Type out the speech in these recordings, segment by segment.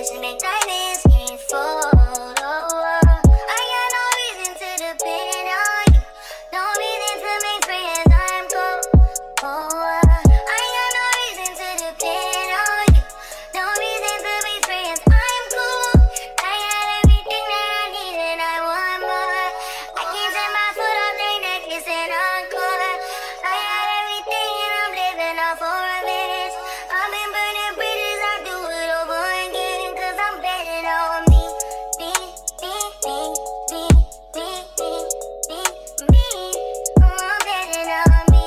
Passionate diamonds can't fold. I got no reason to depend on you. No reason to make friends. I'm cold. I got no reason to depend on you. No reason to be friends. I'm cool. I got everything that I need and I want more. I can't set my foot off their neck, it's an encore. I got everything and I'm living off for a minute. I've been burning bridges, I do it over again. Cause I'm betting on me. I'm betting on me.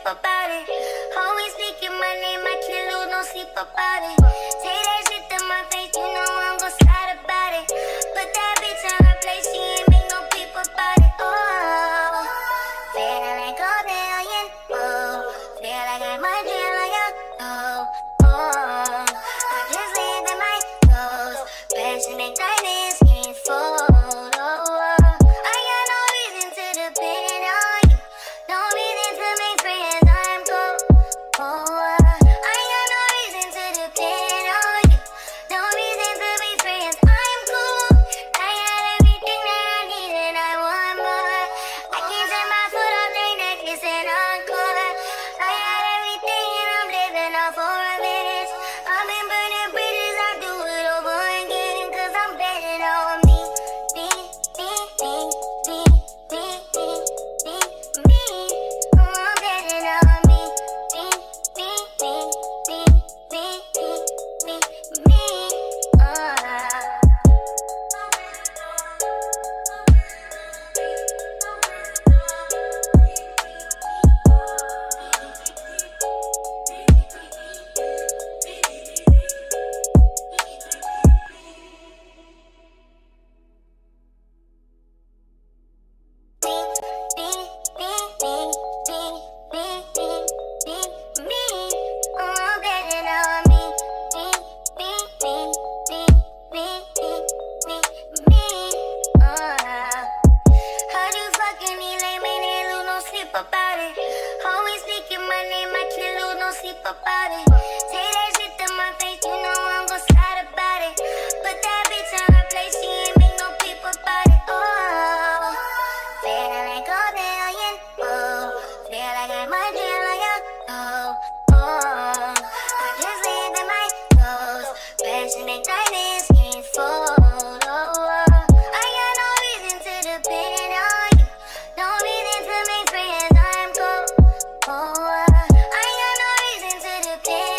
About it. Always speaking my name, I can't lose no sleep about it. Say that shit to my face, you know I'm gon' slide about it. Put that bitch in her place, she ain't make no peep about it. Oh, feeling like a billion. Oh, feel like I might feel like a I just live in my clothes. Passionate diamonds can't fold. I got no reason to depend on you. No reason to make friends. I'm cold. I got no reason to depend on you. No reason to be friends. I'm cool. I got everything that I need and I want more. I can't set my foot off their neck, it's an encore. I got everything and I'm living off for a minute. I've been burning bridges, I do it over again. Cause I'm betting on me. I'm betting on me. About it. Always speaking my name, I can't lose no sleep about it. Say that shit to my face, you know I'm gon' slide about it. Put that bitch in her place, she ain't make no peep about it. Oh, feeling like a billion. Oh, feel like I might feel like a I just live in my clothes. Passionate diamonds can't fold. I got no reason to depend on you. No reason to make friends. I'm cold. I got no reason to depend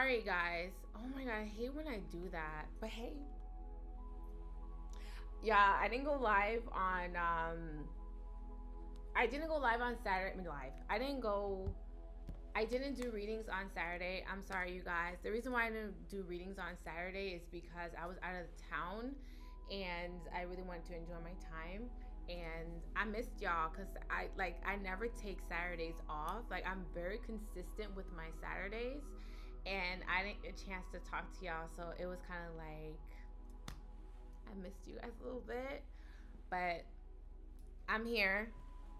sorry guys. Oh my god, I hate when I do that. But hey. Yeah, I didn't go live on I didn't go live on Saturday. I mean live. I didn't do readings on Saturday. I'm sorry, you guys. The reason why I didn't do readings on Saturday is because I was out of town and I really wanted to enjoy my time. And I missed y'all because I never take Saturdays off. Like, I'm very consistent with my Saturdays, and I didn't get a chance to talk to y'all, so it was kind of like I missed you guys a little bit. But I'm here.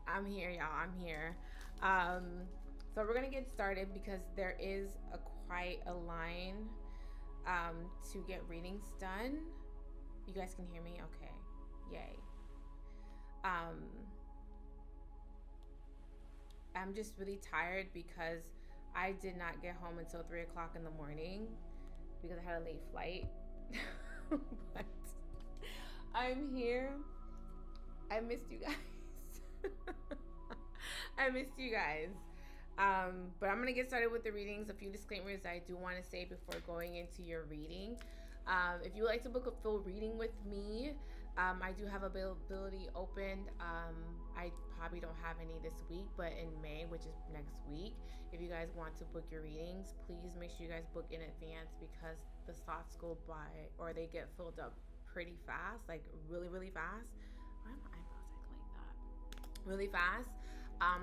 I'm here, y'all. I'm here. So we're gonna get started because there is quite a line to get readings done. You guys can hear me? Okay. Yay. I'm just really tired because I did not get home until 3 o'clock in the morning because I had a late flight. But I'm here. I missed you guys. I missed you guys. But I'm going to get started with the readings. A few disclaimers I do want to say before going into your reading. If you would like to book a full reading with me, I do have availability open. I probably don't have any this week, but in May, which is next week, if you guys want to book your readings, please make sure you guys book in advance because the slots go by or they get filled up pretty fast, like really, really fast. Why are my eyebrows like that? Really fast.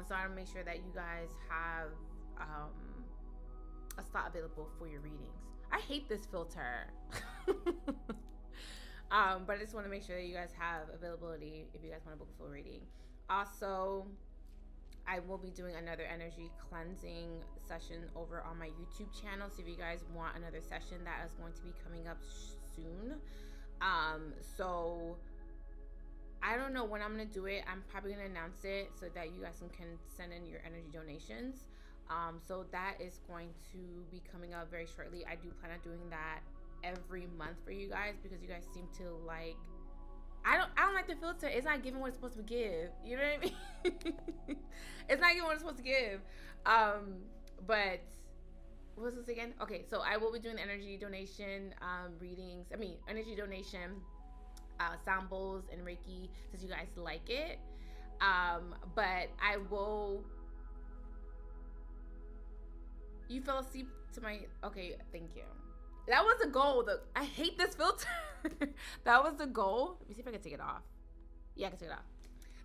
So I want to make sure that you guys have a slot available for your readings. I hate this filter. But I just want to make sure that you guys have availability if you guys want to book a full reading. Also, I will be doing another energy cleansing session over on my YouTube channel. So if you guys want another session, that is going to be coming up soon. So I don't know when I'm going to do it. I'm probably going to announce it so that you guys can send in your energy donations. So that is going to be coming up very shortly. I do plan on doing that every month for you guys because you guys seem to like, I don't like the filter. It's not giving what it's supposed to give. You know what I mean? It's not giving what it's supposed to give. But what was this again? Okay, so I will be doing energy donation readings. I mean, energy donation sound bowls and Reiki since you guys like it. But I will. You fell asleep to my. Okay, thank you. That was the goal. I hate this filter. That was the goal. Let me see if I can take it off. Yeah, I can take it off.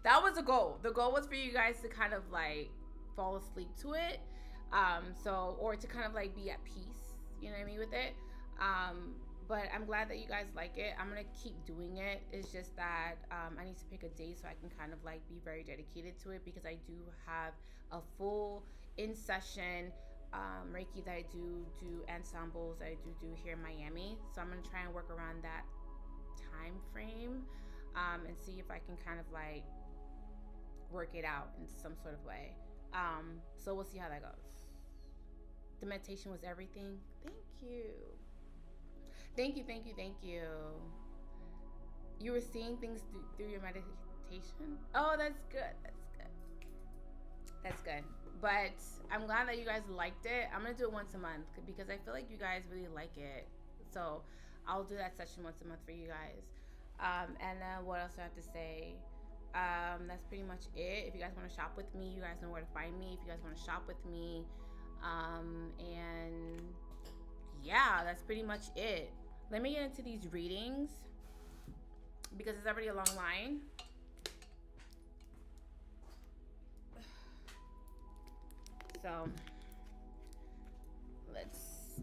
That was the goal. The goal was for you guys to kind of like fall asleep to it. Or to kind of like be at peace, you know what I mean, with it. But I'm glad that you guys like it. I'm gonna keep doing it. It's just that I need to pick a day so I can kind of like be very dedicated to it because I do have a full in-session Reiki that I do ensembles that I do here in Miami. So I'm gonna try and work around that time frame and see if I can kind of like work it out in some sort of way. So we'll see how that goes. The meditation was everything. Thank you. Thank you, thank you, thank you. You were seeing things through your meditation? Oh, that's good. That's good. That's good. But I'm glad that you guys liked it. I'm going to do it once a month because I feel like you guys really like it. So I'll do that session once a month for you guys. And then what else do I have to say? That's pretty much it. If you guys want to shop with me, you guys know where to find me. If you guys want to shop with me. And yeah, that's pretty much it. Let me get into these readings because it's already a long line. So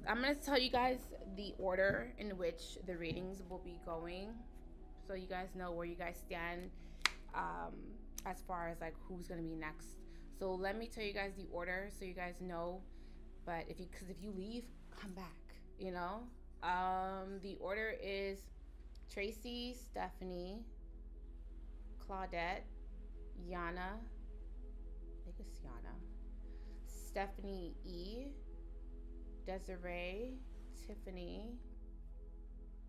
I'm going to tell you guys the order in which the readings will be going so you guys know where you guys stand as far as like who's going to be next. So let me tell you guys the order so you guys know. But if you leave, come back, you know. The order is Tracy, Stephanie, Claudette, Yana, I think it's Yana, Stephanie E, Desiree, Tiffany,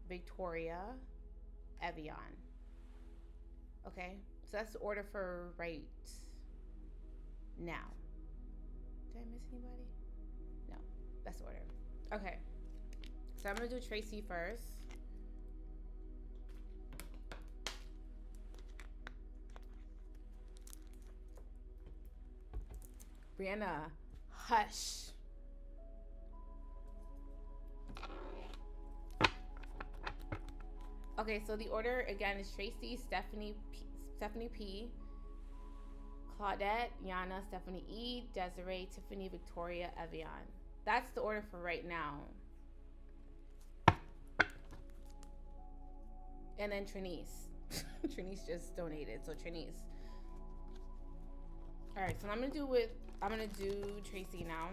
Victoria, Evian. Okay, so that's the order for right now. Did I miss anybody? No, that's the order. Okay, so I'm gonna do Tracy first. Brianna, hush. Okay, so the order again is Tracy, Stephanie P, Claudette, Yana, Stephanie E, Desiree, Tiffany, Victoria, Evian. That's the order for right now. And then Trinice. Trinice just donated, so Trinice. All right, so I'm gonna do Tracy now,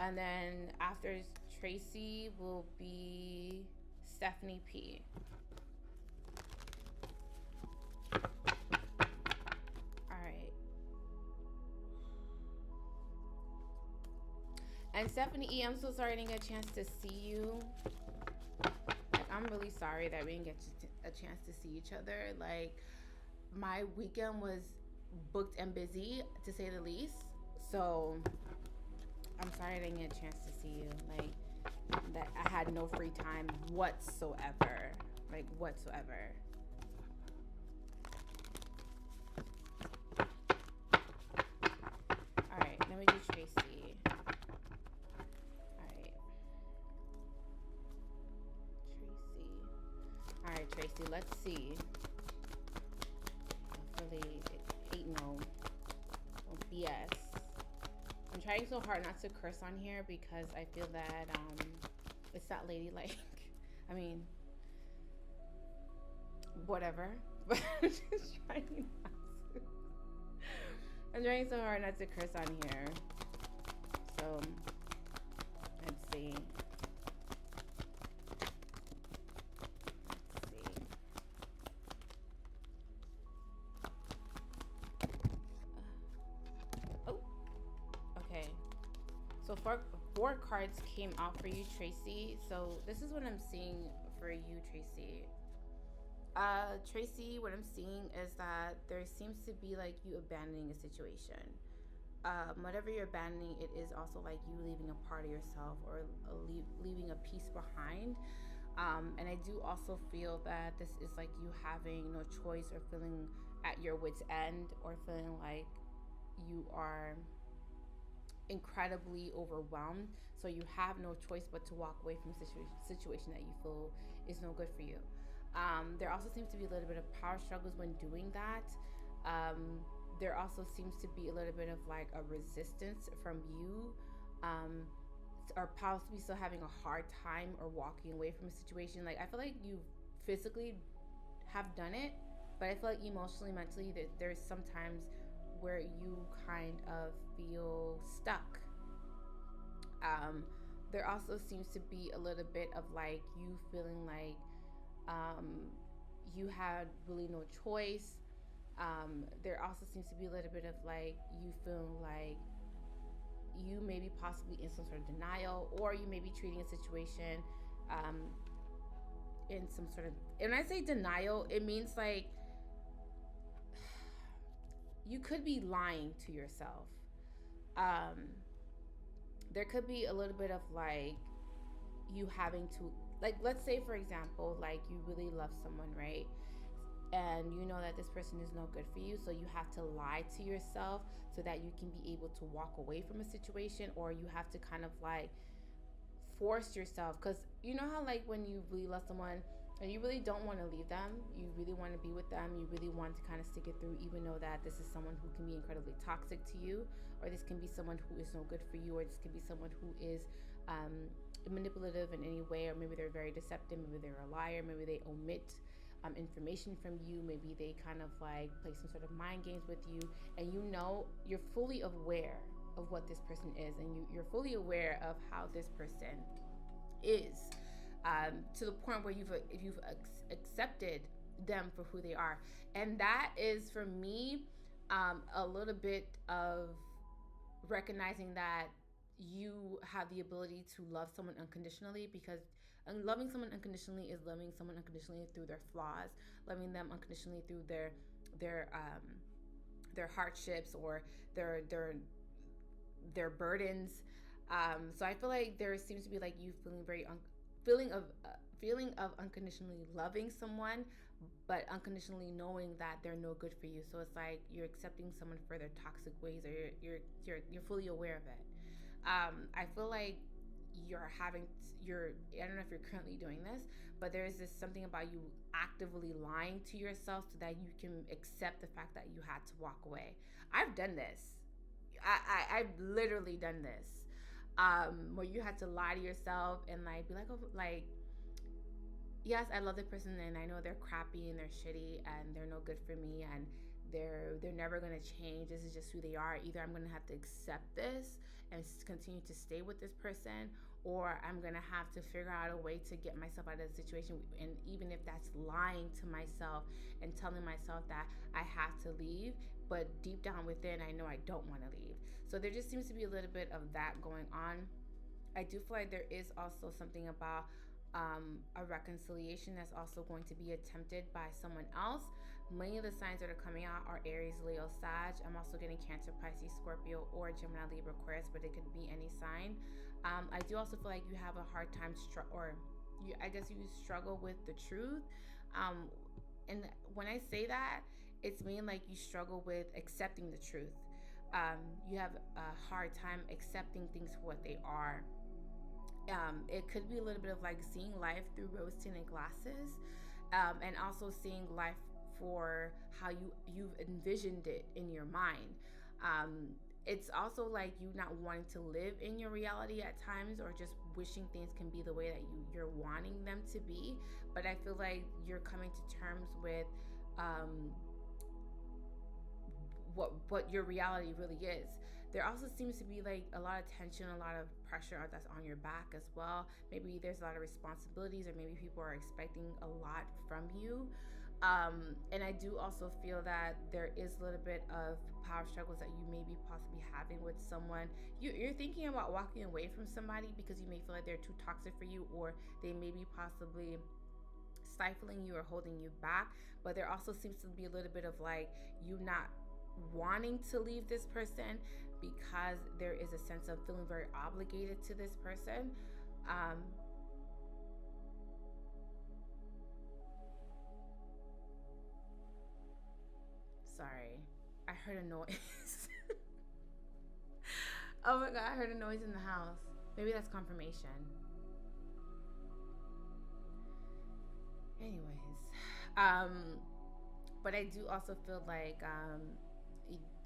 and then after Tracy will be Stephanie P. All right, and Stephanie E, I'm so sorry I didn't get a chance to see you. Like, I'm really sorry that we didn't get a chance to see each other. Like, my weekend was booked and busy, to say the least. So I'm sorry I didn't get a chance to see you. Like, that I had no free time whatsoever. Like, whatsoever. All right, let me do Tracy. All right, Tracy. All right, Tracy. Let's see. Hopefully, it ain't no BS. I'm trying so hard not to curse on here because I feel that it's not ladylike. I mean, whatever. But I'm just trying not to. I'm trying so hard not to curse on here. So let's see. So four cards came out for you, Tracy. So this is what I'm seeing for you, Tracy. Tracy, what I'm seeing is that there seems to be like you abandoning a situation. Whatever you're abandoning, it is also like you leaving a part of yourself or leaving a piece behind. And I do also feel that this is like you having no choice or feeling at your wit's end or feeling like you are incredibly overwhelmed, so you have no choice but to walk away from a situation that you feel is no good for you. There also seems to be a little bit of power struggles when doing that. There also seems to be a little bit of like a resistance from you, or possibly still having a hard time or walking away from a situation. Like, I feel like you physically have done it, but I feel like emotionally, mentally, that there's sometimes where you kind of feel stuck. There also seems to be a little bit of like you feeling like you had really no choice. There also seems to be a little bit of like you feeling like you may be possibly in some sort of denial, or you may be treating a situation in some sort of, and when I say denial, it means like you could be lying to yourself. There could be a little bit of like you having to, like, let's say for example, like you really love someone, right? And you know that this person is no good for you, so you have to lie to yourself so that you can be able to walk away from a situation, or you have to kind of like force yourself, because you know how like when you really love someone and you really don't want to leave them, you really want to be with them, you really want to kind of stick it through, even though that this is someone who can be incredibly toxic to you, or this can be someone who is no good for you, or this can be someone who is manipulative in any way, or maybe they're very deceptive, maybe they're a liar, maybe they omit information from you, maybe they kind of like play some sort of mind games with you, and you know you're fully aware of what this person is, and you're fully aware of how this person is, to the point where you've accepted them for who they are. And that is for me a little bit of recognizing that you have the ability to love someone unconditionally, because loving someone unconditionally is loving someone unconditionally through their flaws, loving them unconditionally through their hardships or their burdens. So I feel like there seems to be like you feeling very feeling of unconditionally loving someone, but unconditionally knowing that they're no good for you. So it's like you're accepting someone for their toxic ways, or you're fully aware of it. I feel like I don't know if you're currently doing this, but there is this something about you actively lying to yourself so that you can accept the fact that you had to walk away. I've done this. I've literally done this. Where you had to lie to yourself and like be like, oh, like, yes, I love the person and I know they're crappy and they're shitty and they're no good for me and they're never gonna change. This is just who they are. Either I'm gonna have to accept this and continue to stay with this person, or I'm gonna have to figure out a way to get myself out of the situation. And even if that's lying to myself and telling myself that I have to leave, but deep down within, I know I don't want to leave. So there just seems to be a little bit of that going on. I do feel like there is also something about a reconciliation that's also going to be attempted by someone else. Many of the signs that are coming out are Aries, Leo, Sag. I'm also getting Cancer, Pisces, Scorpio, or Gemini, Libra, Aquarius, but it could be any sign. I do also feel like you have a hard time, I guess you struggle with the truth. And when I say that, it's mean like you struggle with accepting the truth. You have a hard time accepting things for what they are. It could be a little bit of like seeing life through rose-tinted glasses, and also seeing life for how you've envisioned it in your mind. It's also like you not wanting to live in your reality at times, or just wishing things can be the way that you're wanting them to be. But I feel like you're coming to terms with what your reality really is. There also seems to be like a lot of tension, a lot of pressure that's on your back as well. Maybe there's a lot of responsibilities, or maybe people are expecting a lot from you. And I do also feel that there is a little bit of power struggles that you may be possibly having with someone. You're thinking about walking away from somebody because you may feel like they're too toxic for you, or they may be possibly stifling you or holding you back. But there also seems to be a little bit of like you not wanting to leave this person because there is a sense of feeling very obligated to this person. Sorry, I heard a noise. Oh my god, I heard a noise in the house. Maybe that's confirmation. Anyways, but I do also feel like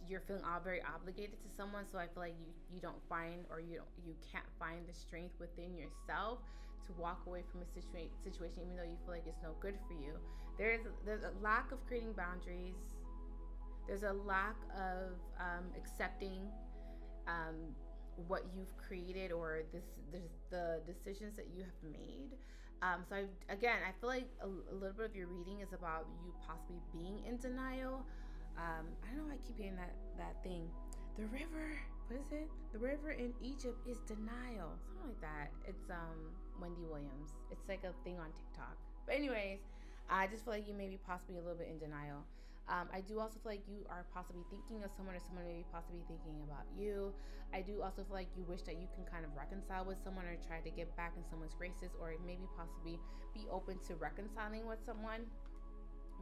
you're feeling all very obligated to someone. So I feel like you don't find, or you can't find the strength within yourself to walk away from a situation, even though you feel like it's no good for you. There's a lack of creating boundaries. There's a lack of accepting what you've created, or the decisions that you have made. So I feel like a little bit of your reading is about you possibly being in denial. I don't know why I keep hearing that thing. The river, what is it? The river in Egypt is denial. Something like that. It's Wendy Williams. It's like a thing on TikTok. But anyways, I just feel like you may be possibly a little bit in denial. I do also feel like you are possibly thinking of someone, or someone may be possibly thinking about you. I do also feel like you wish that you can kind of reconcile with someone, or try to get back in someone's graces, or maybe possibly be open to reconciling with someone.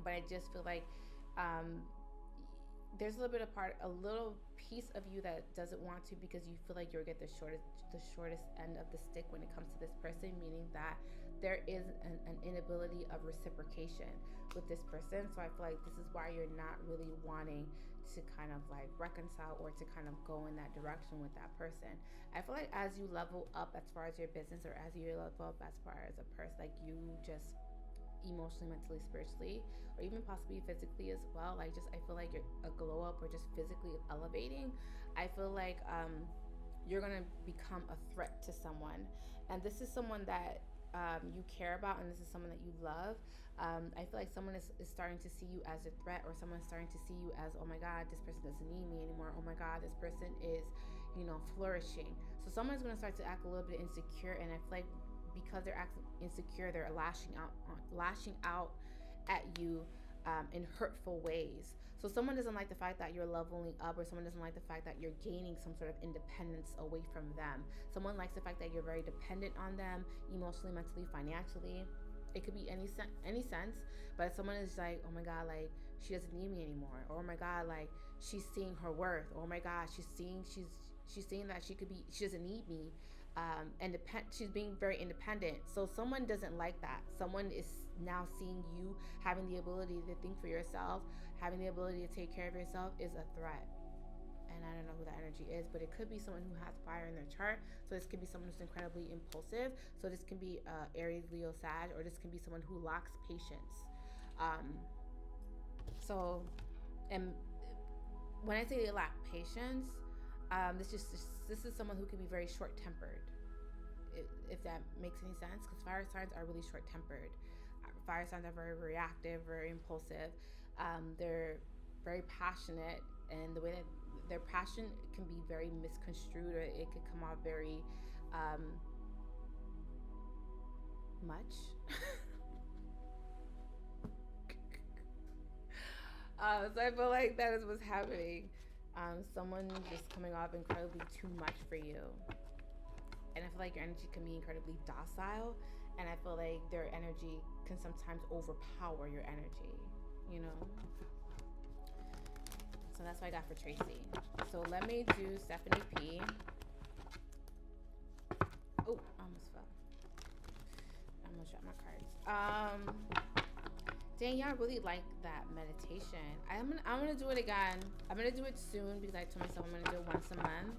But I just feel like there's a little piece of you that doesn't want to, because you feel like you'll get the shortest end of the stick when it comes to this person, meaning that there is an inability of reciprocation with this person. So I feel like this is why you're not really wanting to kind of like reconcile, or to kind of go in that direction with that person. I feel like as you level up as far as your business, or as you level up as far as a person, like you just emotionally, mentally, spiritually, or even possibly physically as well, I feel like you're a glow up, or just physically elevating. I feel like you're gonna become a threat to someone, and this is someone that you care about, and this is someone that you love. I feel like someone is starting to see you as a threat, or someone's starting to see you as, oh my god, this person doesn't need me anymore. Oh my god, this person is, flourishing. So someone's gonna start to act a little bit insecure, and I feel like because they're acting insecure, they're lashing out at you in hurtful ways. So someone doesn't like the fact that you're leveling up, or someone doesn't like the fact that you're gaining some sort of independence away from them. Someone likes the fact that you're very dependent on them, emotionally, mentally, financially. It could be any sense, but someone is like, oh my God, like she doesn't need me anymore, or oh my God, like she's seeing her worth, or oh my God, she's seeing that she doesn't need me. She's being very independent. So someone doesn't like that. Someone is now seeing you having the ability to think for yourself, having the ability to take care of yourself is a threat. And I don't know who that energy is, but it could be someone who has fire in their chart. So this could be someone who's incredibly impulsive. So this can be Aries, Leo, Sag, or this can be someone who lacks patience. And when I say they lack patience, this is someone who can be very short-tempered, if that makes any sense, because fire signs are really short-tempered. Fire signs are very reactive, very impulsive. They're very passionate, and the way that their passion can be very misconstrued, or it could come out very much. So I feel like that is what's happening. Someone just coming off incredibly too much for you. And I feel like your energy can be incredibly docile, and I feel like their energy can sometimes overpower your energy, you know? So that's what I got for Tracy. So let me do Stephanie P. Oh, I almost fell. I'm gonna drop my cards. Dang, y'all really like that meditation. I'm gonna do it again. I'm gonna do it soon because I told myself I'm gonna do it once a month.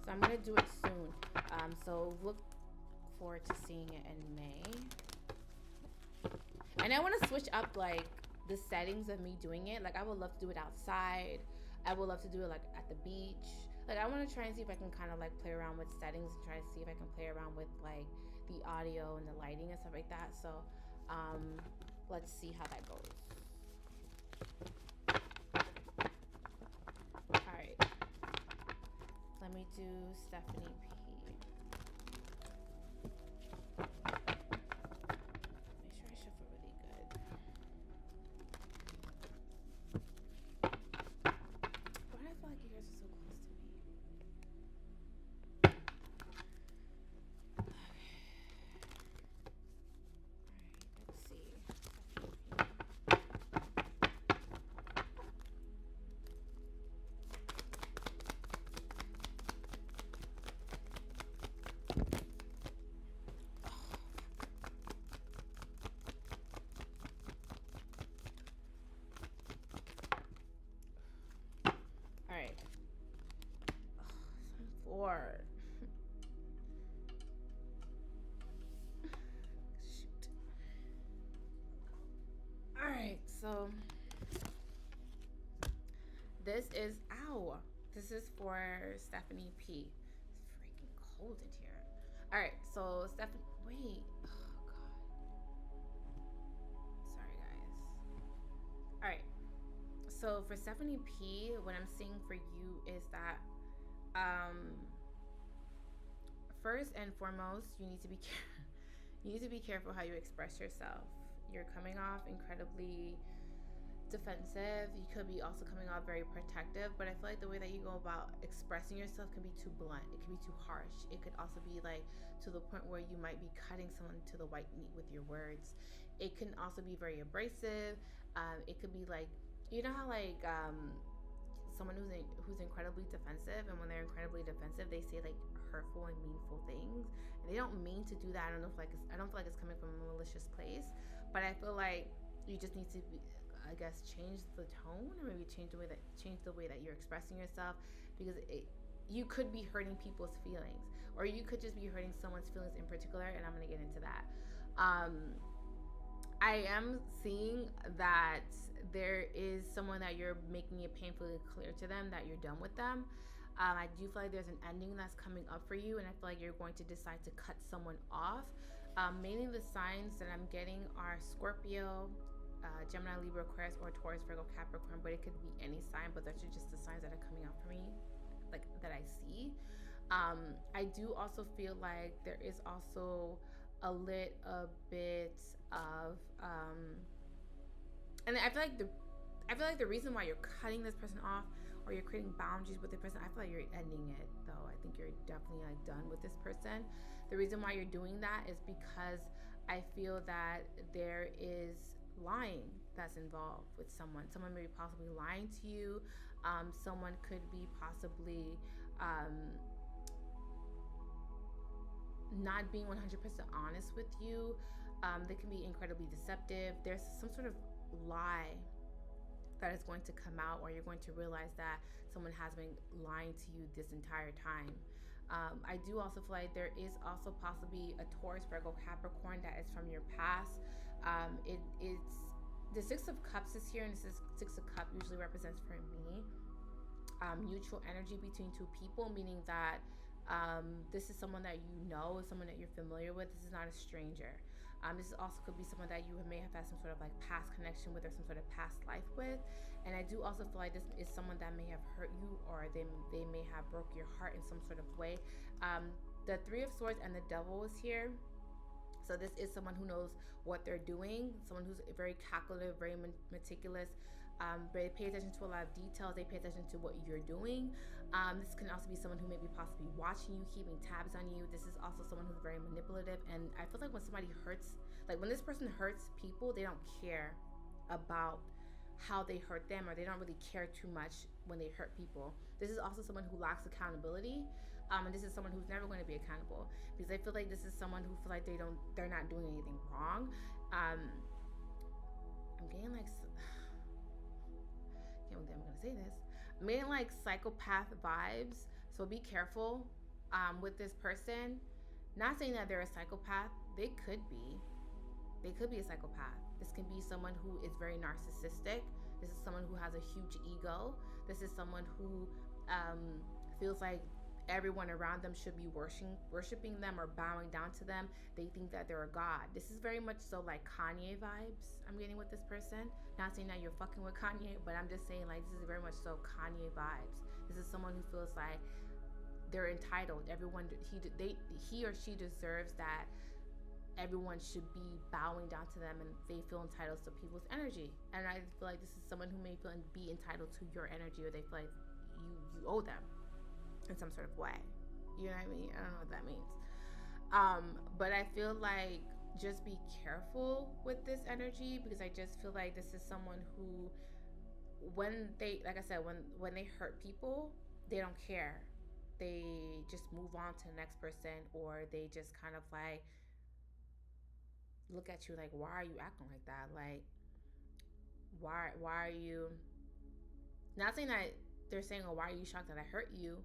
So I'm gonna do it soon. So look forward to seeing it in May. And I want to switch up like the settings of me doing it. Like I would love to do it outside. I would love to do it like at the beach. Like I want to try and see if I can kind of like play around with settings and try to see if I can play around with like the audio and the lighting and stuff like that. So let's see how that goes. All right. Let me do Stephanie P. Make sure I shuffle really good. Why do I feel like you guys are so close to me? Okay. Alright, let's see. Alright. Four. Shoot. Alright, so this is this is for Stephanie P. It's freaking cold in here. Alright, so Stephanie, wait. Oh god. Sorry guys. Alright. So for Stephanie P, what I'm seeing for you is that first and foremost, you need to be careful how you express yourself. You're coming off incredibly defensive. You could be also coming off very protective, but I feel like the way that you go about expressing yourself can be too blunt. It can be too harsh. It could also be like to the point where you might be cutting someone to the white meat with your words. It can also be very abrasive. It could be like, you know how like someone who's incredibly defensive, and when they're incredibly defensive, they say like hurtful and meaningful things. And they don't mean to do that. I don't feel like it's coming from a malicious place, but I feel like you just need to be, I guess, change the tone, or maybe change the way that you're expressing yourself, because you could be hurting people's feelings, or you could just be hurting someone's feelings in particular, and I'm gonna get into that. I am seeing that there is someone that you're making it painfully clear to them that you're done with them. I do feel like there's an ending that's coming up for you, and I feel like you're going to decide to cut someone off. Mainly the signs that I'm getting are Scorpio, Gemini, Libra, Aquarius, or Taurus, Virgo, Capricorn, but it could be any sign, but those are just the signs that are coming out for me, like that I see. I do also feel like there is also a little bit of And I feel like the reason why you're cutting this person off or you're creating boundaries with the person, I feel like you're ending it though. I think you're definitely like done with this person. The reason why you're doing that is because I feel that there is lying that's involved with someone. Someone may be possibly lying to you. Someone could be possibly not being 100% honest with you. They can be incredibly deceptive. There's some sort of lie that is going to come out, or you're going to realize that someone has been lying to you this entire time. I do also feel like there is also possibly a Taurus, Virgo, Capricorn that is from your past. It's the Six of Cups is here, and the Six of Cups usually represents for me mutual energy between two people, meaning that this is someone that you know, someone that you're familiar with. This is not a stranger. This also could be someone that you may have had some sort of like past connection with or some sort of past life with. And I do also feel like this is someone that may have hurt you, or they may have broke your heart in some sort of way. The Three of Swords and the Devil is here. So this is someone who knows what they're doing, someone who's very calculative, very meticulous. They pay attention to a lot of details. They pay attention to what you're doing. This can also be someone who may be possibly watching you, keeping tabs on you. This is also someone who's very manipulative. And I feel like when somebody hurts, like when this person hurts people, they don't care about how they hurt them, or they don't really care too much when they hurt people. This is also someone who lacks accountability. And this is someone who's never going to be accountable, because I feel like this is someone who feel like they're not doing anything wrong. I'm getting like, can't believe I'm gonna say this. I'm getting like psychopath vibes. So be careful with this person. Not saying that they're a psychopath. They could be a psychopath. This can be someone who is very narcissistic. This is someone who has a huge ego. This is someone who feels like everyone around them should be worshiping them or bowing down to them. They think that they're a god. This is very much so like Kanye vibes I'm getting with this person. Not saying that you're fucking with Kanye, but I'm just saying like this is very much so Kanye vibes. This is someone who feels like they're entitled. Everyone, he or she deserves that everyone should be bowing down to them, and they feel entitled to people's energy. And I feel like this is someone who may be entitled to your energy, or they feel like you owe them in some sort of way. You know what I mean? I don't know what that means. But I feel like just be careful with this energy, because I just feel like this is someone who, when they, like I said, when they hurt people, they don't care. They just move on to the next person, or they just kind of like look at you like, why are you acting like that? Like, why are you, not saying that they're saying, oh, why are you shocked that I hurt you?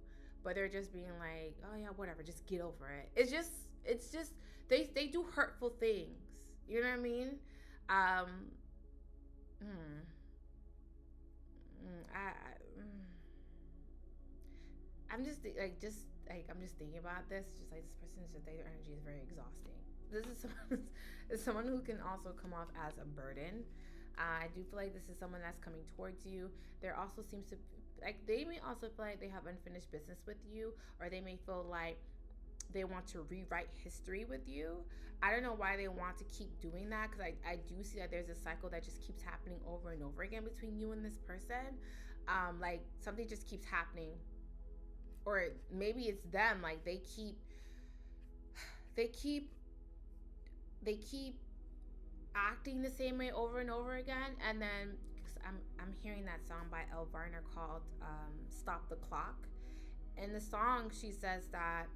But they're just being like, oh yeah, whatever, just get over it. It's just they do hurtful things. You know what I mean? I'm just thinking about this. Just like this person's just their energy is very exhausting. This is someone who can also come off as a burden. I do feel like this is someone that's coming towards you. There also seems to, like, they may also feel like they have unfinished business with you, or they may feel like they want to rewrite history with you. I don't know why they want to keep doing that, because I do see that there's a cycle that just keeps happening over and over again between you and this person. Like something just keeps happening, or maybe it's them. Like they keep acting the same way over and over again. And then I'm hearing that song by Elle Varner called Stop the Clock. In the song, she says that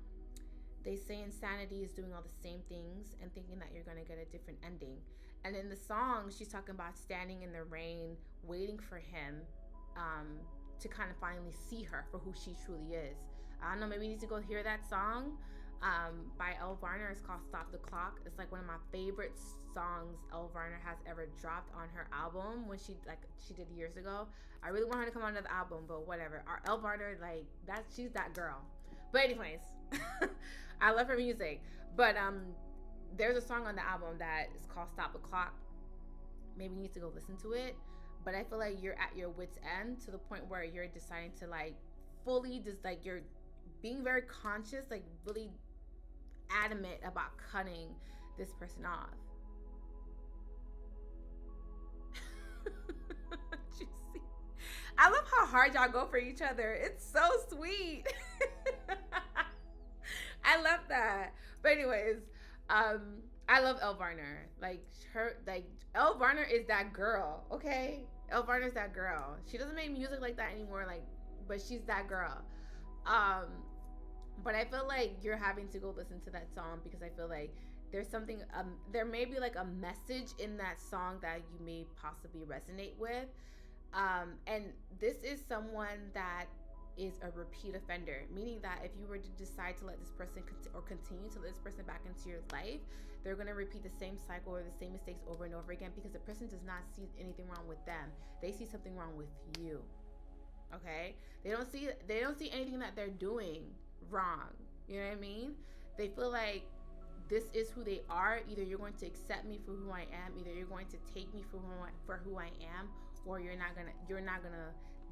they say insanity is doing all the same things and thinking that you're going to get a different ending. And in the song, she's talking about standing in the rain, waiting for him to kind of finally see her for who she truly is. I don't know, maybe you need to go hear that song by Elle Varner. It's called Stop the Clock. It's like one of my favorite songs Elle Varner has ever dropped on her album, when she did years ago. I really want her to come on to the album, but whatever. Our Elle Varner, like, she's that girl. But anyways, I love her music. But there's a song on the album that is called Stop the Clock. Maybe you need to go listen to it. But I feel like you're at your wit's end, to the point where you're deciding to like fully just like, you're being very conscious, like really adamant about cutting this person off. I love how hard y'all go for each other. It's so sweet. I love that. But anyways, I love Elle Varner. Elle Varner is that girl, okay? Elle Varner's that girl. She doesn't make music like that anymore, but she's that girl. But I feel like you're having to go listen to that song because I feel like there's something, there may be like a message in that song that you may possibly resonate with. And this is someone that is a repeat offender, meaning that if you were to decide to let this person continue to let this person back into your life, they're going to repeat the same cycle or the same mistakes over and over again because the person does not see anything wrong with them. They see something wrong with you. Okay? They don't see anything that they're doing wrong. You know what I mean? They feel like this is who they are. Either you're going to accept me for who I am, either you're going to take me for who I am, or you're not gonna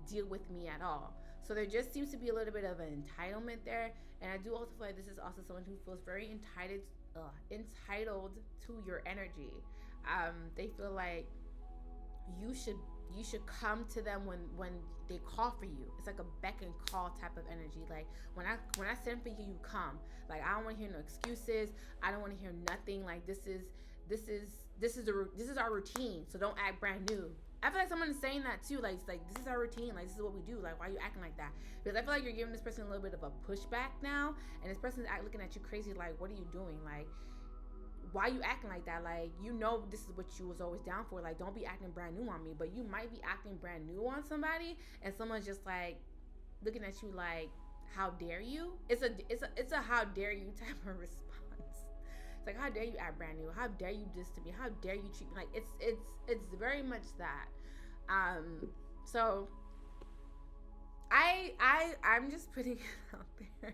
deal with me at all. So there just seems to be a little bit of an entitlement there, and I do also feel like this is also someone who feels very entitled to your energy. They feel like you should come to them when they call for you. It's like a beck and call type of energy. Like when I send for you, you come. Like I don't want to hear no excuses. I don't want to hear nothing. Like this is our routine. So don't act brand new. I feel like someone is saying that too. Like it's like this is our routine. Like this is what we do. Like why are you acting like that? Because I feel like you're giving this person a little bit of a pushback now, and this person's looking at you crazy. Like what are you doing? Like why are you acting like that? Like you know this is what you was always down for. Like don't be acting brand new on me. But you might be acting brand new on somebody, and someone's just like looking at you like how dare you? It's a how dare you type of response. Like how dare you act brand new? How dare you this to me? How dare you treat me like it's very much that. So I'm just putting it out there.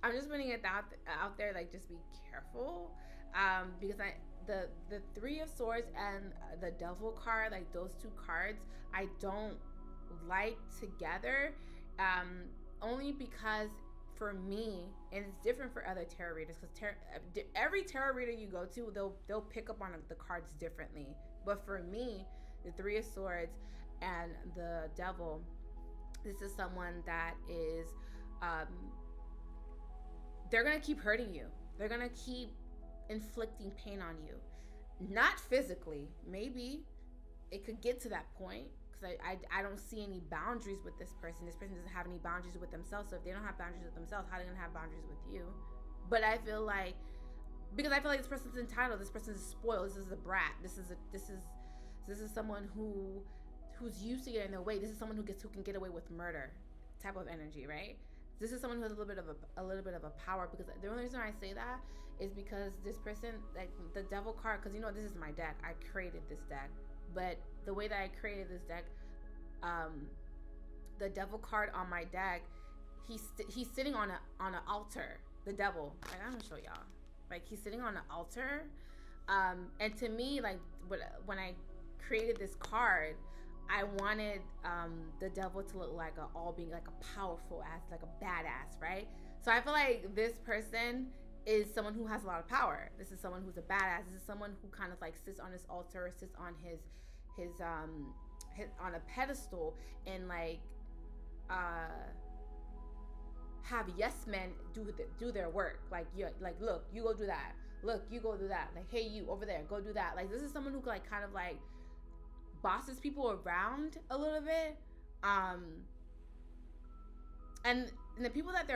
I'm just putting it out there. Like just be careful, because the Three of Swords and the Devil card, like those two cards, I don't like together. Only because. For me, and it's different for other tarot readers because every tarot reader you go to, they'll pick up on the cards differently. But for me, the Three of Swords and the Devil, this is someone that is, they're gonna keep hurting you. They're gonna keep inflicting pain on you, not physically. Maybe it could get to that point. I don't see any boundaries with this person. This person doesn't have any boundaries with themselves. So if they don't have boundaries with themselves, how are they gonna have boundaries with you? But I feel like this person's entitled. This person's spoiled. This is a brat. This is someone who's used to getting their way. This is someone who can get away with murder type of energy, right? This is someone who has a little bit of a power. Because the only reason I say that is because this person, like the Devil card, because this is my deck. I created this deck. But the way that I created this deck, the Devil card on my deck, he's sitting on an altar. The Devil, like I'm gonna show y'all, like he's sitting on an altar, and to me, like when I created this card, I wanted the Devil to look like all being like a powerful ass, like a badass, right? So I feel like this person is someone who has a lot of power. This is someone who's a badass. This is someone who kind of like sits on his altar, sits on his on a pedestal, and like have yes men do their work. Like look, you go do that. Look, you go do that. Like hey, you over there, go do that. Like this is someone who like kind of like bosses people around a little bit. And the people that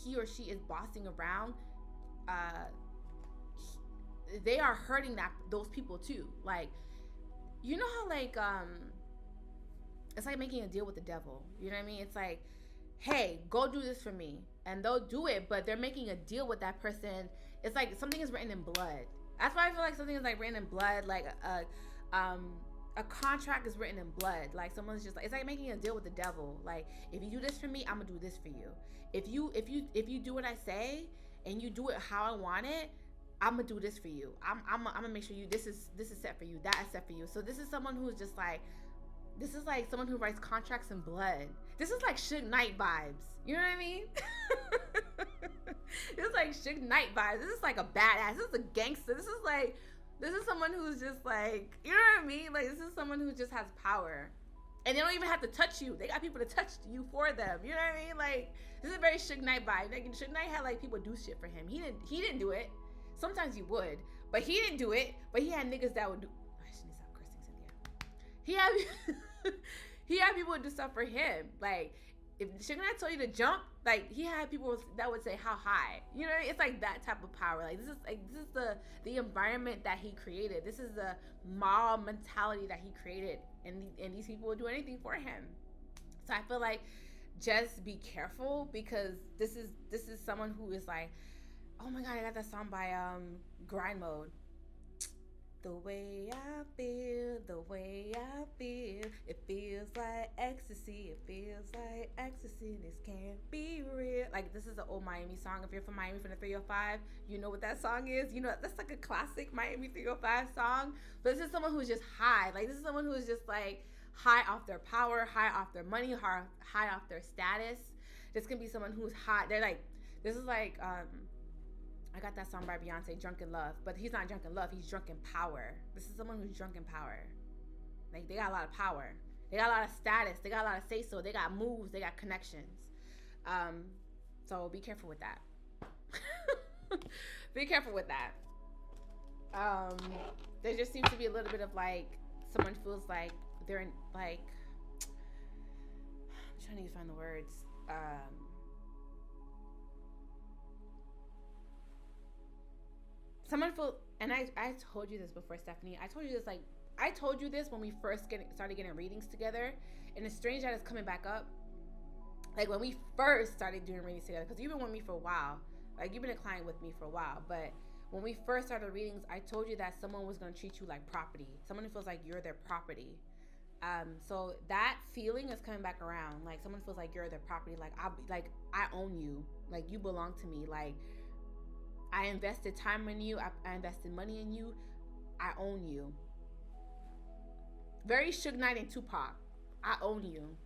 he or she is bossing around, they are hurting those people too. Like, you know how like it's like making a deal with the devil. You know what I mean? It's like, hey, go do this for me, and they'll do it, but they're making a deal with that person. It's like something is written in blood. That's why I feel like something is like written in blood. Like a contract is written in blood. Like someone's just like, it's like making a deal with the devil. Like if you do this for me, I'm gonna do this for you. If you do what I say and you do it how I want it, I'm gonna do this for you. I'm gonna make sure this is set for you. That is set for you. So this is someone who's just like, this is like someone who writes contracts in blood. This is like Suge Knight vibes. You know what I mean? This is like Suge Knight vibes. This is like a badass. This is a gangster. This is someone who's just like, you know what I mean? Like this is someone who just has power. And they don't even have to touch you. They got people to touch you for them. You know what I mean? Like, this is a very Suge Knight vibe. Like, Suge Knight had like people do shit for him. He didn't do it. Sometimes he would, but he didn't do it. But he had niggas that would do. I shouldn't stop cursing, Cynthia. He had he had people do stuff for him. Like, if Suge Knight told you to jump, like, he had people that would say how high. You know, it's like that type of power. Like, this is the environment that he created. This is the mob mentality that he created, and these people will do anything for him. So I feel like just be careful, because this is someone who is like, oh my god, I got that song by Grind Mode. The way I feel, it feels like ecstasy, this can't be real. Like, this is an old Miami song. If you're from Miami, from the 305, you know what that song is. You know, that's like a classic Miami 305 song. But this is someone who's just high. Like, this is someone who's just like high off their power, high off their money, high off their status. This can be someone who's high. They're like, this is like, I got that song by Beyonce, Drunk in Love. But he's not drunk in love. He's drunk in power. This is someone who's drunk in power. Like, they got a lot of power. They got a lot of status. They got a lot of say-so. They got moves. They got connections. So be careful with that. Be careful with that. There just seems to be a little bit of, like, someone feels like they're in, like, I'm trying to find the words. Someone feel, and I told you this before, Stephanie. I told you this, like, I told you this when we first started getting readings together, and it's strange that it's coming back up. Like, when we first started doing readings together, because you've been with me for a while. Like, you've been a client with me for a while, but when we first started readings, I told you that someone was going to treat you like property. Someone who feels like you're their property. So that feeling is coming back around. Like, someone feels like you're their property. Like, I own you. Like, you belong to me. Like, I invested time in you. I invested money in you. I own you. Very Suge Knight and Tupac. I own you.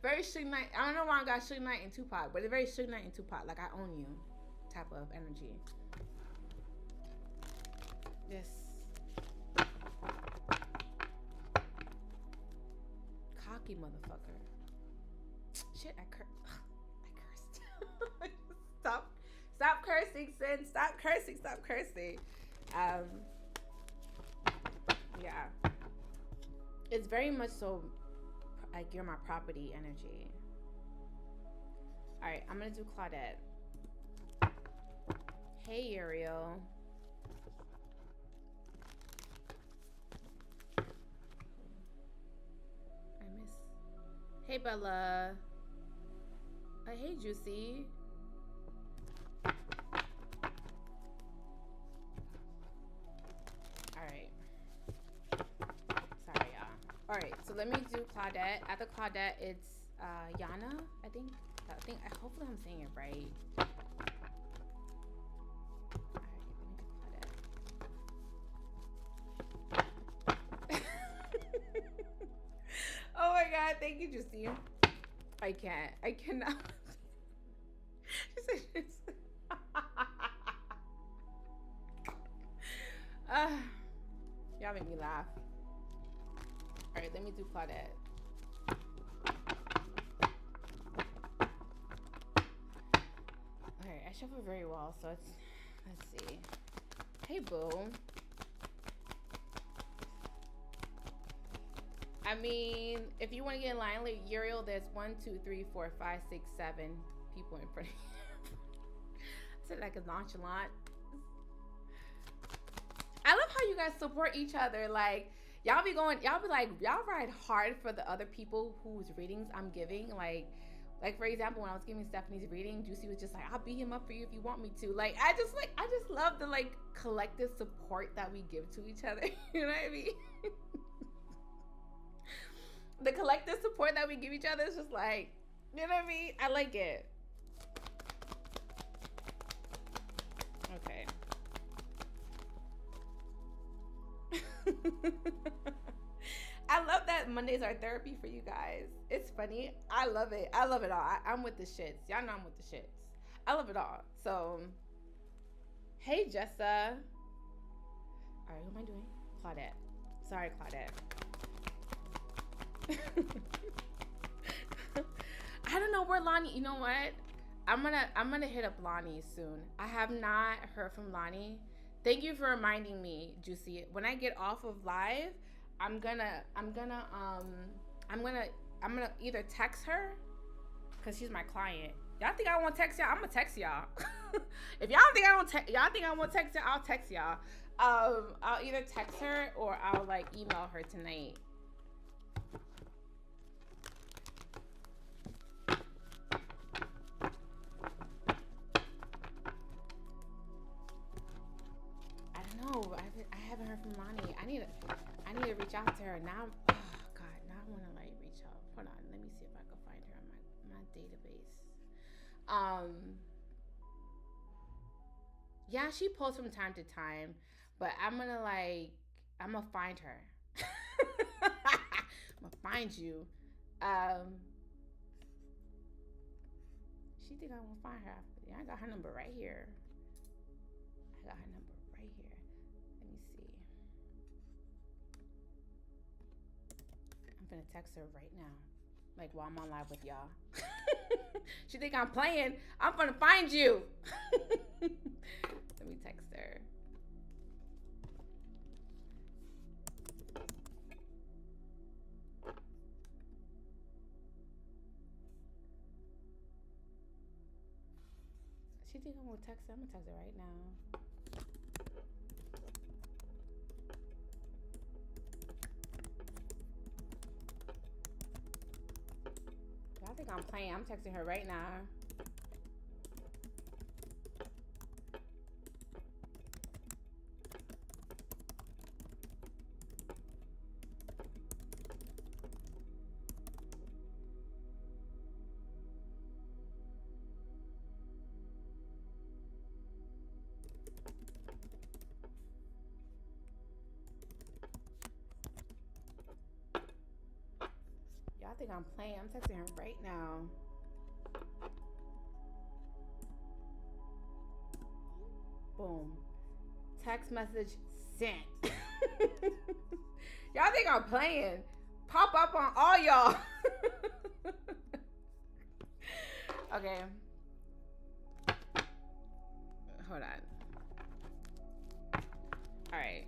Very Suge Knight. I don't know why I got Suge Knight and Tupac, but it's very Suge Knight and Tupac. Like, I own you type of energy. This cocky motherfucker. Shit, I cursed. Stop cursing, Cyn. Stop cursing. Yeah. It's very much so like you're my property energy. All right, I'm gonna do Claudette. Hey, Uriel. Hey, Bella. Hey, Juicy. Alright. Sorry, y'all. Alright, so let me do Claudette. After Claudette, it's Yana, I think. Hopefully I'm saying it right. Oh my god, thank you, Juicy. I cannot. Y'all make me laugh. Alright, let me do Claudette. Alright, I shuffle very well, so let's see. Hey, boo. I mean, if you want to get in line with Uriel, there's 1, 2, 3, 4, 5, 6, 7 people in front of you. I said like a nonchalant. I love how you guys support each other. Like, y'all be like, y'all ride hard for the other people whose readings I'm giving. Like for example, when I was giving Stephanie's reading, Juicy was just like, I'll beat him up for you if you want me to. Like, I just love the like collective support that we give to each other. You know what I mean? The collective support that we give each other is just like, you know what I mean? I like it. Okay. I love that Mondays are therapy for you guys. It's funny. I love it. I love it all. I'm with the shits. Y'all know I'm with the shits. I love it all. So, hey, Jessa. All right, who am I doing? Claudette. Sorry, Claudette. I don't know where Lonnie. You know what? I'm gonna hit up Lonnie soon. I have not heard from Lonnie. Thank you for reminding me, Juicy. When I get off of live, I'm gonna either text her, cause she's my client. Y'all think I won't text y'all? I'm gonna text y'all. If y'all think I won't text y'all, I'll text y'all. I'll either text her or I'll like email her tonight. I don't know. I haven't heard from Lonnie. I need to reach out to her now. Oh God, now I want to like reach out. Hold on, let me see if I can find her on my database. Yeah, she posts from time to time, but I'm gonna find her. I'm gonna find you. She think I won't find her. Yeah, I got her number right here. Let me see. I'm gonna text her right now. Like while I'm on live with y'all. She think I'm playing. I'm gonna find you. Let me text her. She think I'm gonna text her. I'm gonna text her right now. I think I'm playing. I'm texting her right now. Y'all think I'm playing. I'm texting her right now. Boom. Text message sent. Y'all think I'm playing. Pop up on all y'all. Okay. Hold on. Alright.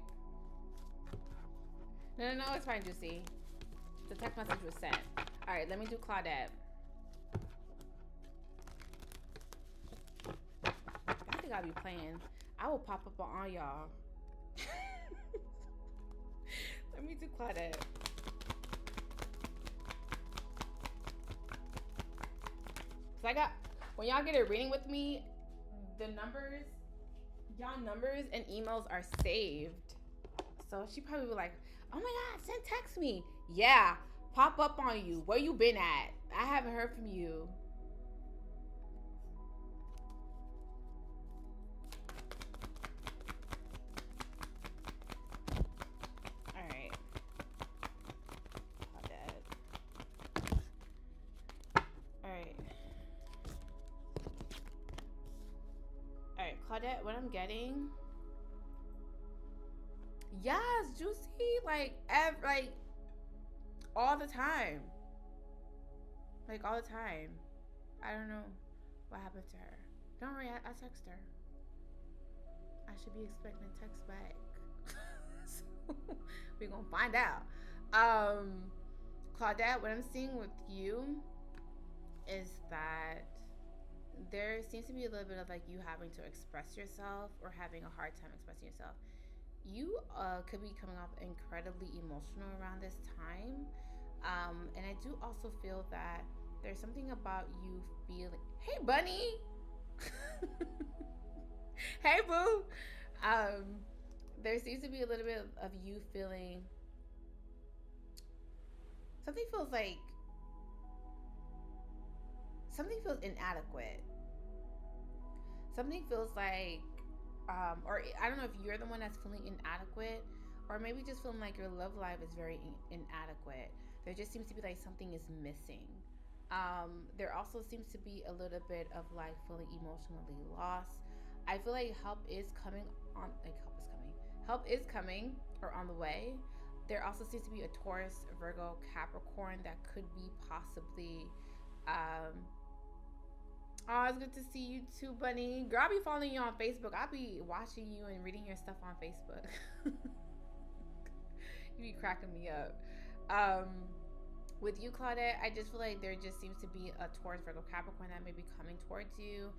No, it's fine, Juicy. The text message was sent. Alright, let me do Claudette. I think I'll be playing. I will pop up on all y'all. Let me do Claudette. So when y'all get a reading with me, the numbers, y'all numbers and emails are saved. So she probably was like, oh my God, send text me. Yeah, pop up on you. Where you been at? I haven't heard from you. Alright. Alright, Claudette, what I'm getting. Yes, Juicy, like all the time. Like all the time. I don't know what happened to her. Don't worry, I text her. I should be expecting a text back. So we're gonna find out. Claudette, what I'm seeing with you is that there seems to be a little bit of like you having to express yourself or having a hard time expressing yourself. You could be coming off incredibly emotional around this time. And I do also feel that there's something about you feeling, hey bunny. Hey boo. There seems to be a little bit of you feeling, something feels inadequate. Something feels like, or I don't know if you're the one that's feeling inadequate, or maybe just feeling like your love life is very inadequate. There just seems to be like something is missing. There also seems to be a little bit of like feeling emotionally lost. I feel like help is coming or on the way. There also seems to be a Taurus, Virgo, Capricorn that could be possibly. Oh, it's good to see you too, Bunny. Girl, I'll be following you on Facebook. I'll be watching you and reading your stuff on Facebook. You be cracking me up. With you, Claudette, I just feel like there just seems to be a Taurus, Virgo, Capricorn that may be coming towards you.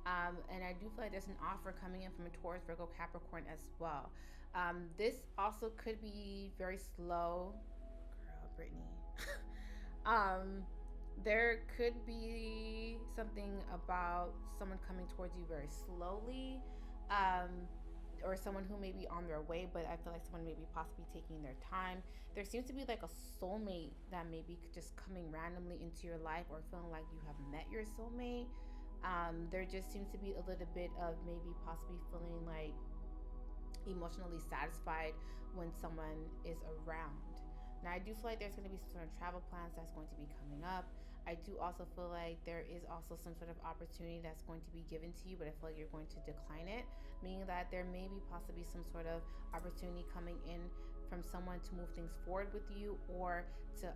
And I do feel like there's an offer coming in from a Taurus, Virgo, Capricorn as well. This also could be very slow. Girl, Brittany. There could be something about someone coming towards you very slowly, or someone who may be on their way, but I feel like someone may be possibly taking their time. There seems to be like a soulmate that may be just coming randomly into your life, or feeling like you have met your soulmate. There just seems to be a little bit of maybe possibly feeling like emotionally satisfied when someone is around. Now, I do feel like there's going to be some sort of travel plans that's going to be coming up. I do also feel like there is also some sort of opportunity that's going to be given to you, but I feel like you're going to decline it, meaning that there may be possibly some sort of opportunity coming in from someone to move things forward with you, or to,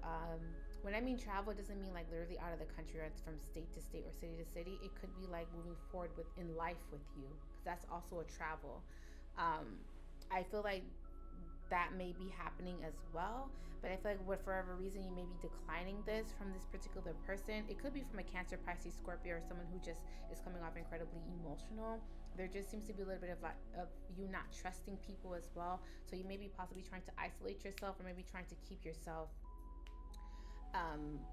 when I mean travel, it doesn't mean like literally out of the country, or it's from state to state or city to city. It could be like moving forward in life with you, because that's also a travel. I feel like that may be happening as well, but I feel like for whatever reason you may be declining this from this particular person. It could be from a Cancer, Pisces, Scorpio, or someone who just is coming off incredibly emotional. There just seems to be a little bit of you not trusting people as well, so you may be possibly trying to isolate yourself, or maybe trying to keep yourself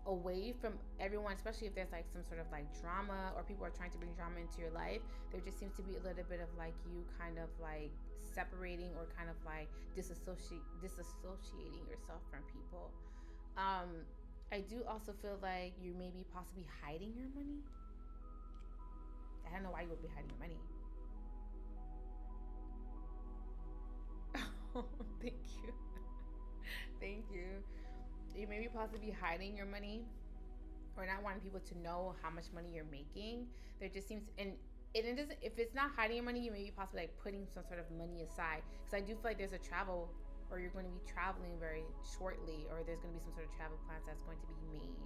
away from everyone, especially if there's like some sort of like drama, or people are trying to bring drama into your life. There just seems to be a little bit of like you kind of like separating, or kind of like disassociating yourself from people. I do also feel like you may be possibly hiding your money. I don't know why you would be hiding your money. Oh, thank you. Thank you. You may be possibly hiding your money, or not wanting people to know how much money you're making. There just seems, and it doesn't, if it's not hiding your money, you may be possibly like putting some sort of money aside, because I do feel like there's a travel, or you're going to be traveling very shortly, or there's going to be some sort of travel plans that's going to be made.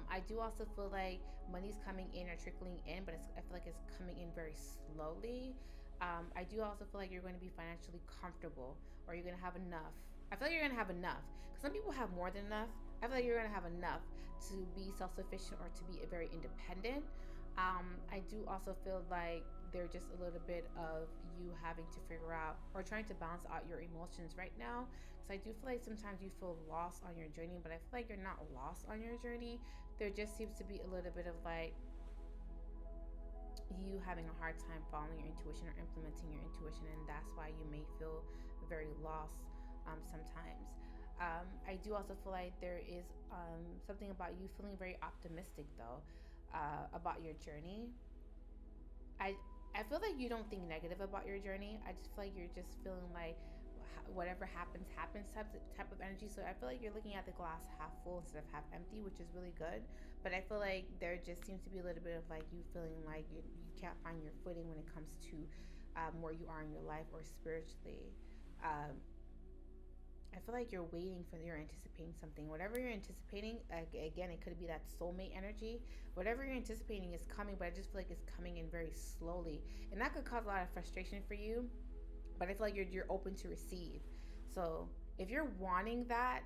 I do also feel like money's coming in or trickling in, but I feel like it's coming in very slowly. I do also feel like you're going to be financially comfortable, or you're going to have enough. I feel like you're going to have enough, because some people have more than enough. I feel like you're going to have enough to be self-sufficient, or to be very independent. I do also feel like there's just a little bit of you having to figure out, or trying to balance out your emotions right now. So I do feel like sometimes you feel lost on your journey, but I feel like you're not lost on your journey. There just seems to be a little bit of like you having a hard time following your intuition, or implementing your intuition, and that's why you may feel very lost sometimes. I do also feel like there is something about you feeling very optimistic though, about your journey. I feel like you don't think negative about your journey. I just feel like you're just feeling like whatever happens type of energy. So I feel like you're looking at the glass half full instead of half empty, which is really good. But I feel like there just seems to be a little bit of like you feeling like you can't find your footing when it comes to where you are in your life, or spiritually. I feel like you're anticipating something. Whatever you're anticipating, again, it could be that soulmate energy. Whatever you're anticipating is coming, but I just feel like it's coming in very slowly. And that could cause a lot of frustration for you, but I feel like you're open to receive. So if you're wanting that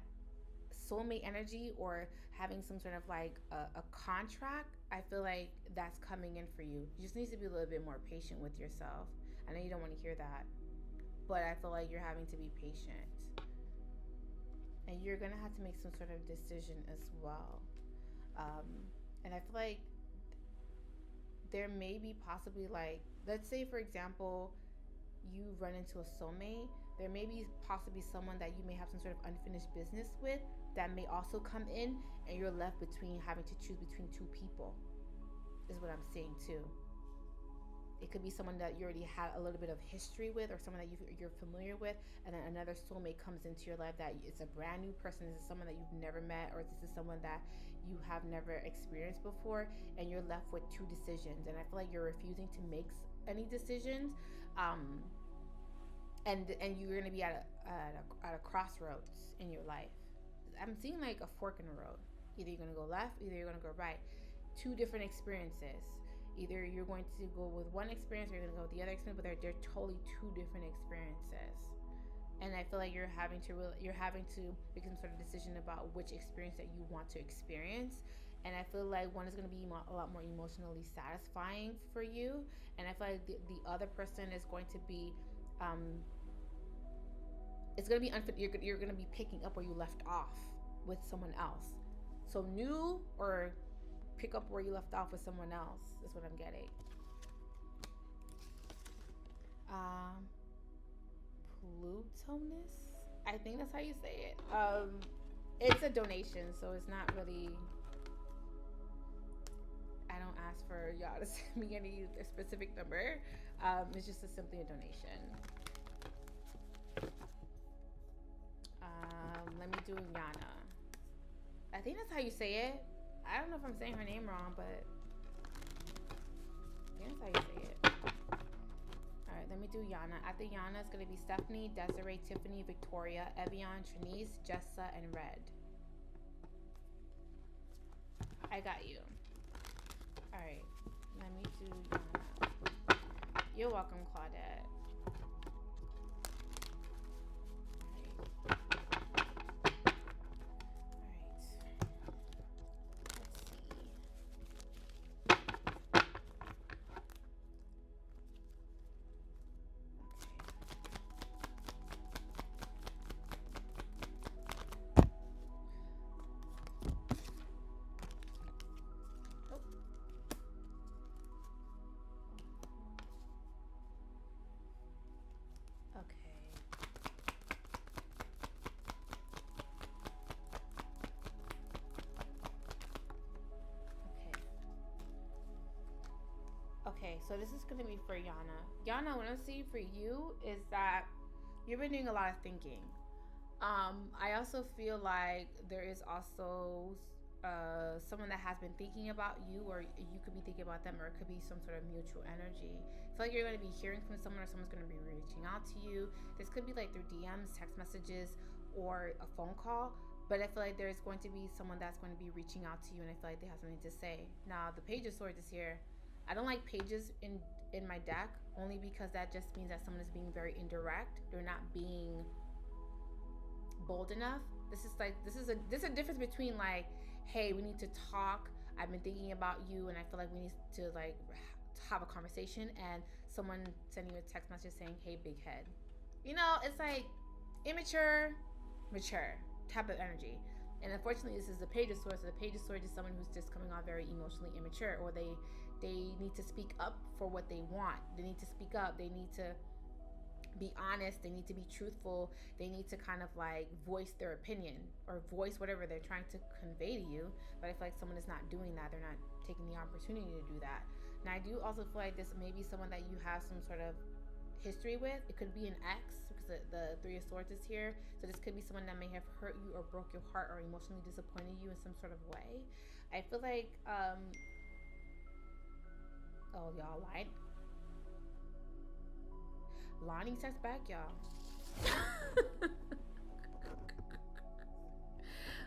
soulmate energy, or having some sort of like a contract, I feel like that's coming in for you. You just need to be a little bit more patient with yourself. I know you don't want to hear that, but I feel like you're having to be patient. And you're going to have to make some sort of decision as well. And I feel like there may be possibly like, let's say for example, you run into a soulmate. There may be possibly someone that you may have some sort of unfinished business with that may also come in, and you're left between having to choose between two people, is what I'm saying too. It could be someone that you already had a little bit of history with, or someone that you're familiar with, and then another soulmate comes into your life that it's a brand new person. This is someone that you've never met, or this is someone that you have never experienced before, and you're left with two decisions. And I feel like you're refusing to make any decisions. and you're going to be at a crossroads in your life. I'm seeing like a fork in the road. Either you're going to go left, either you're going to go right. Two different experiences. Either you're going to go with one experience or you're going to go with the other experience, but they're totally two different experiences. And I feel like you're having to make some sort of decision about which experience that you want to experience. And I feel like one is going to be a lot more emotionally satisfying for you, and I feel like the other person is going to be it's going to be you're going to be picking up where you left off with someone else. So new or pick up where you left off with someone else is what I'm getting. Plutonus, I think that's how you say it. It's a donation, so it's not really, I don't ask for y'all to send me any specific number. It's just simply a donation. Let me do Yana. I think that's how you say it. I don't know if I'm saying her name wrong, but I think that's how you say it. Alright, let me do Yana. After Yana, it's going to be Stephanie, Desiree, Tiffany, Victoria, Evian, Trinice, Jessa, and Red. I got you. Alright, let me do Yana. You're welcome, Claudette. Okay, so this is going to be for Yana. Yana, what I'm seeing for you is that you've been doing a lot of thinking. I also feel like there is also someone that has been thinking about you, or you could be thinking about them, or it could be some sort of mutual energy. I feel like you're going to be hearing from someone, or someone's going to be reaching out to you. This could be like through DMs, text messages, or a phone call. But I feel like there's going to be someone that's going to be reaching out to you, and I feel like they have something to say. Now, the Page of Swords is here. I don't like pages in my deck, only because that just means that someone is being very indirect. They're not being bold enough. This is a difference between like, hey, we need to talk. I've been thinking about you, and I feel like we need to like have a conversation, and someone sending you a text message saying, hey, big head. You know, it's like immature, mature type of energy. And unfortunately, this is the Page of Swords. So the Page of Swords is someone who's just coming off very emotionally immature, or they need to speak up for what they want. They need to speak up. They need to be honest. They need to be truthful. They need to kind of like voice their opinion, or voice whatever they're trying to convey to you. But I feel like someone is not doing that. They're not taking the opportunity to do that. And I do also feel like this may be someone that you have some sort of history with. It could be an ex, because the Three of Swords is here. So this could be someone that may have hurt you, or broke your heart, or emotionally disappointed you in some sort of way. I feel like oh, y'all, Lonnie text back, y'all.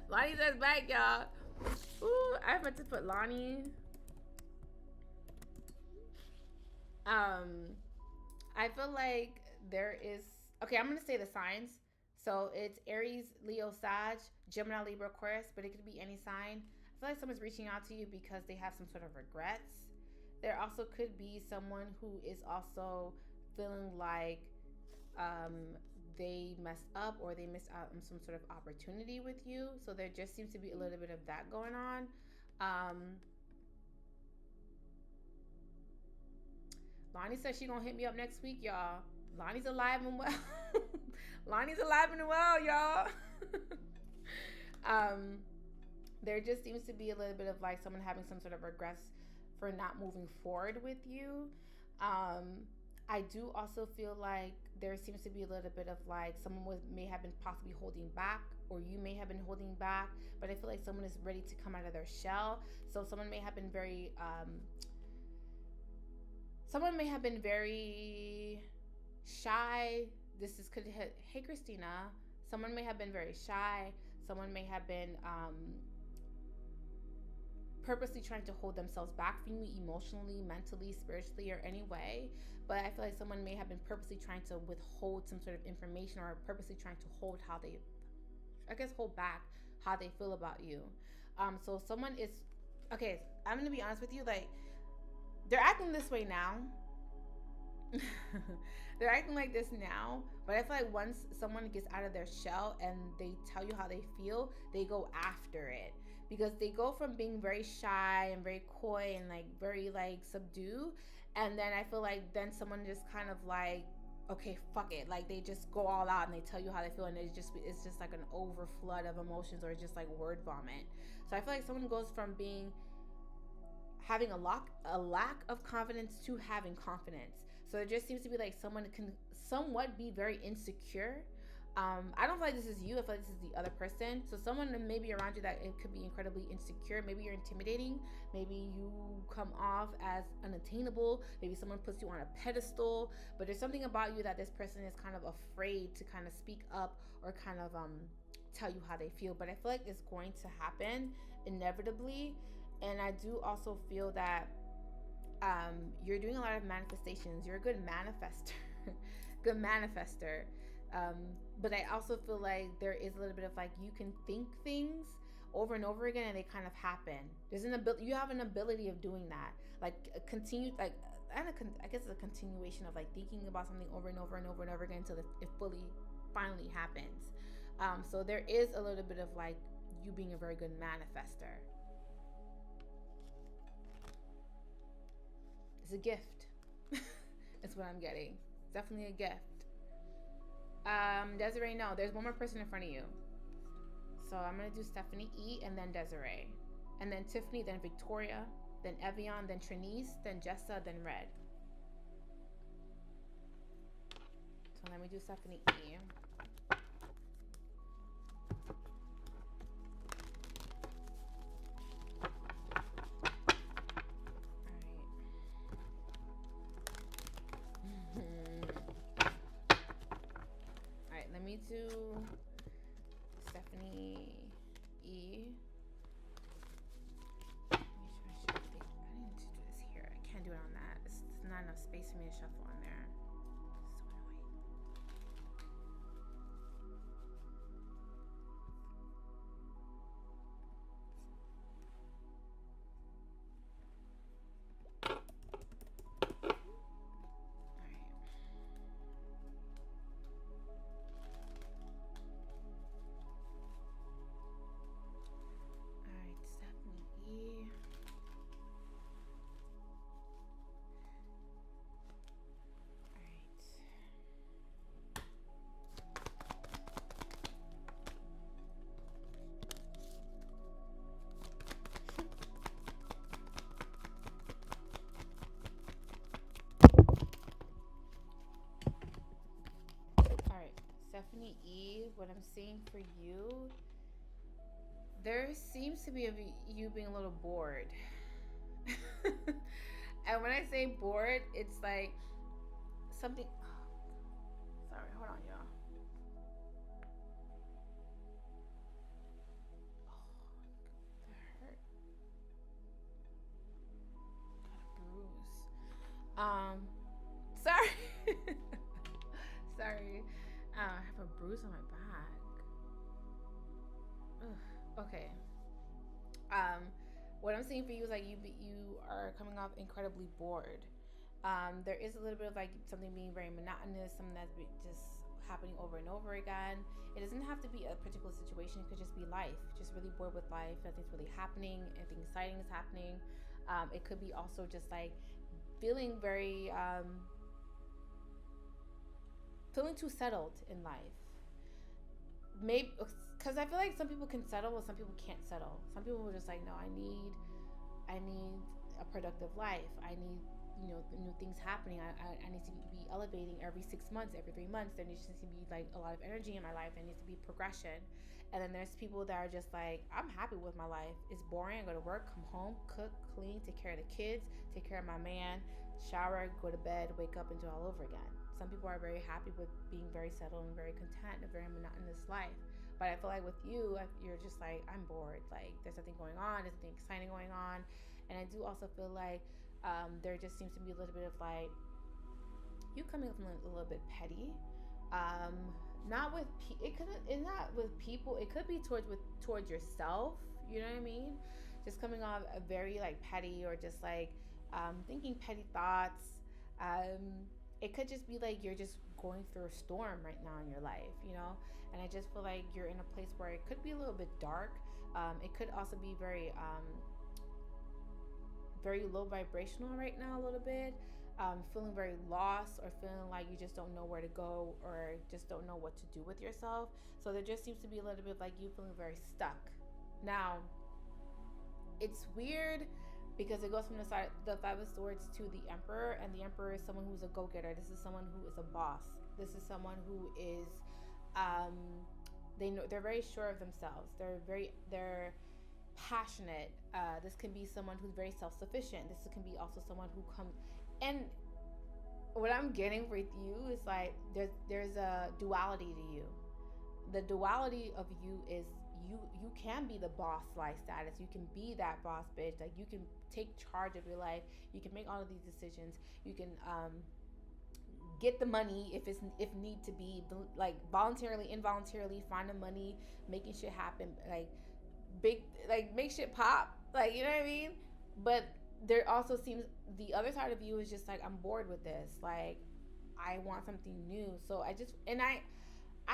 Lonnie text back, y'all. Ooh, I meant to put Lonnie. I feel like there is, okay, I'm gonna say the signs. So it's Aries, Leo, Sag, Gemini, Libra, Aquarius, but it could be any sign. I feel like someone's reaching out to you because they have some sort of regrets. There also could be someone who is also feeling like they messed up, or they missed out on some sort of opportunity with you. So there just seems to be a little bit of that going on. Lonnie says she's gonna hit me up next week, y'all. Lonnie's alive and well. Lonnie's alive and well, y'all. There just seems to be a little bit of like someone having some sort of regrets for not moving forward with you. I do also feel like there seems to be a little bit of like someone may have been possibly holding back, or you may have been holding back, but I feel like someone is ready to come out of their shell. So someone may have been very shy, this is could hit, hey Christina, someone may have been very shy, someone may have been purposely trying to hold themselves back from you emotionally, mentally, spiritually, or any way. But I feel like someone may have been purposely trying to withhold some sort of information, or purposely trying to hold how they, I guess, hold back how they feel about you. So someone is, okay, I'm gonna be honest with you, like, they're acting this way now. They're acting like this now, but I feel like once someone gets out of their shell and they tell you how they feel, they go after it, because they go from being very shy and very coy and like very like subdued, and then I feel like then someone just kind of like, okay, fuck it, like they just go all out and they tell you how they feel, and it's just like an overflood of emotions, or just like word vomit. So I feel like someone goes from having a lack of confidence to having confidence. So it just seems to be like someone can somewhat be very insecure. I don't feel like this is you. I feel like this is the other person. So someone maybe around you that it could be incredibly insecure. Maybe you're intimidating. Maybe you come off as unattainable. Maybe someone puts you on a pedestal. But there's something about you that this person is kind of afraid to kind of speak up, or kind of tell you how they feel. But I feel like it's going to happen inevitably. And I do also feel that you're doing a lot of manifestations. You're a good manifester. Good manifester. But I also feel like there is a little bit of like, you can think things over and over again and they kind of happen. There's an ability, you have an ability of doing that. Like continue, like, I guess it's a continuation of like thinking about something over and over and over and over again until it finally happens. So there is a little bit of like you being a very good manifester. It's a gift. It's what I'm getting. It's definitely a gift. Desiree, no, there's one more person in front of you. So I'm gonna do Stephanie E, and then Desiree, and then Tiffany, then Victoria, then Evian, then Trinice, then Jessa, then Red. So let me do Stephanie E. Let me do Stephanie E. I need to do this here. I can't do it on that. It's not enough space for me to shuffle on there. Stephanie E, what I'm seeing for you, there seems to be you being a little bored. And when I say bored, it's like something. Sorry, hold on, y'all. Oh, that hurt. Got a bruise. Sorry. Sorry. I have a bruise on my back. Ugh. Okay. What I'm seeing for you is like you are coming off incredibly bored. There is a little bit of like something being very monotonous, something that's just happening over and over again. It doesn't have to be a particular situation. It could just be life. Just really bored with life. Nothing's really happening. Anything exciting is happening. It could be also just like feeling very feeling too settled in life. Maybe because I feel like some people can settle, but some people can't settle. Some people are just like, no, I need a productive life. I need, new things happening. I need to be elevating every 6 months, every 3 months. There needs to be like a lot of energy in my life. There needs to be progression. And then there's people that are just like, I'm happy with my life. It's boring. I go to work, come home, cook, clean, take care of the kids, take care of my man, shower, go to bed, wake up, and do it all over again. Some people are very happy with being very settled and very content, a very monotonous life. But I feel like with you, you're just like, I'm bored. Like, there's nothing going on. There's nothing exciting going on. And I do also feel like there just seems to be a little bit of like, you coming from a little bit petty. Not with, it's not with people. It could be towards yourself. You know what I mean? Just coming off a very like petty, or just like thinking petty thoughts. It could just be like you're just going through a storm right now in your life, you know? And I just feel like you're in a place where it could be a little bit dark. It could also be very low vibrational right now a little bit. Feeling very lost, or feeling like you just don't know where to go, or just don't know what to do with yourself. So there just seems to be a little bit like you feeling very stuck. Now, it's weird because it goes from the Five of Swords to the Emperor, and the Emperor is someone who's a go-getter. This is someone who is a boss. This is someone who is, they're very sure of themselves. They're passionate. This can be someone who's very self-sufficient. This can be also someone who comes, and what I'm getting with you is like there's a duality to you. The duality of you is you can be the boss life status. You can be that boss bitch. Like, you can take charge of your life. You can make all of these decisions. You can get the money if need to be, like voluntarily, involuntarily, find the money, making shit happen, like make shit pop, like, you know what I mean? But there also seems the other side of you is just like, I'm bored with this. Like, I want something new. So I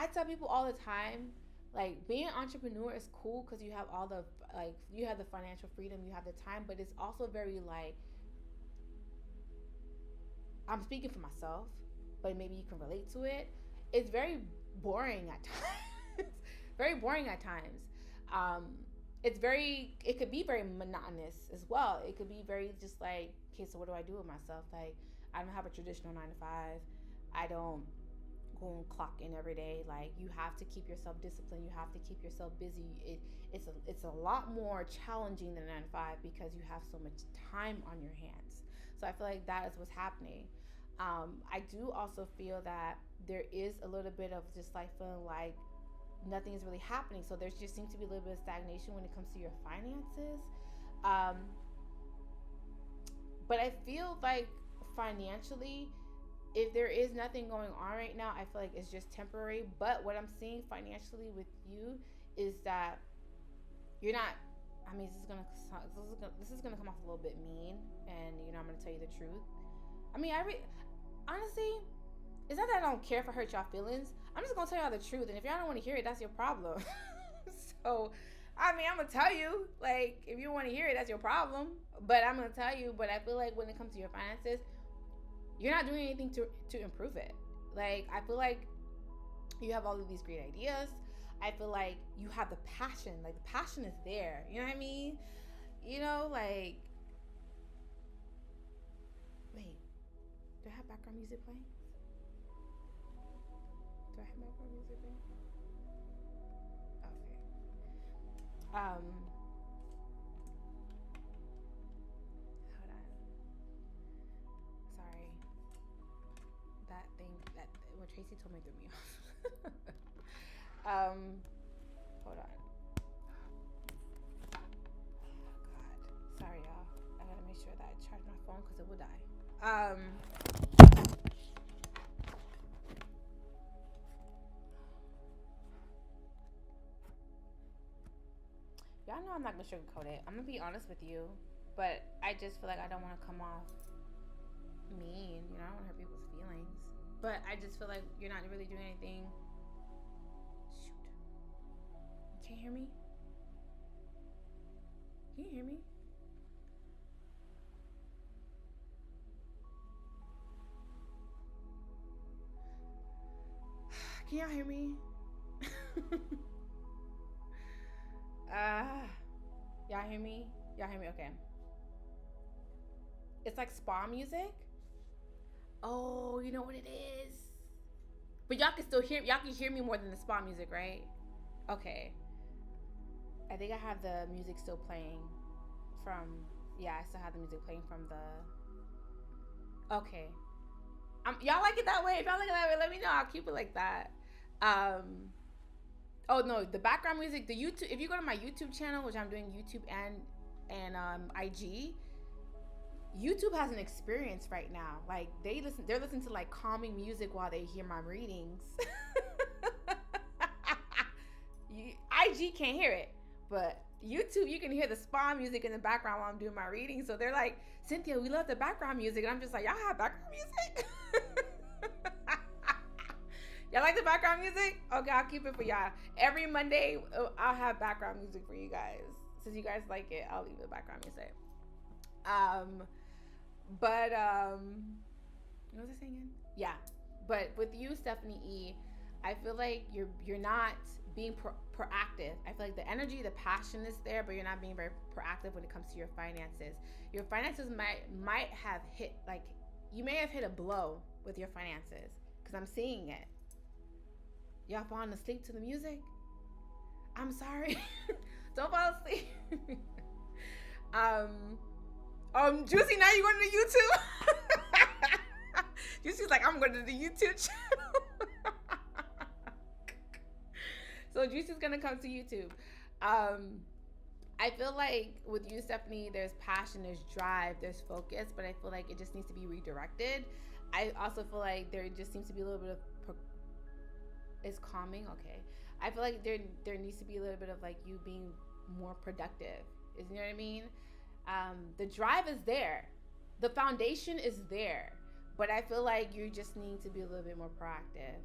tell people all the time, like, being an entrepreneur is cool because you have all the, like, you have the financial freedom, you have the time, but it's also very like, I'm speaking for myself, but maybe you can relate to it. It's very boring at times. Very boring at times. It could be very monotonous as well. It could be very just like, okay, so what do I do with myself? Like, I don't have a traditional 9 to 5. I don't go and clock in every day. Like, you have to keep yourself disciplined. You have to keep yourself busy. It's a lot more challenging than 9 to 5 because you have so much time on your hands. So I feel like that is what's happening. I do also feel that there is a little bit of just like feeling like nothing is really happening. So there just seems to be a little bit of stagnation when it comes to your finances. But I feel like financially, if there is nothing going on right now, I feel like it's just temporary. But what I'm seeing financially with you is that you're not, I mean, this is gonna come off a little bit mean, and you know, I'm gonna tell you the truth. I mean, honestly, it's not that I don't care if I hurt y'all feelings. I'm just gonna tell y'all the truth, and if y'all don't want to hear it, that's your problem. So, I mean, I'm gonna tell you, like, if you want to hear it, that's your problem. But I'm gonna tell you. But I feel like when it comes to your finances, you're not doing anything to improve it. Like, I feel like you have all of these great ideas. I feel like you have the passion. Like, the passion is there. You know what I mean? You know, like, wait, do I have background music playing? Do I have background music playing? Okay. Hold on. Sorry. That thing, what Tracy told me threw me off. Hold on. Oh, God. Sorry, y'all. I gotta make sure that I charge my phone because it will die. Y'all know I'm not gonna sugarcoat it. I'm gonna be honest with you, but I just feel like I don't want to come off mean. You know, I don't want to hurt people's feelings. But I just feel like you're not really doing anything. Shoot. You can't hear me? Can you hear me? Can y'all hear me? Y'all hear me? Y'all hear me? Okay. It's like spa music. Oh, you know what it is? But y'all can still hear, y'all can hear me more than the spa music, right? Okay. I think I have the music still playing from, yeah, I still have the music playing from the Okay. Y'all like it that way? If y'all like it that way, let me know. I'll keep it like that. Oh no, the background music, the YouTube. If you go to my YouTube channel, which I'm doing YouTube and IG, YouTube has an experience right now. Like they're listening to like calming music while they hear my readings. IG can't hear it, but YouTube, you can hear the spa music in the background while I'm doing my reading. So they're like, Cynthia, we love the background music. And I'm just like, y'all have background music? Y'all like the background music? Okay, I'll keep it for y'all. Every Monday, I'll have background music for you guys. Since you guys like it, I'll leave the background music. What was I saying again? Yeah, but with you, Stephanie E, I feel like you're not being proactive. I feel like the energy, the passion is there, but you're not being very proactive when it comes to your finances. Your finances might have hit, like, you may have hit a blow with your finances, because I'm seeing it. Y'all falling asleep to the music? I'm sorry. Don't fall asleep. Juicy, now you going to YouTube? Juicy's like, I'm going to the YouTube channel. So Juicy's gonna come to YouTube. I feel like with you, Stephanie, there's passion, there's drive, there's focus, but I feel like it just needs to be redirected. I also feel like there just seems to be a little bit of it's calming. Okay, I feel like there needs to be a little bit of like you being more productive. You know what I mean? The drive is there, the foundation is there, but I feel like you just need to be a little bit more proactive.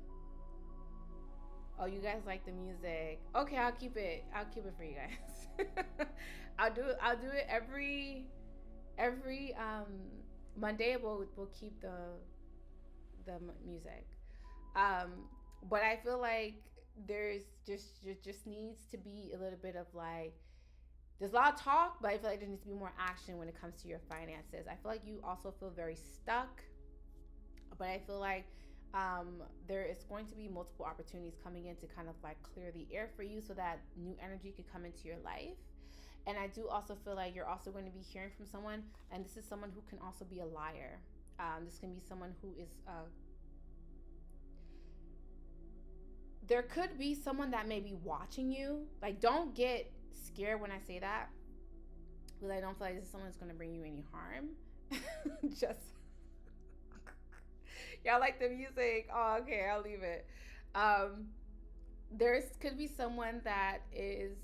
Oh, you guys like the music? Okay, I'll keep it for you guys. I'll do it every Monday. We'll keep the music. But I feel like there's just needs to be a little bit of like, there's a lot of talk, but I feel like there needs to be more action when it comes to your finances. I feel like you also feel very stuck, but I feel like there is going to be multiple opportunities coming in to kind of like clear the air for you so that new energy can come into your life. And I do also feel like you're also going to be hearing from someone, and this is someone who can also be a liar. This can be someone who is there could be someone that may be watching you. Like, don't get scared when I say that, because I don't feel like this is someone that's going to bring you any harm. Just y'all like the music? Oh, okay, I'll leave it. There could be someone that is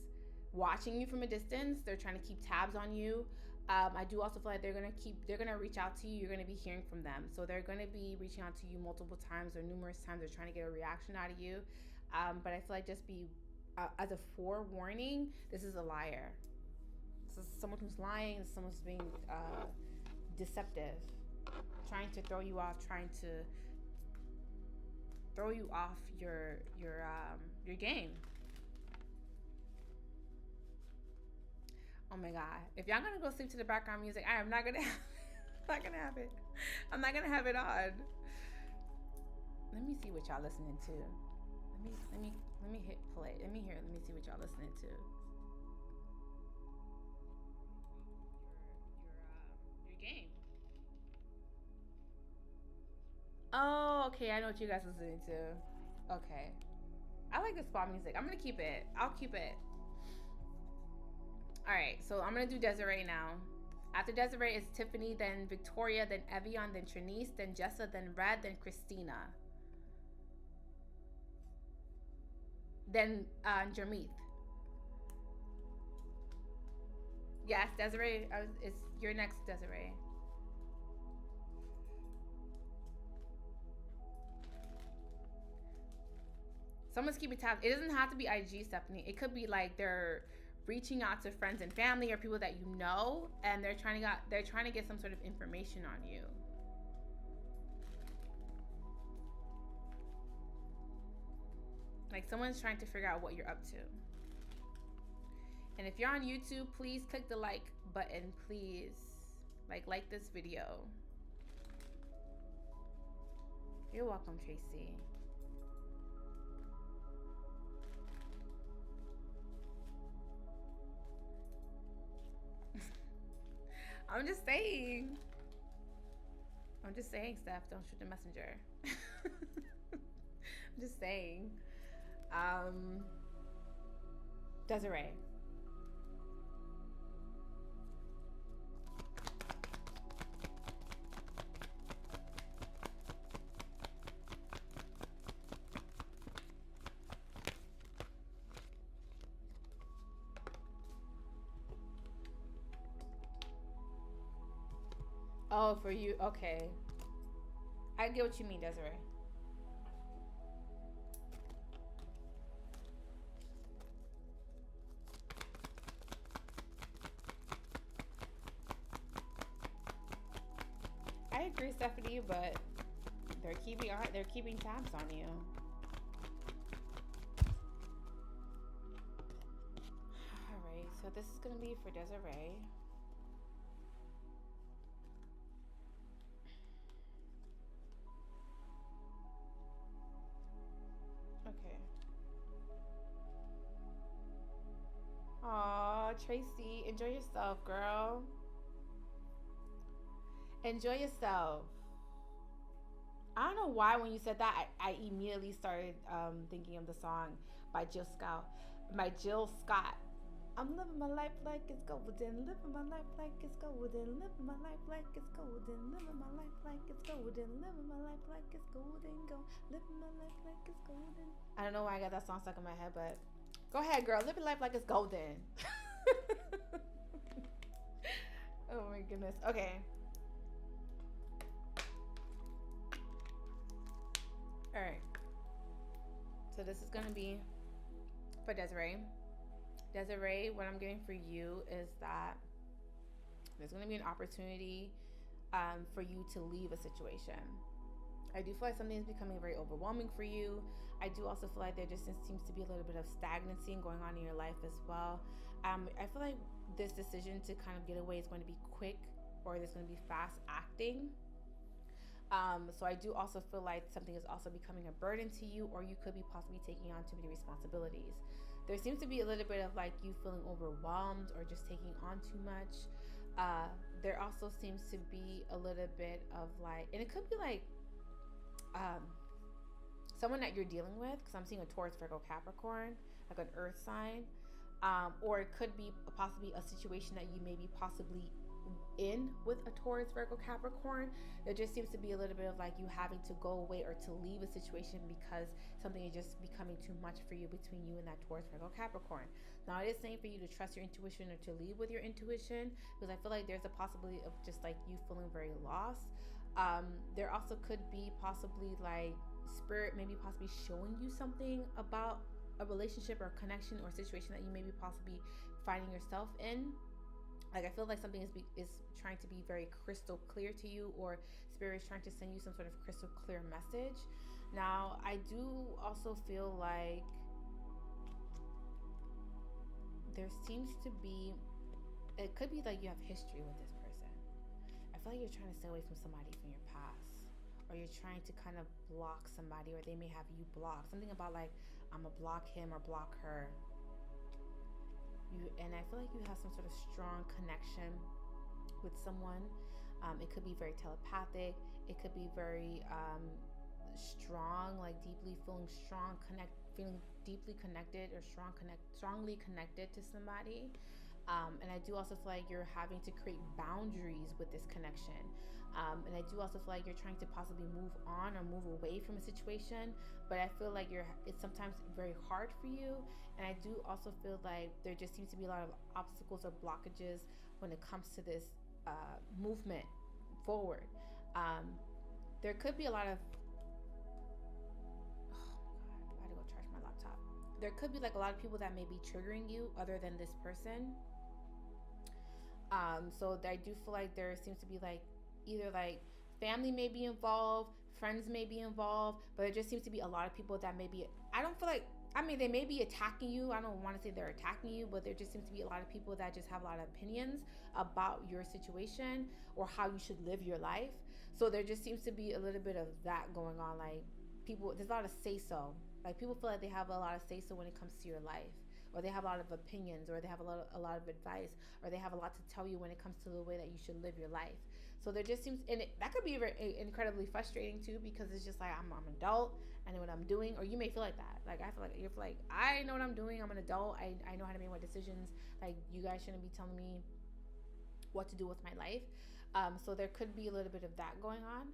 watching you from a distance. They're trying to keep tabs on you. I do also feel like they're gonna reach out to you. You're gonna be hearing from them, so they're gonna be reaching out to you multiple times or numerous times. They're trying to get a reaction out of you. But I feel like just be as a forewarning. This is a liar. This is someone who's lying. This is someone who's being deceptive, trying to throw you off, trying to throw you off your game. Oh my god! If y'all gonna go sleep to the background music, I am not gonna have it. I'm not gonna have it on. Let me see what y'all listening to. Let me hit play. Let me see what y'all listening to. Your game. Oh, okay. I know what you guys listening to. Okay. I like the spa music. I'm gonna keep it. I'll keep it. All right. So I'm gonna do Desiree now. After Desiree is Tiffany, then Victoria, then Evian, then Trinice, then Jessa, then Red, then Christina. Then Jermeeth. Yes, Desiree. It's your next, Desiree. Someone's keeping tabs. It doesn't have to be IG, Stephanie. It could be like they're reaching out to friends and family or people that you know, and they're trying to get some sort of information on you. Like someone's trying to figure out what you're up to. And if you're on YouTube, please click the like button. Please like this video. You're welcome, Tracy. I'm just saying. just saying, Steph. Don't shoot the messenger. I'm just saying. Desiree. Oh, for you. Okay. I get what you mean, Desiree. I agree, Stephanie, but they're keeping tabs on you. All right, so this is gonna be for Desiree. Okay. Aw, Tracy, enjoy yourself, girl. Enjoy yourself. I don't know why when you said that, I immediately started thinking of the song by Jill Scott. I'm living my life like it's golden, living my life like it's golden, living my life like it's golden, living my life like it's golden, living my life like it's golden, living my life like it's golden. I don't know why I got that song stuck in my head, but go ahead, girl, live your life like it's golden. Oh my goodness. Okay. All right. So this is going to be for Desiree. Desiree, what I'm getting for you is that there's going to be an opportunity for you to leave a situation. I do feel like something is becoming very overwhelming for you. I do also feel like there just seems to be a little bit of stagnancy going on in your life as well. I feel like this decision to kind of get away is going to be quick, or there's going to be fast acting. So I do also feel like something is also becoming a burden to you, or you could be possibly taking on too many responsibilities. There seems to be a little bit of like you feeling overwhelmed or just taking on too much. There also seems to be a little bit of like, and it could be like someone that you're dealing with, because I'm seeing a Taurus, Virgo, Capricorn, like an earth sign, or it could be possibly a situation that you may be possibly in with a Taurus, Virgo, Capricorn. There just seems to be a little bit of like you having to go away or to leave a situation because something is just becoming too much for you between you and that Taurus, Virgo, Capricorn. Now it is saying for you to trust your intuition or to leave with your intuition, because I feel like there's a possibility of just like you feeling very lost. There also could be possibly like spirit maybe possibly showing you something about a relationship or connection or situation that you may be possibly finding yourself in. Like I feel like something is trying to be very crystal clear to you, or spirit is trying to send you some sort of crystal clear message. Now I do also feel like there seems to be, it could be like you have history with this person. I feel like you're trying to stay away from somebody from your past, or you're trying to kind of block somebody, or they may have you blocked. Something about like, I'm gonna block him or block her. And I feel like you have some sort of strong connection with someone. It could be very telepathic. It could be very strong, like deeply feeling feeling deeply connected or strongly connected to somebody. And I do also feel like you're having to create boundaries with this connection. And I do also feel like you're trying to possibly move on or move away from a situation, but I feel like it's sometimes very hard for you. And I do also feel like there just seems to be a lot of obstacles or blockages when it comes to this movement forward. There could be a lot of, oh my God, I gotta go charge my laptop. There could be like a lot of people that may be triggering you other than this person. So I do feel like there seems to be like either like family may be involved, friends may be involved, but there just seems to be a lot of people that may be, I don't feel like, I mean, they may be attacking you. I don't want to say they're attacking you, but there just seems to be a lot of people that just have a lot of opinions about your situation or how you should live your life. So there just seems to be a little bit of that going on. Like people, there's a lot of say-so. Like people feel like they have a lot of say-so when it comes to your life, or they have a lot of opinions, or they have a lot of advice, or they have a lot to tell you when it comes to the way that you should live your life. So there just seems, and that could be incredibly frustrating too, because it's just like, I'm an adult, I know what I'm doing. Or you may feel like that. Like, I feel like you're like, I know what I'm doing, I'm an adult, I know how to make my decisions. Like, you guys shouldn't be telling me what to do with my life. So there could be a little bit of that going on.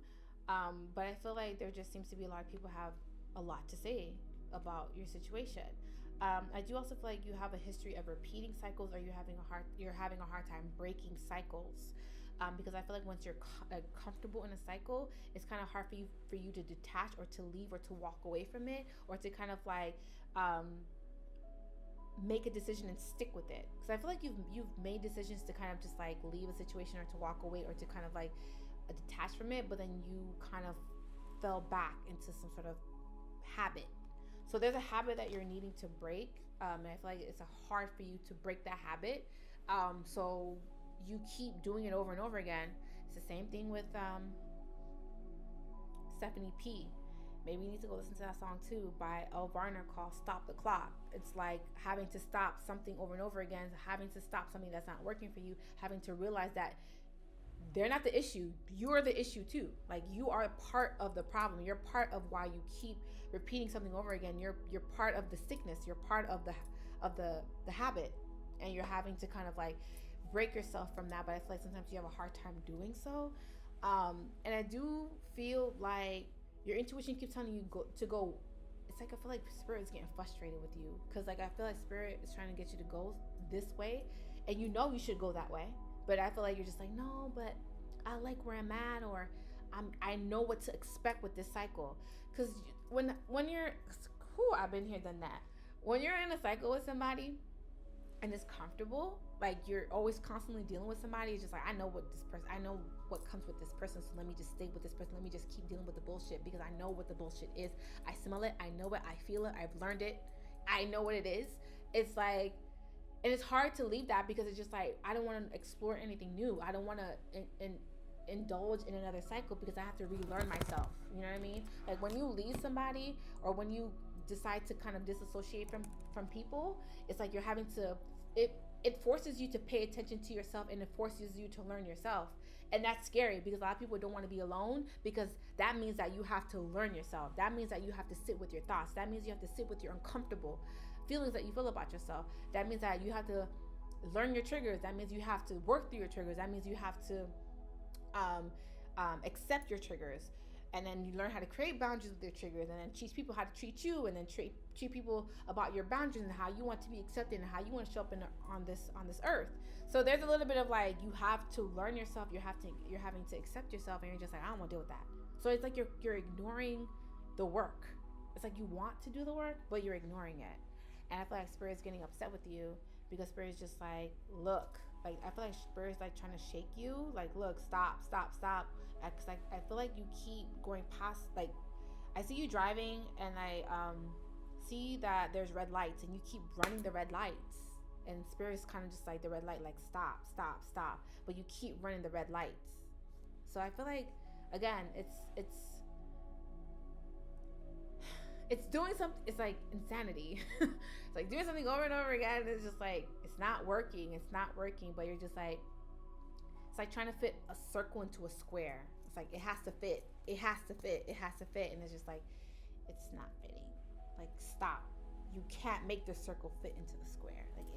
But I feel like there just seems to be a lot of people have a lot to say about your situation. I do also feel like you have a history of repeating cycles, or you're having a hard time breaking cycles. Because I feel like once you're comfortable in a cycle, it's kind of hard for you to detach, or to leave, or to walk away from it, or to kind of like make a decision and stick with it. Because I feel like you've made decisions to kind of just like leave a situation, or to walk away, or to kind of like detach from it, but then you kind of fell back into some sort of habit. So there's a habit that you're needing to break, and I feel like it's hard for you to break that habit. So you keep doing it over and over again. It's the same thing with Stephanie P. Maybe you need to go listen to that song too by Elle Varner called Stop the Clock. It's like having to stop something over and over again, having to stop something that's not working for you, having to realize that they're not the issue. You're the issue too. Like, you are part of the problem. You're part of why you keep repeating something over again. You're part of the sickness. You're part of the habit, and you're having to kind of like break yourself from that. But I feel like sometimes you have a hard time doing so. And I do feel like your intuition keeps telling you to go. It's like, I feel like Spirit is getting frustrated with you, because like I feel like Spirit is trying to get you to go this way, and you know you should go that way. But I feel like you're just like, no, but I like where I'm at, or I know what to expect with this cycle. Because when you're, I've been here, done that. When you're in a cycle with somebody and it's comfortable, like you're always constantly dealing with somebody, it's just like, I know what comes with this person, so let me just stay with this person. Let me just keep dealing with the bullshit, because I know what the bullshit is. I smell it, I know it, I feel it, I've learned it, I know what it is. It's like, and it's hard to leave that, because it's just like, I don't want to explore anything new. I don't want to indulge in another cycle, because I have to relearn myself. You know what I mean? Like, when you leave somebody, or when you decide to kind of disassociate from people, it's like you're having to, it forces you to pay attention to yourself, and it forces you to learn yourself. And that's scary, because a lot of people don't want to be alone, because that means that you have to learn yourself. That means that you have to sit with your thoughts. That means you have to sit with your uncomfortable feelings that you feel about yourself. That means that you have to learn your triggers. That means you have to work through your triggers. That means you have to accept your triggers, and then you learn how to create boundaries with your triggers, and then teach people how to treat you, and then treat people about your boundaries and how you want to be accepted and how you want to show up on this earth. So there's a little bit of like, you have to learn yourself. You're having to accept yourself, and you're just like, I don't want to deal with that. So it's like you're ignoring the work. It's like you want to do the work, but you're ignoring it. And I feel like Spirit's getting upset with you, because Spirit's just like, look, like, I feel like Spirit's like trying to shake you. Like, look, stop. Cause I feel like you keep going past, like, I see you driving, and I see that there's red lights, and you keep running the red lights. And Spirit's kind of just like, the red light, like, stop. But you keep running the red lights. So I feel like, again, it's doing something. It's like insanity. It's like doing something over and over again. It's just like, it's not working. But you're just like, it's like trying to fit a circle into a square. It's like, it has to fit. And it's just like, it's not fitting. Like, stop. You can't make the circle fit into the square. Like,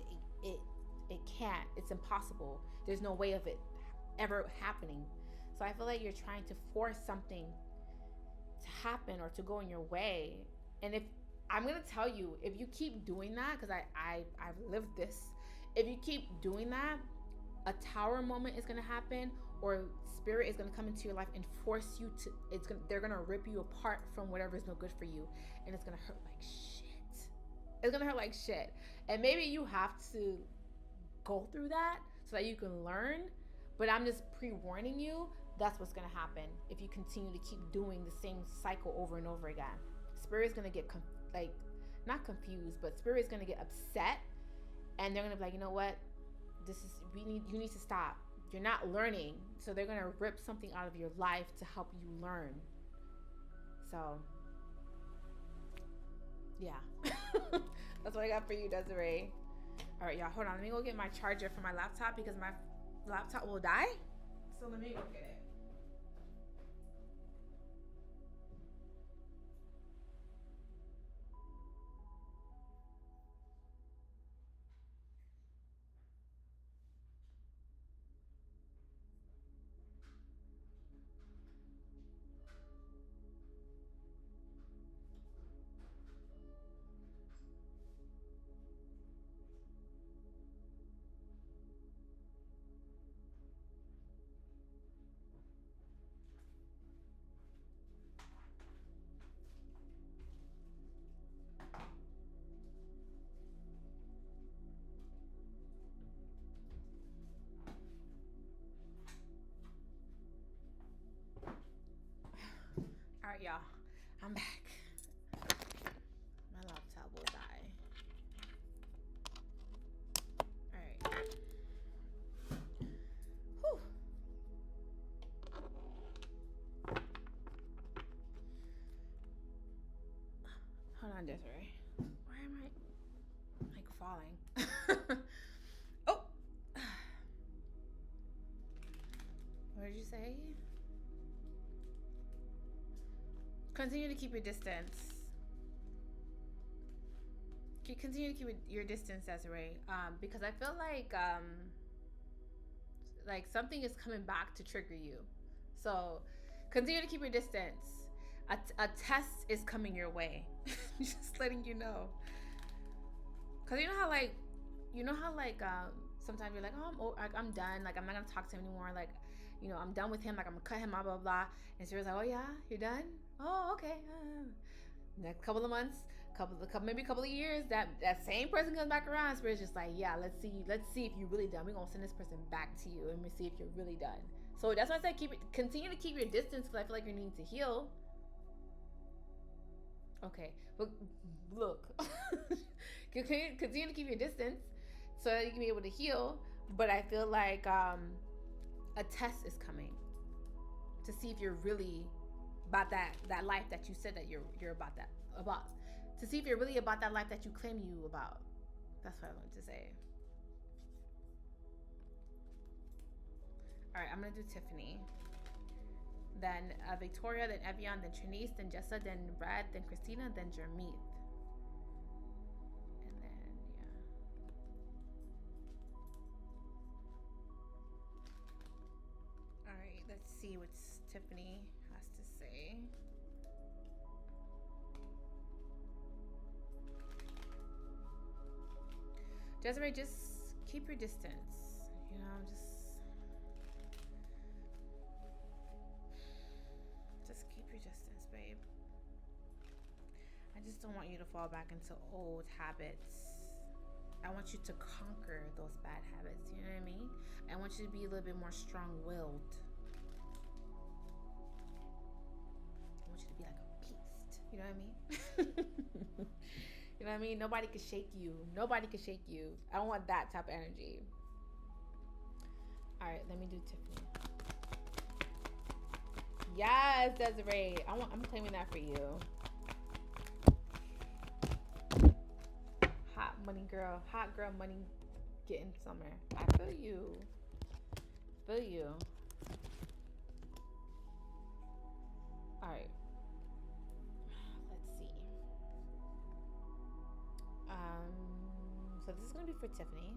it can't. It's impossible. There's no way of it ever happening. So I feel like you're trying to force something to happen, or to go in your way. And if I'm gonna tell you, if you keep doing that, because I've lived this, if you keep doing that, a tower moment is gonna happen, or Spirit is gonna come into your life and force you to. They're gonna rip you apart from whatever is no good for you, and it's gonna hurt like shit. It's gonna hurt like shit, and maybe you have to go through that so that you can learn. But I'm just pre-warning you. That's what's gonna happen if you continue to keep doing the same cycle over and over again. Spirit's gonna get not confused, but Spirit's gonna get upset, and they're gonna be like, you know what? You need to stop. You're not learning. So they're gonna rip something out of your life to help you learn. So yeah. That's what I got for you, Desiree. All right, y'all, hold on. Let me go get my charger for my laptop, because my laptop will die. So let me go get it. y'all? I'm back. My laptop will die. Alright. Whew. Hold on, Desiree. Why am I like falling? Oh. What did you say? Continue to keep your distance. Continue to keep your distance, Desiree. Because I feel like something is coming back to trigger you. So continue to keep your distance. A test is coming your way. Just letting you know. Cause you know how sometimes you're like, oh, I'm done. Like I'm not gonna talk to him anymore. Like, you know, I'm done with him. Like I'm gonna cut him out, blah blah blah. And Sarah's like, oh yeah, you're done. Oh okay. Next couple of months, maybe a couple of years, that same person comes back around. Spirit's just like, yeah, let's see if you're really done. We're gonna send this person back to you and we see if you're really done. So that's why I said continue to keep your distance, because I feel like you're needing to heal. Okay, but look, continue to keep your distance so that you can be able to heal. But I feel like a test is coming to see if you're really about that life that you said that you're about to see if you're really about that life that you claim you about. That's what I wanted to say. All right, I'm gonna do Tiffany, then Victoria, then Evian, then Trinice, then Jessa, then Brad, then Christina, then Jermeeth. And then, yeah. All right, let's see what Tiffany has to say. Desiree, just keep your distance. You know, just keep your distance, babe. I just don't want you to fall back into old habits. I want you to conquer those bad habits. You know what I mean? I want you to be a little bit more strong-willed. I want you to be like a beast. You know what I mean? You know what I mean? Nobody can shake you. Nobody can shake you. I don't want that type of energy. All right, let me do Tiffany. Yes, Desiree. I'm claiming that for you. Hot money girl. Hot girl money getting somewhere. I feel you. Feel you. All right. Let's see. So this is going to be for Tiffany.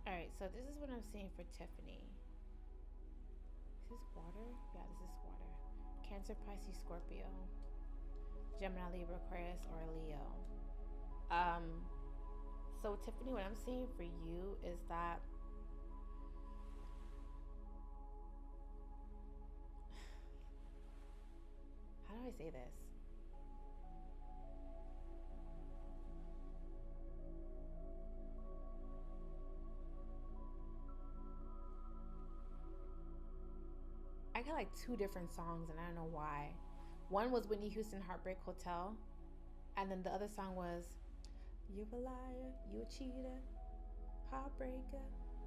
All right, so this is what I'm seeing for Tiffany. Is this water? Yeah, this is water. Cancer, Pisces, Scorpio, Gemini, Libra, Aquarius, or Leo. So Tiffany, what I'm seeing for you is that how do I say this? I got like two different songs and I don't know why. One was Whitney Houston, Heartbreak Hotel. And then the other song was You're a liar, you a cheater, heartbreaker,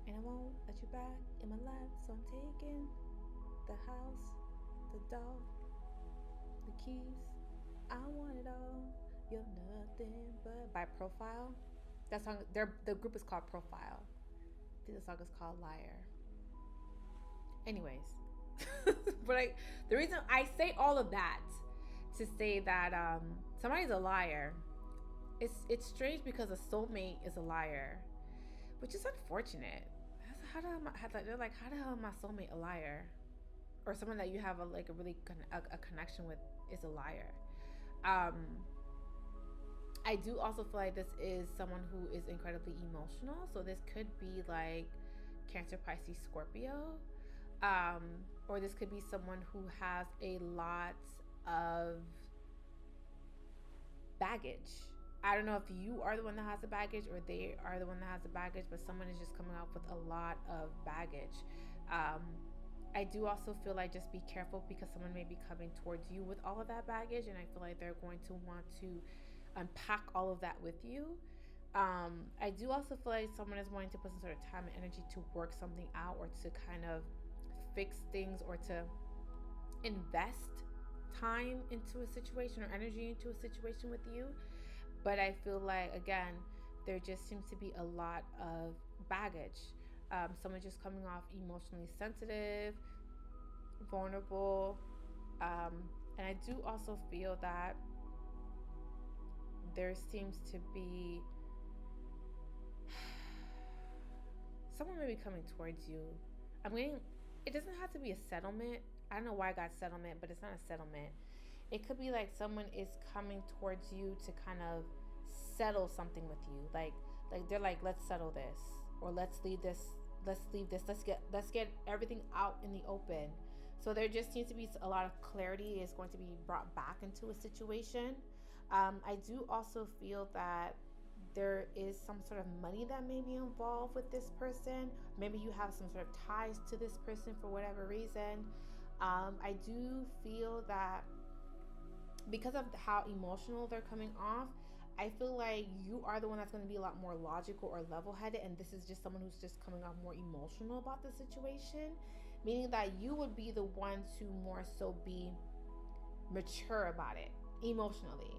and I won't let you back in my life. So I'm taking the house, the dog, the keys. I want it all. You're nothing but by Profile. That song, the group is called Profile. I think the song is called Liar. Anyways. But the reason I say all of that to say that somebody's a liar, it's strange because a soulmate is a liar, which is unfortunate. They're like, how the hell is my soulmate a liar? Or someone that you have a really a connection with is a liar. I do also feel like this is someone who is incredibly emotional. So this could be like Cancer, Pisces, Scorpio. Or this could be someone who has a lot of baggage. I don't know if you are the one that has the baggage or they are the one that has the baggage, but someone is just coming up with a lot of baggage. I do also feel like just be careful because someone may be coming towards you with all of that baggage, and I feel like they're going to want to unpack all of that with you. I do also feel like someone is wanting to put some sort of time and energy to work something out, or to kind of fix things, or to invest time into a situation or energy into a situation with you. But I feel like, again, there just seems to be a lot of baggage. Someone just coming off emotionally sensitive, vulnerable. And I do also feel that there seems to be someone may be coming towards you. It doesn't have to be a settlement. I don't know why I got settlement, but it's not a settlement. It could be like someone is coming towards you to kind of settle something with you. Like they're like, let's settle this, or let's leave this. Let's get everything out in the open. So there just seems to be a lot of clarity is going to be brought back into a situation. I do also feel that there is some sort of money that may be involved with this person. Maybe you have some sort of ties to this person for whatever reason. I do feel that because of how emotional they're coming off, I feel like you are the one that's going to be a lot more logical or level-headed, and this is just someone who's just coming off more emotional about the situation, meaning that you would be the one to more so be mature about it emotionally.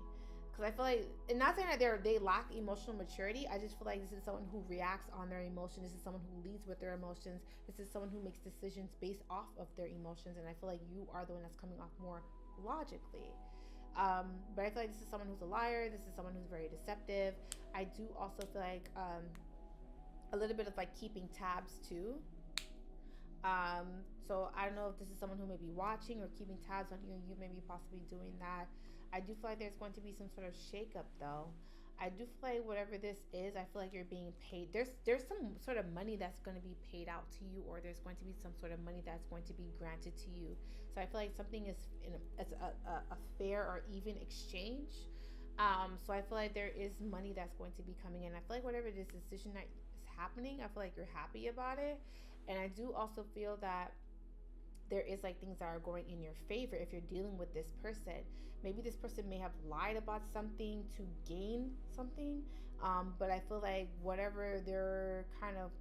Because I feel like, and not saying that they lack emotional maturity, I just feel like this is someone who reacts on their emotions. This is someone who leads with their emotions. This is someone who makes decisions based off of their emotions, and I feel like you are the one that's coming off more logically. But I feel like this is someone who's a liar. This is someone who's very deceptive. I do also feel like a little bit of like keeping tabs too. So I don't know if this is someone who may be watching or keeping tabs on you, and you may be possibly doing that. I do feel like there's going to be some sort of shakeup though. I do feel like whatever this is, I feel like you're being paid. There's some sort of money that's going to be paid out to you, or there's going to be some sort of money that's going to be granted to you. So I feel like something is it's a fair or even exchange. So I feel like there is money that's going to be coming in. I feel like whatever this decision that is happening, I feel like you're happy about it. And I do also feel that there is like things that are going in your favor if you're dealing with this person. Maybe this person may have lied about something to gain something, but I feel like whatever they're kind of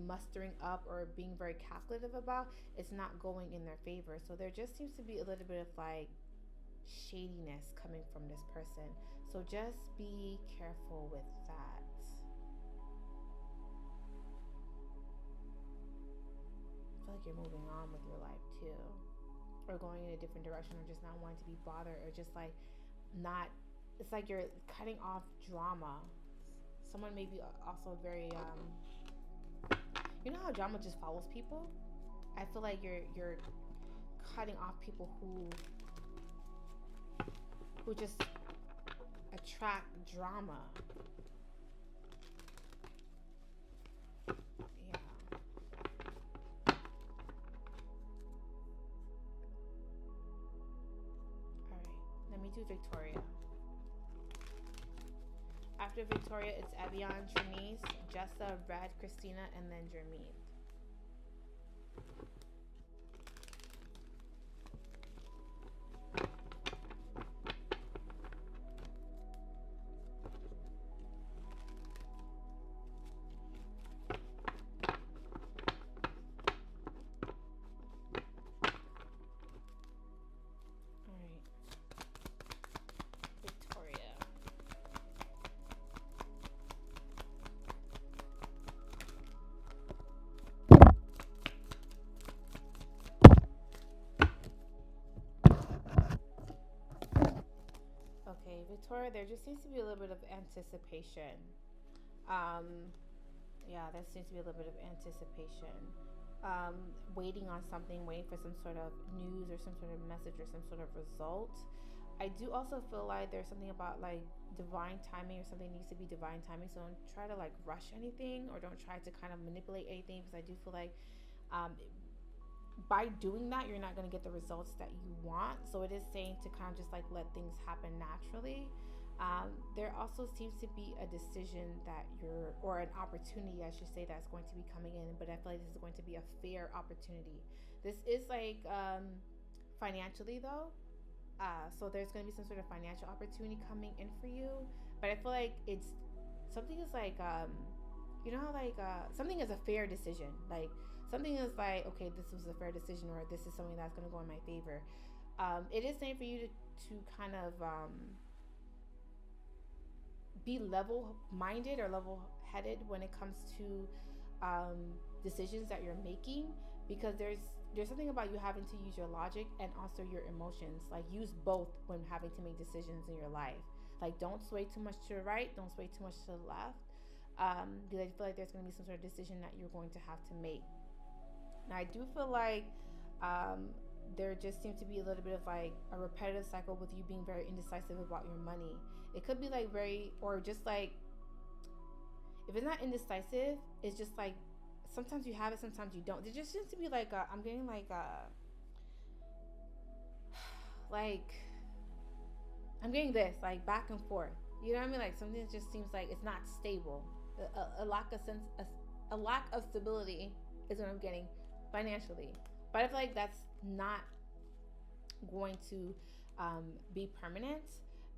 mustering up or being very calculative about, it's not going in their favor. So there just seems to be a little bit of like shadiness coming from this person. So just be careful with that. I feel like you're moving on with your life too, or going in a different direction, or just not wanting to be bothered, or just like not, it's like you're cutting off drama. Someone may be also very you know how drama just follows people? I feel like you're cutting off people who just attract drama. Do Victoria. After Victoria, it's Evian, Trinice, Jessa, Red, Christina, and then Jermaine. Okay, Victoria, there just seems to be a little bit of anticipation. Yeah, there seems to be a little bit of anticipation. Waiting on something, waiting for some sort of news or some sort of message or some sort of result. I do also feel like there's something about like divine timing, or something needs to be divine timing. So don't try to like rush anything, or don't try to kind of manipulate anything, because I do feel like by doing that, you're not going to get the results that you want. So it is saying to kind of just like let things happen naturally. There also seems to be a decision that or an opportunity, I should say, that's going to be coming in, but I feel like this is going to be a fair opportunity. This is like financially though. So there's going to be some sort of financial opportunity coming in for you, but I feel like something is like, you know how like something is a fair decision. Like something is like, okay, this was a fair decision, or this is something that's going to go in my favor. It is saying for you to kind of be level-minded or level-headed when it comes to decisions that you're making, because there's something about you having to use your logic and also your emotions. Like use both when having to make decisions in your life. Like don't sway too much to the right, don't sway too much to the left, because I feel like there's going to be some sort of decision that you're going to have to make. Now I do feel like there just seems to be a little bit of like a repetitive cycle with you being very indecisive about your money. It could be like or just like, if it's not indecisive, it's just like sometimes you have it, sometimes you don't. There just seems to be like I'm getting like I'm getting this like back and forth. You know what I mean? Like something just seems like it's not stable. A lack of stability is what I'm getting financially. But I feel like that's not going to be permanent.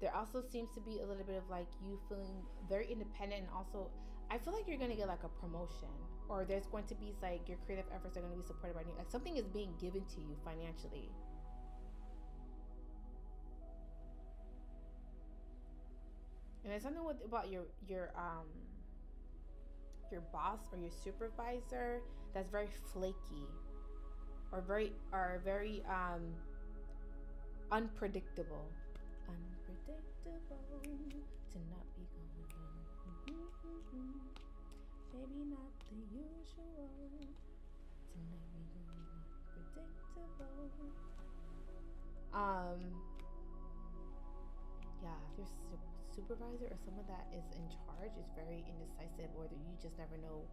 There also seems to be a little bit of like you feeling very independent, and also I feel like you're going to get like a promotion, or there's going to be like your creative efforts are going to be supported by you. Like something is being given to you financially. And there's something about your boss or your supervisor that's very flaky, or very unpredictable to not be going home. Maybe not the usual, to not be going unpredictable. Yeah, if your supervisor or someone that is in charge is very indecisive, or that you just never know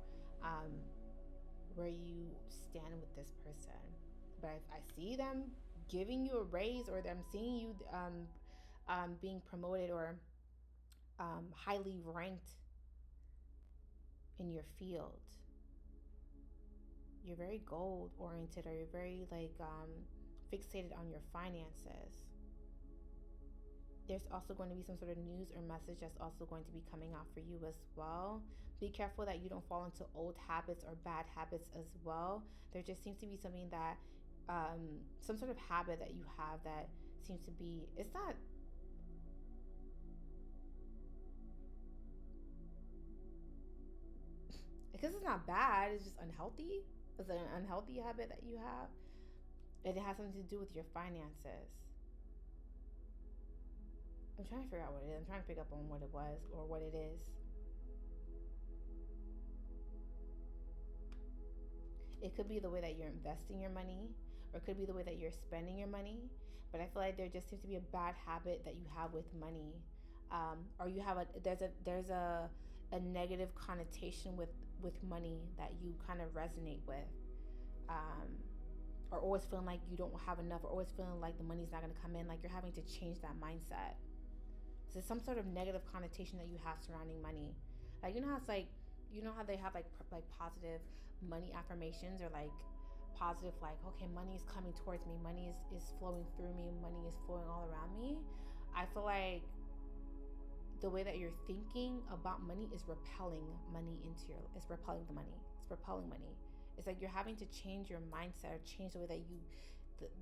where you stand with this person. But if I see them giving you a raise, or them seeing you being promoted, or highly ranked in your field, you're very goal oriented, or you're very like fixated on your finances. There's also going to be some sort of news or message that's also going to be coming out for you as well. Be careful that you don't fall into old habits or bad habits as well. There just seems to be something that some sort of habit that you have that seems to be, it's not, because it's not bad, it's just unhealthy. It's an unhealthy habit that you have. It has something to do with your finances. I'm trying to figure out what it is. I'm trying to pick up on what it was or what it is. It could be the way that you're investing your money, or it could be the way that you're spending your money. But I feel like there just seems to be a bad habit that you have with money, or you have there's a negative connotation with money that you kind of resonate with, or always feeling like you don't have enough, or always feeling like the money's not going to come in. Like you're having to change that mindset. So some sort of negative connotation that you have surrounding money. Like, you know how it's like, you know how they have like positive money affirmations, or like positive, like, okay, money is coming towards me, money is flowing through me, money is flowing all around me. I feel like the way that you're thinking about money is repelling money it's repelling the money. It's repelling money. It's like you're having to change your mindset, or change the way that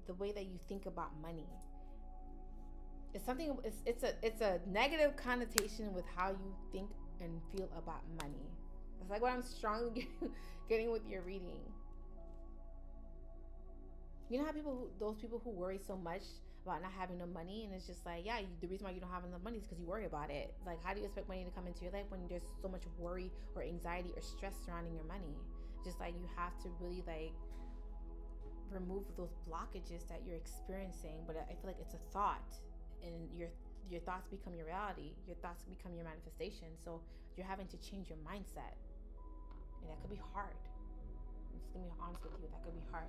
the way that you think about money. It's something. It's a negative connotation with how you think and feel about money. That's like what I'm strongly getting with your reading. You know how those people who worry so much about not having no money, and it's just like, yeah, the reason why you don't have enough money is because you worry about it. It's like, how do you expect money to come into your life when there's so much worry or anxiety or stress surrounding your money? Just like you have to really like remove those blockages that you're experiencing. But I feel like it's a thought, and your thoughts become your reality. Your thoughts become your manifestation. So you're having to change your mindset, and that could be hard. I'm just gonna be honest with you. That could be hard.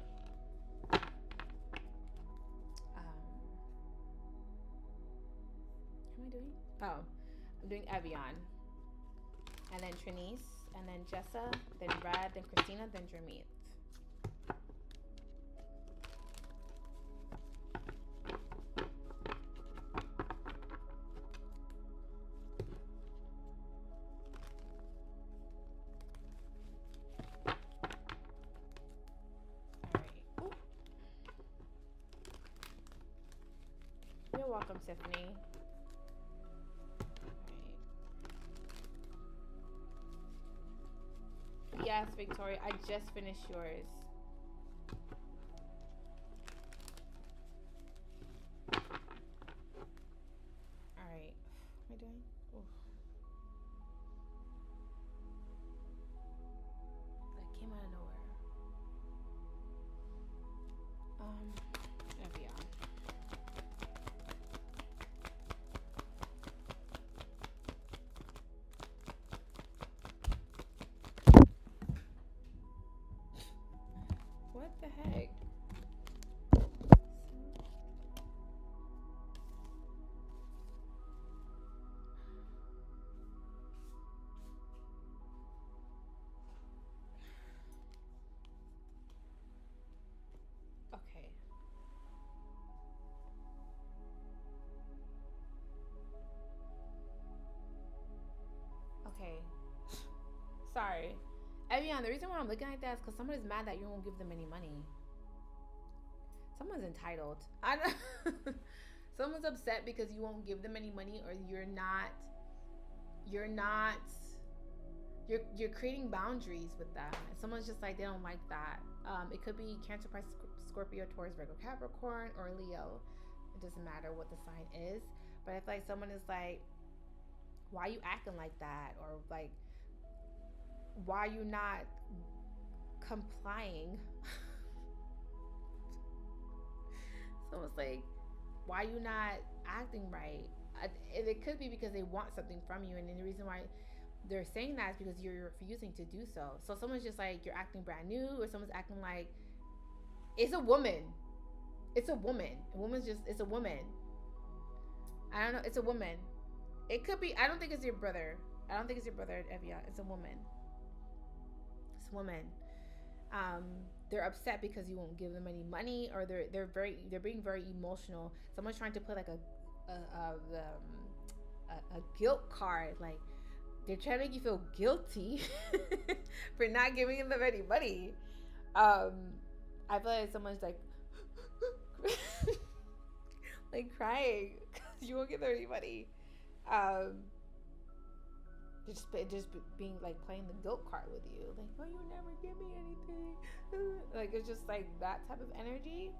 am I doing? Oh, I'm doing Evian. And then Trinice, and then Jessa, then Red, then Christina, then Jermeet. You're welcome, Tiffany. Alright. Yes, Victoria, I just finished yours. Alright. What am I doing? Oof. That came out of nowhere. Evian. What the heck? Okay. Okay. Sorry. Evian, the reason why I'm looking like that is because someone is mad that you won't give them any money. Someone's entitled. I don't Someone's upset because you won't give them any money, or you're creating boundaries with them. And someone's just like, they don't like that. It could be Cancer, Pisces, Scorpio, Taurus, Virgo, Capricorn, or Leo. It doesn't matter what the sign is. But I feel like someone is like, why are you acting like that? Or like, why are you not complying? Someone's like, why are you not acting right? It could be because they want something from you, and then the reason why they're saying that is because you're refusing to do so. So someone's just like, you're acting brand new, or someone's acting like, it's a woman. It's a woman. It's a woman. I don't know. It's a woman. It could be. I don't think it's your brother. I don't think it's your brother, Evia. It's a woman. It's a woman. They're upset because you won't give them any money, or they're being very emotional. Someone's trying to put like a guilt card, like they're trying to make you feel guilty for not giving them any money. I feel like someone's like like crying because you won't give them any money. Just being like playing the guilt card with you, like, oh, you never give me anything. Like, it's just like that type of energy.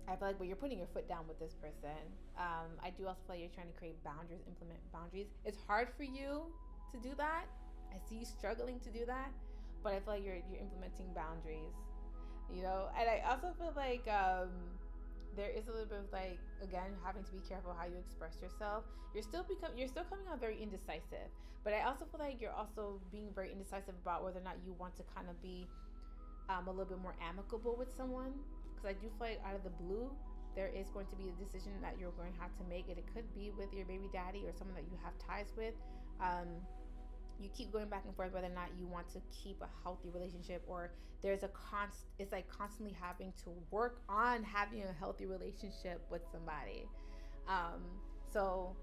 I feel like, but you're putting your foot down with this person. I do also feel like you're trying to create boundaries, implement boundaries. It's hard for you to do that. I see you struggling to do that, but I feel like you're implementing boundaries, you know. And I also feel like there is a little bit of like, again, having to be careful how you express yourself. You're still coming out very indecisive, but I also feel like you're also being very indecisive about whether or not you want to kind of be a little bit more amicable with someone. Because I do feel like out of the blue, there is going to be a decision that you're going to have to make, and it could be with your baby daddy or someone that you have ties with. You keep going back and forth whether or not you want to keep a healthy relationship, or there's it's like constantly having to work on having a healthy relationship with somebody. So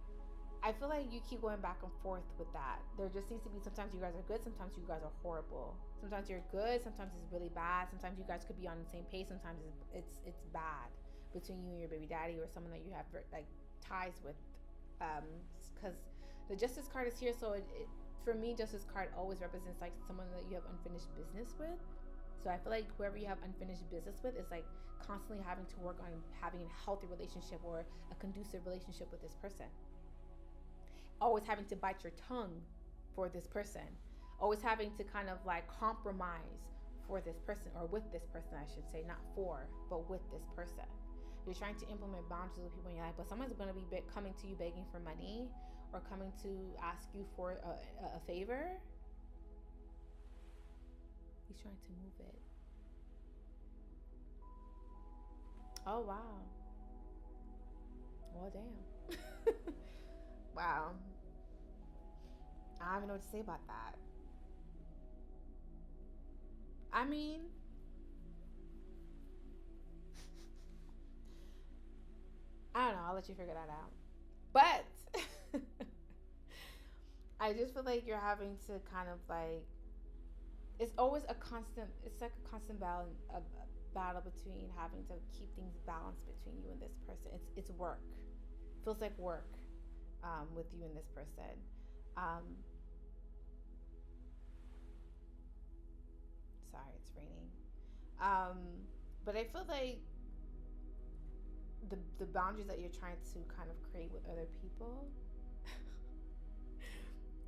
I feel like you keep going back and forth with that. There just seems to be, sometimes you guys are good, sometimes you guys are horrible. Sometimes you're good, sometimes it's really bad. Sometimes you guys could be on the same page, sometimes it's bad between you and your baby daddy or someone that you have like ties with. Because the Justice card is here, so for me, Justice card always represents like someone that you have unfinished business with. So I feel like whoever you have unfinished business with is like constantly having to work on having a healthy relationship or a conducive relationship with this person. Always having to bite your tongue for this person. Always having to kind of like compromise for this person, or with this person, I should say, not for, but with this person. You're trying to implement boundaries with people in your life, but someone's going to be coming to you begging for money, or coming to ask you for a favor. He's trying to move it. Oh, wow. Well, damn. Wow. I don't even know what to say about that. I mean, I don't know. I'll let you figure that out. But I just feel like you're having to kind of like, it's always a constant, it's like a constant battle between having to keep things balanced between you and this person. It's work. It feels like work with you and this person. Sorry, it's raining. But I feel like the boundaries that you're trying to kind of create with other people,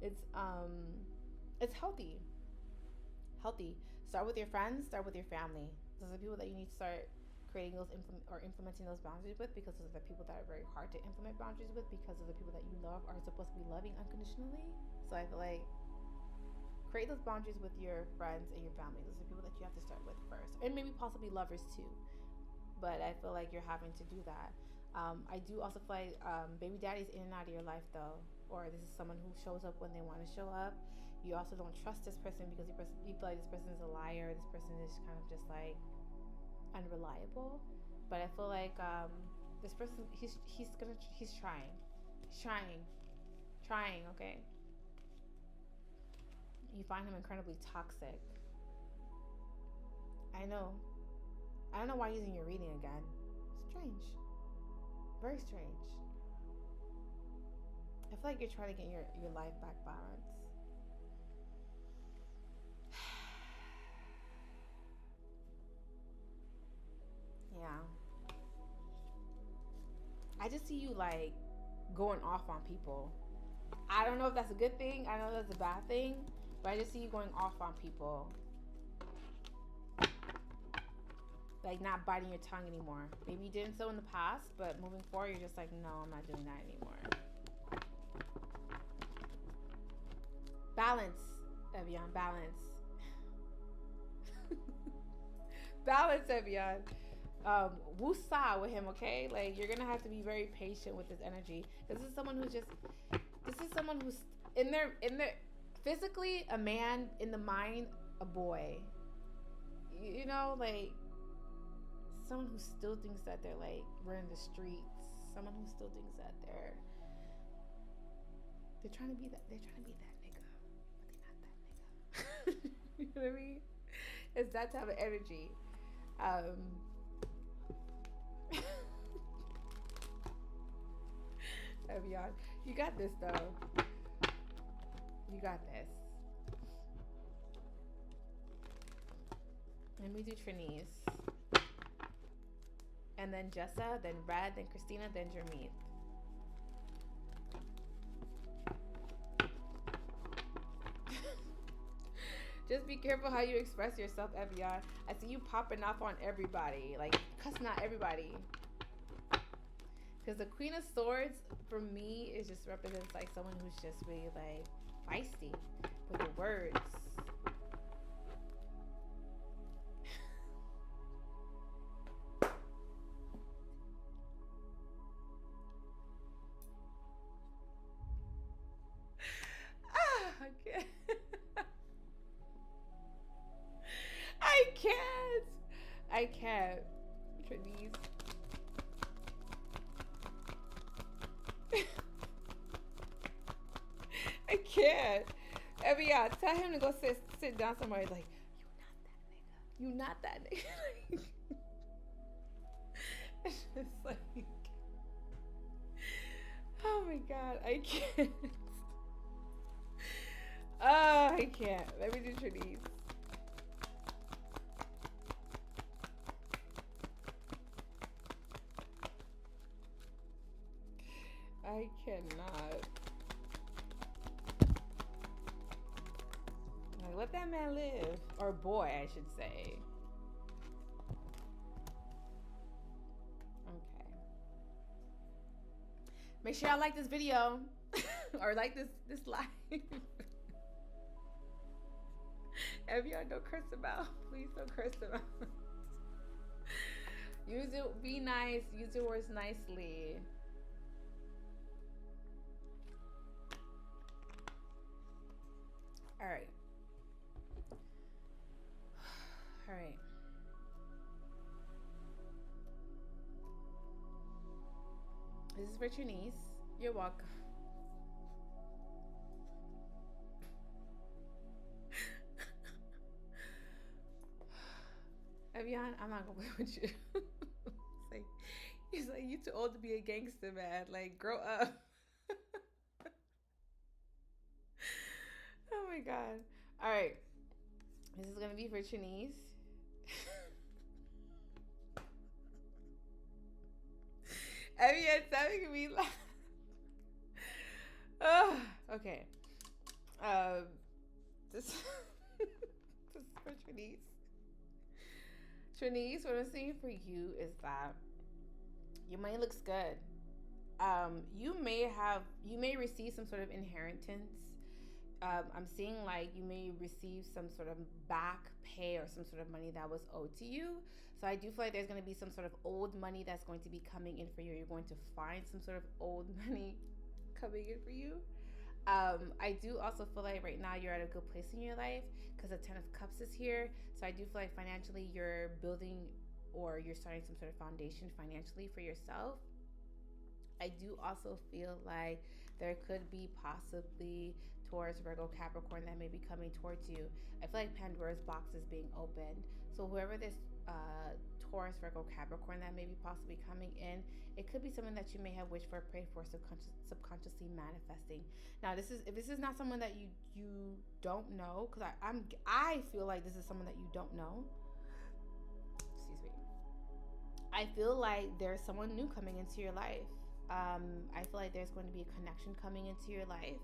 it's healthy. Healthy. Start with your friends. Start with your family. Those are the people that you need to start creating those implementing those boundaries with, because those are the people that are very hard to implement boundaries with, because of the people that you love are supposed to be loving unconditionally. So I feel like create those boundaries with your friends and your family. Those are the people that you have to start with first, and maybe possibly lovers too. But I feel like you're having to do that. I do also feel like baby daddy's in and out of your life though, or this is someone who shows up when they want to show up. You also don't trust this person because you feel like this person is a liar. This person is kind of just like unreliable. But I feel like this person, he's trying. Okay. You find him incredibly toxic. I know. I don't know why he's in your reading again. Strange. Very strange. I feel like you're trying to get your life back balance. Yeah. I just see you like going off on people. I don't know if that's a good thing. I know that's a bad thing. But I just see you going off on people. Like not biting your tongue anymore. Maybe you didn't so in the past, but moving forward, you're just like, no, I'm not doing that anymore. Balance, Evian, balance. Balance, Evian. Woosah with him, okay? Like, you're gonna have to be very patient with this energy. This is someone who's in their physically a man, in the mind a boy. You know, like someone who still thinks that they're like running the streets. Someone who still thinks that they're trying to be that nigga, but they're not that nigga. You know what I mean? It's that type of energy. Evian, you got this though. You got this. Let me do Trinise. And then Jessa, then Red, then Christina, then Jermeet. Just be careful how you express yourself, Evian. I see you popping off on everybody. Like, cussing out everybody. Because the Queen of Swords, for me, it just represents like someone who's just really like feisty with the words. I can't. Trinise. I can't. Evian, tell him to go sit down somewhere. Like, you not that nigga. It's just like, oh my god, I can't. Oh, I can't. Let me do Trinise. I cannot. Like, let that man live. Or boy, I should say. Okay. Make sure y'all like this video. Or like this live. Evian, don't curse him out. Please don't curse him out. Use it, be nice. Use your words nicely. All right. All right. This is for your niece. You're welcome. Evian, I'm not gonna play with you. He's like, you too old to be a gangster, man. Like, grow up. Oh my god. All right. This is gonna be for Trinice. Evian, stop making me laugh. Oh, okay. This, this is for Trinice. Trinice, what I'm saying for you is that your money looks good. You may receive some sort of inheritance. I'm seeing like you may receive some sort of back pay or some sort of money that was owed to you. So I do feel like there's going to be some sort of old money that's going to be coming in for you. You're going to find some sort of old money coming in for you. I do also feel like right now you're at a good place in your life because the 10 of Cups is here. So I do feel like financially you're building or you're starting some sort of foundation financially for yourself. I do also feel like there could be possibly Taurus, Virgo, Capricorn that may be coming towards you. I feel like Pandora's box is being opened. So whoever this Taurus, Virgo, Capricorn that may be possibly coming in, it could be something that you may have wished for, prayed for, subconsciously manifesting. Now, if this is not someone that you don't know, because I feel like this is someone that you don't know. Excuse me. I feel like there's someone new coming into your life. I feel like there's going to be a connection coming into your life.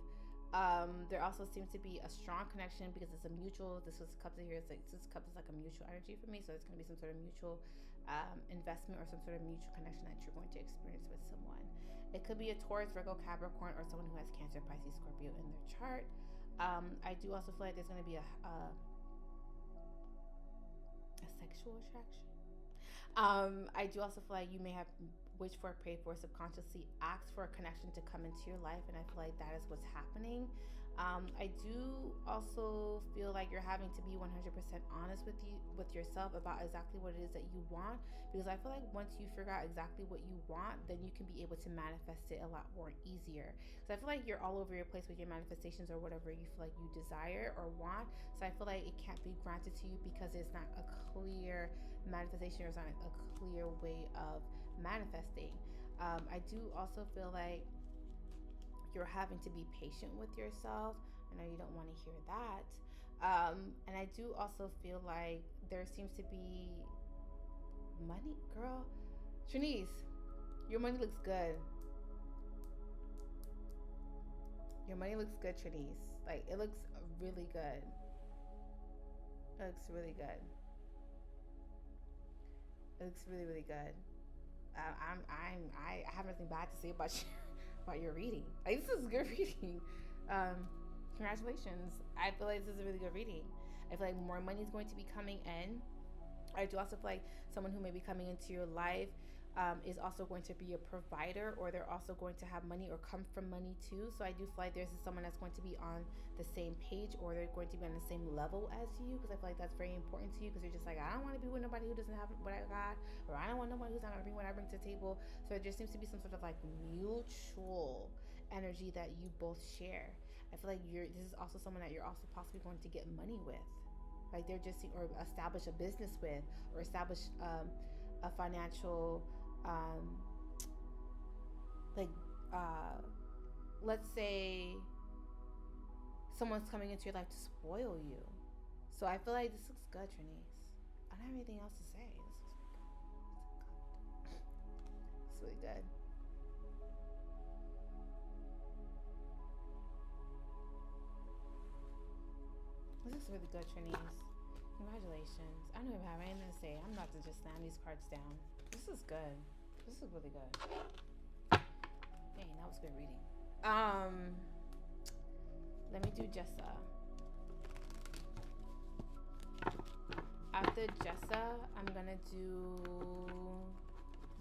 There also seems to be a strong connection because it's a mutual. This was Cups here. This Cups is like a mutual energy for me. So it's going to be some sort of mutual investment or some sort of mutual connection that you're going to experience with someone. It could be a Taurus, Virgo, Capricorn, or someone who has Cancer, Pisces, Scorpio in their chart. I do also feel like there's going to be a sexual attraction. I do also feel like you may have wished for, prayed for, subconsciously asked for a connection to come into your life, and I feel like that is what's happening. I do also feel like you're having to be 100% honest with yourself about exactly what it is that you want, because I feel like once you figure out exactly what you want, then you can be able to manifest it a lot more easier. So I feel like you're all over your place with your manifestations or whatever you feel like you desire or want. So I feel like it can't be granted to you because it's not a clear manifestation or it's not a clear way of manifesting. I do also feel like you're having to be patient with yourself. I know you don't want to hear that. And I do also feel like there seems to be money. Girl, Trinice, your money looks good. Your money looks good, Trinice. Like, it looks really good. It looks really good. It looks really, really good. I have nothing bad to say about you. About your reading. Like, this is a good reading. Congratulations. I feel like this is a really good reading. I feel like more money is going to be coming in. I do also feel like someone who may be coming into your life is also going to be a provider, or they're also going to have money or come from money too. So I do feel like there's someone that's going to be on the same page, or they're going to be on the same level as you, because I feel like that's very important to you, because you're just like, I don't want to be with nobody who doesn't have what I got, or I don't want nobody who's not going to bring what I bring to the table. So there seems to be some sort of like mutual energy that you both share. I feel like this is also someone that you're also possibly going to get money with. Like, they're just, or establish a business with, or establish a financial let's say someone's coming into your life to spoil you. So I feel like this looks good, Trinice. I don't have anything else to say. This looks really good. This looks really good, Trinice. Congratulations. I don't even have anything to say. I'm about to just slam these cards down. This is good. This is really good. Dang, that was good reading. Let me do Jessa. After Jessa, I'm gonna do,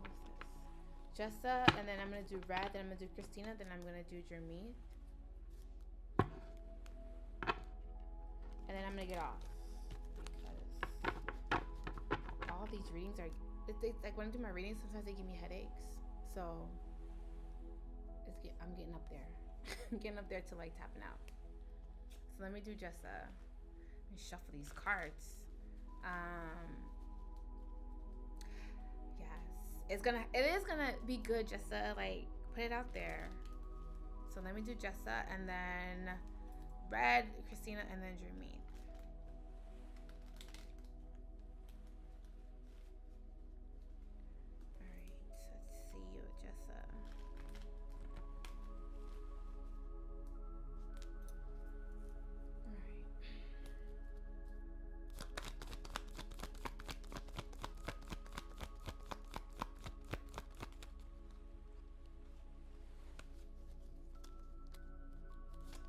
what's this? Jessa, and then I'm gonna do Red, then I'm gonna do Christina, then I'm gonna do Jeremy. and then I'm gonna get off because all these readings are. It's like when I do my readings, sometimes they give me headaches. So I'm getting up there. I'm getting up there to like tapping out. So let me do just let me shuffle these cards. Yes, it is gonna be good just to like put it out there. So let me do Jessa, and then Red, Christina, and then Jermaine. All right, let's see you, Jessa. All right.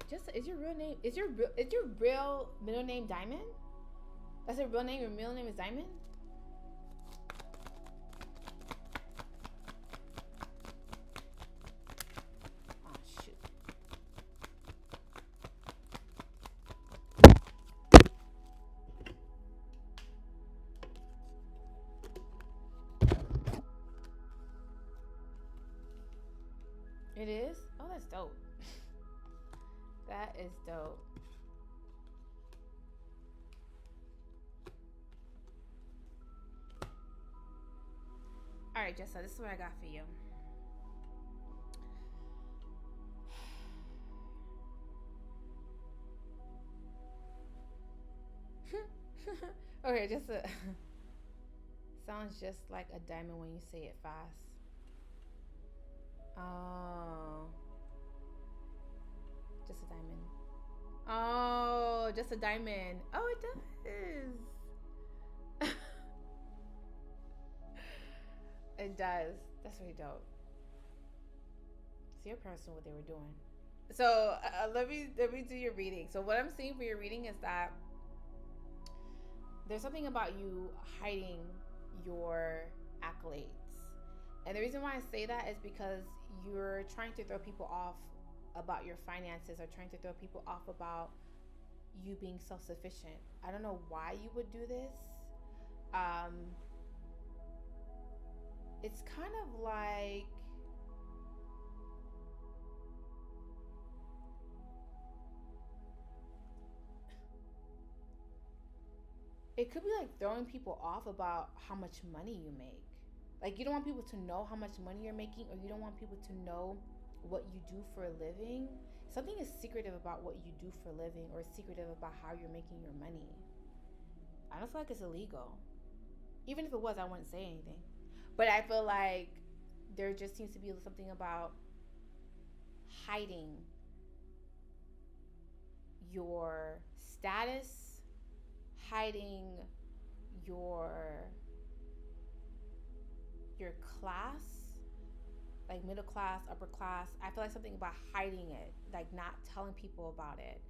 Jessa, is your real name? Is your real middle name Diamond? That's your real name. Your middle name is Diamond. Oh shoot! It is. Oh, that's dope. That is dope. All right, Jessa, this is what I got for you. Okay, just sounds just like a diamond when you say it fast. Oh. Just a diamond. Oh, just a diamond. Oh, it does. It does. That's really dope. So your parents know what they were doing. So let me do your reading. So what I'm seeing for your reading is that there's something about you hiding your accolades. And the reason why I say that is because you're trying to throw people off about your finances, or trying to throw people off about you being self-sufficient. I don't know why you would do this. It's kind of like it could be like throwing people off about how much money you make. Like, you don't want people to know how much money you're making, or you don't want people to know what you do for a living. Something is secretive about what you do for a living, or secretive about how you're making your money. I don't feel like it's illegal. Even if it was, I wouldn't say anything. But I feel like there just seems to be something about hiding your status, hiding your class, like middle class, upper class. I feel like something about hiding it, like not telling people about it.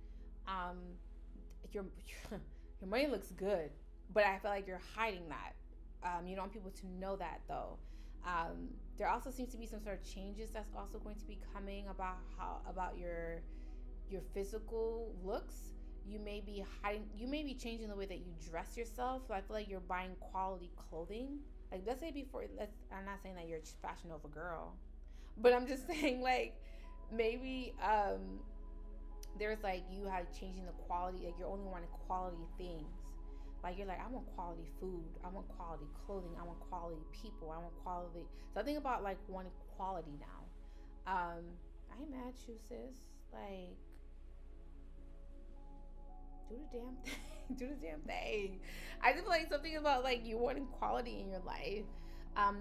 Your money looks good, but I feel like you're hiding that. You don't want people to know that though. There also seems to be some sort of changes that's also going to be coming about your physical looks. You may be changing the way that you dress yourself. So I feel like you're buying quality clothing. Like, let's say I'm not saying that you're a Fashion Nova girl, but I'm just saying, like, maybe there's like you have changing the quality, like you're only wanting quality things. Like, you're like, I want quality food, I want quality clothing, I want quality people, I want quality. So I think about like wanting quality now. I ain't mad at you, sis. Like, do the damn thing. Do the damn thing. I just feel like something about like you wanting quality in your life.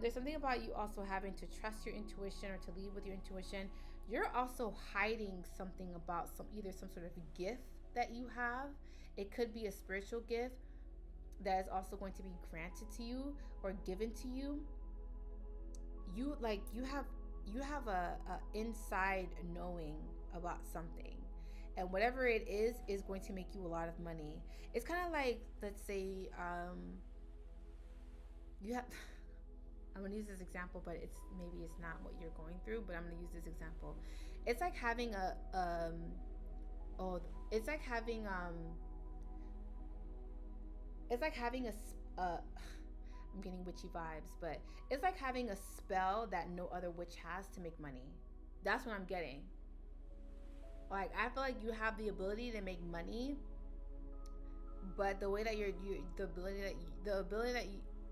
There's something about you also having to trust your intuition, or to lead with your intuition. You're also hiding something about either some sort of gift that you have. It could be a spiritual gift that is also going to be granted to you or given to you. You have a inside knowing about something. And whatever it is going to make you a lot of money. It's kind of like, let's say, you have. I'm gonna use this example, but maybe it's not what you're going through. But I'm gonna use this example. It's like having it's like having I'm getting witchy vibes, but it's like having a spell that no other witch has to make money. That's what I'm getting. Like, I feel like you have the ability to make money, but the way that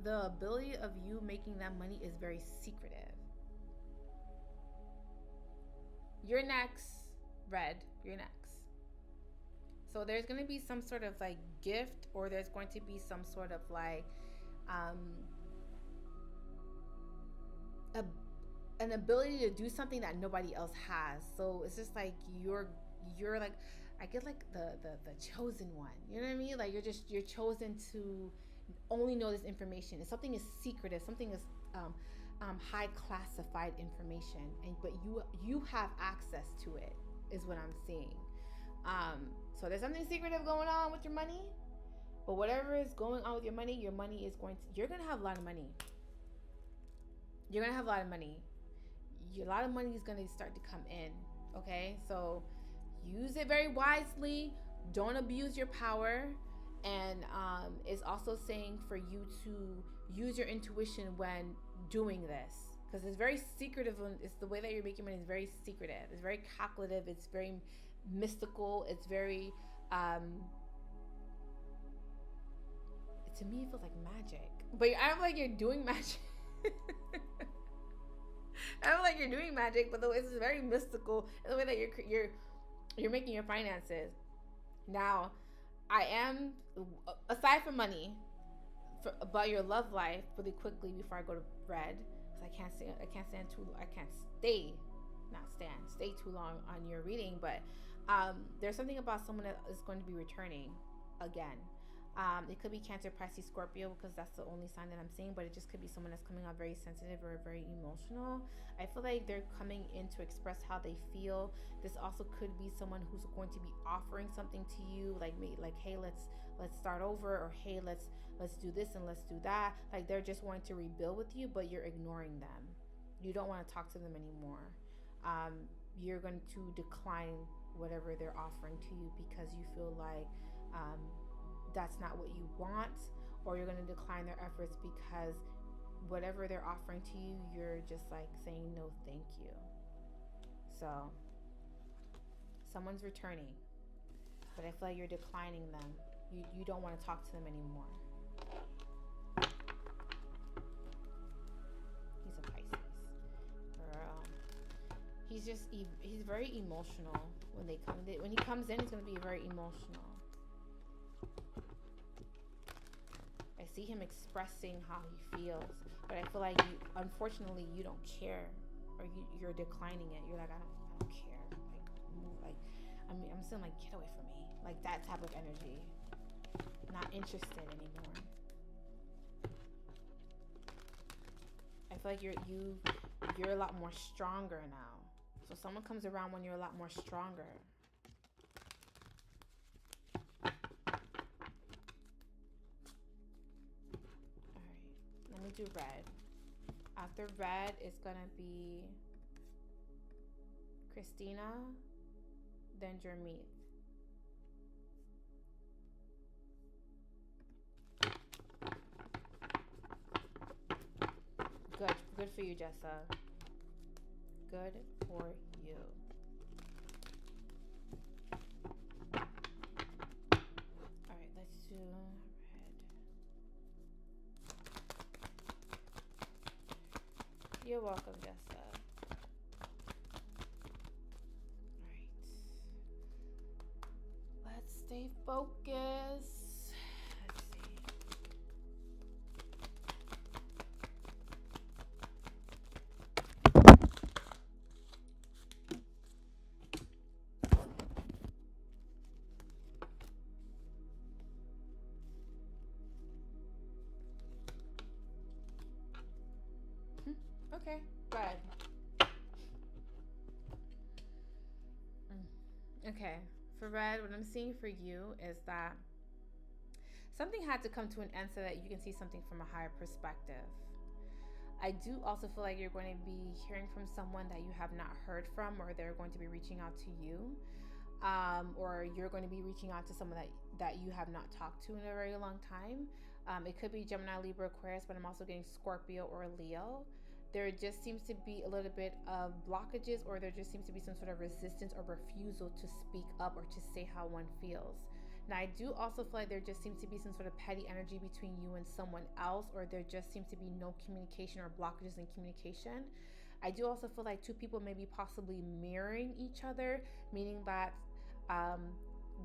the ability of you making that money is very secretive. You're next, Red. You're next. So there's going to be some sort of like gift, or there's going to be some sort of like an ability to do something that nobody else has. So it's just like you're like, I get like the chosen one. You know what I mean? Like you're chosen to only know this information. If something is secretive, something is high classified information, but you have access to it, is what I'm seeing. So there's something secretive going on with your money, but whatever is going on with your money is you're gonna have a lot of money. You're gonna have a lot of money. A lot of money is gonna start to come in. Okay, so use it very wisely. Don't abuse your power. And it's also saying for you to use your intuition when doing this, because it's very secretive. It's the way that you're making money is very secretive. It's very calculative. It's very mystical. It's very to me it feels like magic, but I don't like you're doing magic. I don't like you're doing magic, but the way it's very mystical, and the way that you're making your finances. Now, I am, aside from money, about your love life really quickly before I go to Red, because I can't stay too long on your reading, but there's something about someone that is going to be returning again. It could be Cancer, Pisces, Scorpio, because that's the only sign that I'm seeing, but it just could be someone that's coming out very sensitive or very emotional. I feel like they're coming in to express how they feel. This also could be someone who's going to be offering something to you, like hey, let's start over, or hey, let's do this and let's do that. Like they're just wanting to rebuild with you, but you're ignoring them. You don't want to talk to them anymore. You're going to decline whatever they're offering to you because you feel like that's not what you want, or you're going to decline their efforts because whatever they're offering to you, you're just like saying no thank you. So someone's returning, but I feel like you're declining them. You don't want to talk to them anymore. He's a Pisces. Girl. He's very emotional when he comes in, he's going to be very emotional. I see him expressing how he feels, but I feel like unfortunately you don't care, or you're declining it. You're like, I don't care. Like, move. Like, I'm still like, get away from me. Like that type of energy. Not interested anymore. I feel like you're a lot more stronger now. So someone comes around when you're a lot more stronger. Let me do Red. After Red, it's gonna be Christina, then Jermeet. Good for you, Jessa. Good for you. All right, let's do Red. You're welcome, Jessa. All right. Let's stay focused. Okay, Red. Okay, for Red, what I'm seeing for you is that something had to come to an end so that you can see something from a higher perspective. I do also feel like you're going to be hearing from someone that you have not heard from, or they're going to be reaching out to you. or you're going to be reaching out to someone that you have not talked to in a very long time. It could be Gemini, Libra, Aquarius, but I'm also getting Scorpio or Leo. There just seems to be a little bit of blockages, or there just seems to be some sort of resistance or refusal to speak up or to say how one feels. Now, I do also feel like there just seems to be some sort of petty energy between you and someone else, or there just seems to be no communication or blockages in communication. I do also feel like two people may be possibly mirroring each other, meaning that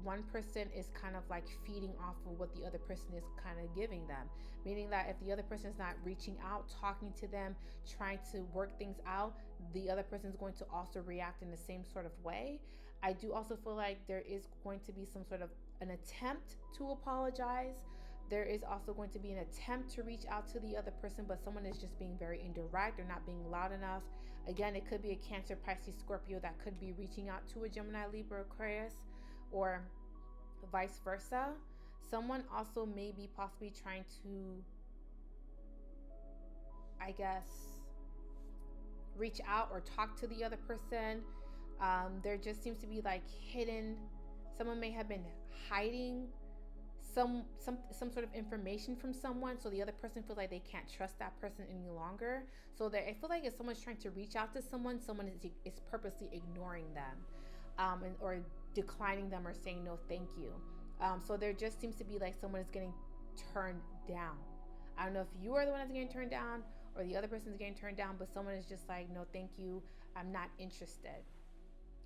one person is kind of like feeding off of what the other person is kind of giving them, meaning that if the other person is not reaching out, talking to them, trying to work things out, the other person is going to also react in the same sort of way. I do also feel like there is going to be some sort of an attempt to apologize. There is also going to be an attempt to reach out to the other person, but someone is just being very indirect or not being loud enough. Again, it could be a Cancer, Pisces, Scorpio that could be reaching out to a Gemini, Libra, Aquarius, or vice versa. Someone also may be possibly trying to, I guess, reach out or talk to the other person. There just seems to be like hidden, someone may have been hiding some sort of information from someone, so the other person feels like they can't trust that person any longer. So I feel like if someone's trying to reach out to someone is purposely ignoring them, or declining them or saying no thank you. So there just seems to be like someone is getting turned down. I don't know if you are the one that's getting turned down or the other person is getting turned down, but someone is just like, no thank you, I'm not interested.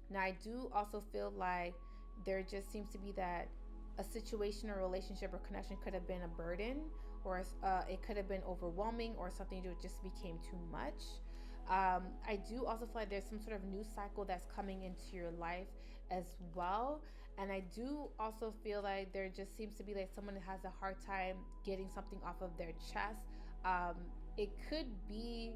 Now, I do also feel like there just seems to be that a situation or relationship or connection could have been a burden, or it could have been overwhelming, or something that just became too much. I do also feel like there's some sort of new cycle that's coming into your life as well. And I do also feel like there just seems to be like someone that has a hard time getting something off of their chest. It could be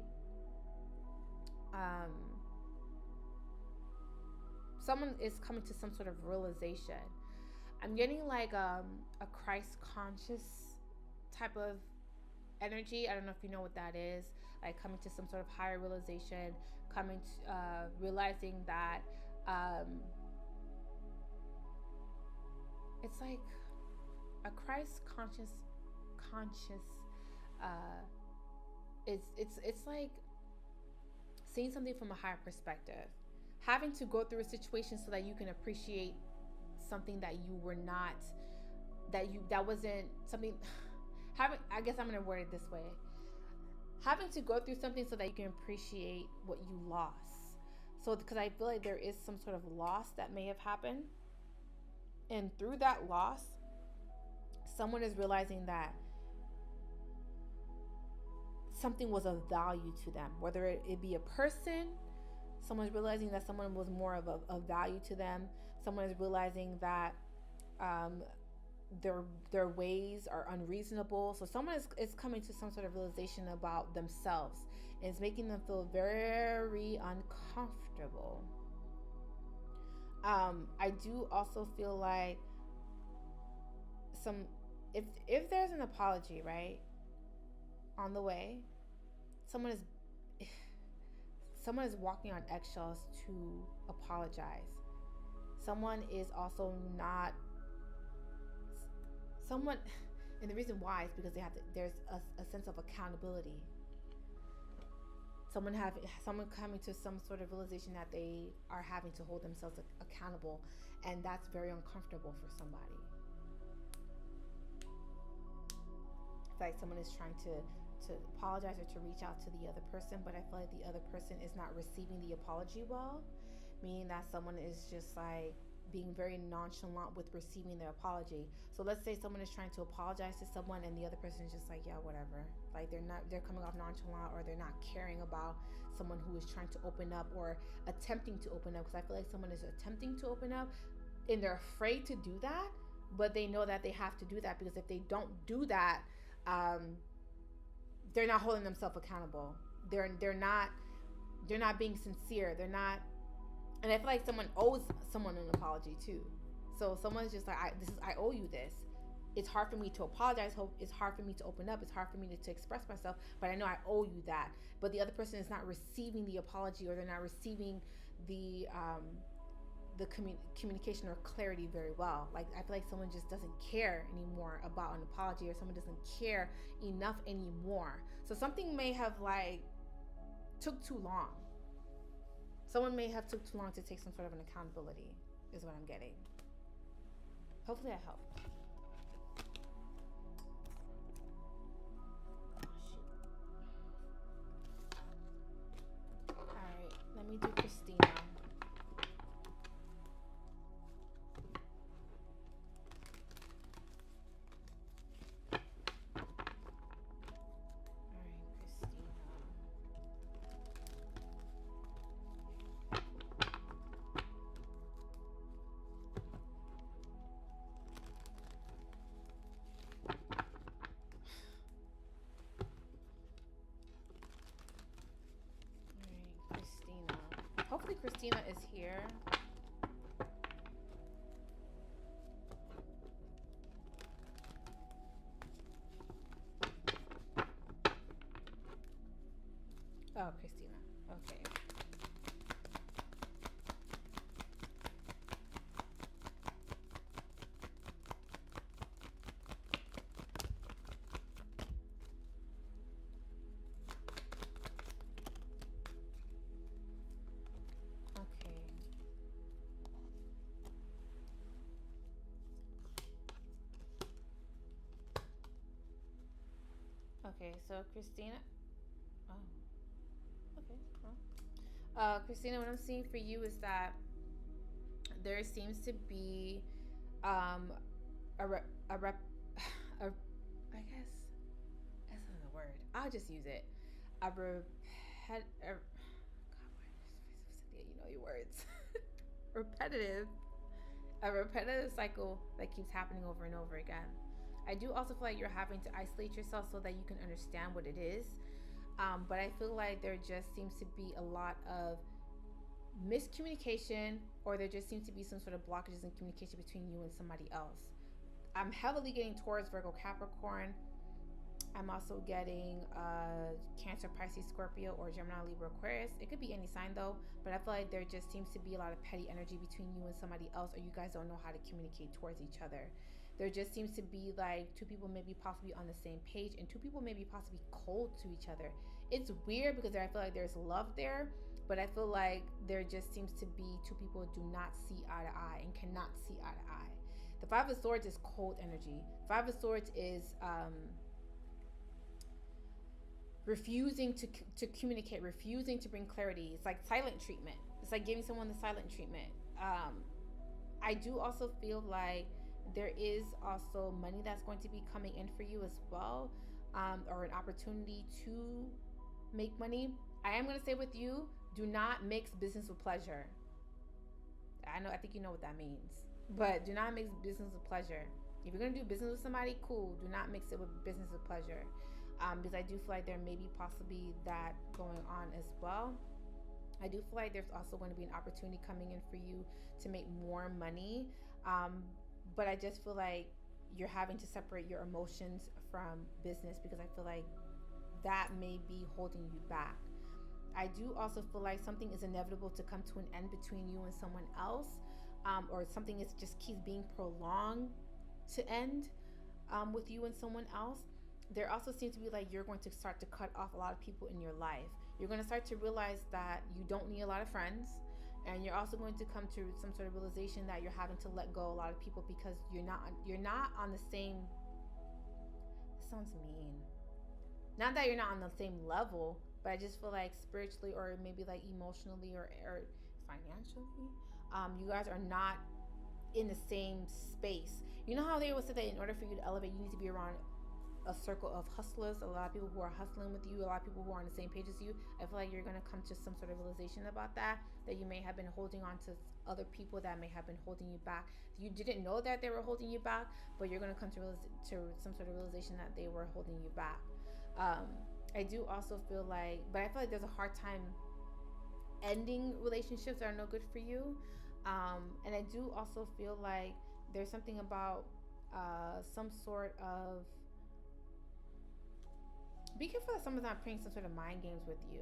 someone is coming to some sort of realization. I'm getting like a Christ conscious type of energy. I don't know if you know what that is. Like coming to some sort of higher realization, coming to realizing that it's like a Christ conscious it's like seeing something from a higher perspective, having to go through a situation so that you can appreciate something that you were not, that wasn't something, having, I guess I'm gonna word it this way, having to go through something so that you can appreciate what you lost. So because I feel like there is some sort of loss that may have happened, and through that loss someone is realizing that something was of value to them, whether it be a person. Someone's realizing that someone was more of value to them. Someone is realizing that their ways are unreasonable. So someone is coming to some sort of realization about themselves, and it's making them feel very uncomfortable. I do also feel like if there's an apology, right, on the way, someone is walking on eggshells to apologize. Someone is also not someone, and the reason why is because there's a sense of accountability. Someone coming to some sort of realization that they are having to hold themselves accountable, and that's very uncomfortable for somebody. It's like someone is trying to apologize or to reach out to the other person, but I feel like the other person is not receiving the apology well, meaning that someone is just like being very nonchalant with receiving their apology. So let's say someone is trying to apologize to someone and the other person is just like, yeah, whatever. Like they're coming off nonchalant, or they're not caring about someone who is trying to open up or attempting to open up, because I feel like someone is attempting to open up and they're afraid to do that, but they know that they have to do that, because if they don't do that, they're not holding themselves accountable. They're not being sincere. They're not, and I feel like someone owes someone an apology too. So someone's just like, I owe you this. It's hard for me to apologize. It's hard for me to open up. It's hard for me to express myself, but I know I owe you that. But the other person is not receiving the apology, or they're not receiving the the communication or clarity very well. Like I feel like someone just doesn't care anymore about an apology, or someone doesn't care enough anymore. So something may have like took too long. Someone may have took too long to take some sort of an accountability, is what I'm getting. Hopefully I helped. All right, let me do Christina. Hopefully Christina is here. Oh, Christina. Okay. Okay, so Christina. Oh, okay. Well, Christina, what I'm seeing for you is that there seems to be a I guess that's not a word. I'll just use it. God, you know your words. A repetitive cycle that keeps happening over and over again. I do also feel like you're having to isolate yourself so that you can understand what it is. But I feel like there just seems to be a lot of miscommunication, or there just seems to be some sort of blockages in communication between you and somebody else. I'm heavily getting Taurus, Virgo, Capricorn. I'm also getting Cancer, Pisces, Scorpio, or Gemini, Libra, Aquarius. It could be any sign though, but I feel like there just seems to be a lot of petty energy between you and somebody else, or you guys don't know how to communicate towards each other. There just seems to be like two people maybe possibly on the same page, and two people maybe possibly cold to each other. It's weird because I feel like there's love there, but I feel like there just seems to be two people who do not see eye to eye and cannot see eye to eye. The Five of Swords is cold energy. Five of Swords is refusing to communicate, refusing to bring clarity. It's like silent treatment. It's like giving someone the silent treatment. I do also feel like there is also money that's going to be coming in for you as well, or an opportunity to make money. I am going to say with you, do not mix business with pleasure. I think you know what that means, but do not mix business with pleasure. If you're going to do business with somebody, cool. Do not mix it with business with pleasure, because I do feel like there may be possibly that going on as well. I do feel like there's also going to be an opportunity coming in for you to make more money, but I just feel like you're having to separate your emotions from business, because I feel like that may be holding you back. I do also feel like something is inevitable to come to an end between you and someone else, or something is just keeps being prolonged to end with you and someone else. There also seems to be like you're going to start to cut off a lot of people in your life. You're going to start to realize that you don't need a lot of friends, and you're also going to come to some sort of realization that you're having to let go a lot of people because you're not on the same. This sounds mean. Not that you're not on the same level, but I just feel like spiritually, or maybe like emotionally, or financially, you guys are not in the same space. You know how they always say that in order for you to elevate, you need to be around a circle of hustlers, a lot of people who are hustling with you, a lot of people who are on the same page as you. I feel like you're going to come to some sort of realization about that you may have been holding on to other people that may have been holding you back. You didn't know that they were holding you back, but you're going to come to some sort of realization that they were holding you back. I do also feel like, but I feel like there's a hard time ending relationships that are no good for you. And I do also feel like there's something about some sort of, be careful that someone's not playing some sort of mind games with you.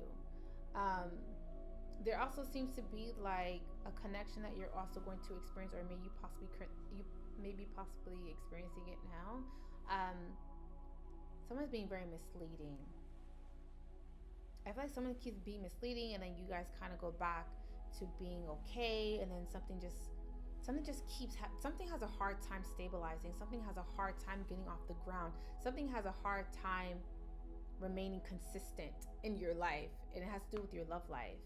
there also seems to be like a connection that you're also going to experience, or maybe you maybe possibly experiencing it now. Someone's being very misleading. I feel like someone keeps being misleading, and then you guys kind of go back to being okay, and then something just keeps something has a hard time stabilizing. Something has a hard time getting off the ground. Something has a hard time remaining consistent in your life, and it has to do with your love life.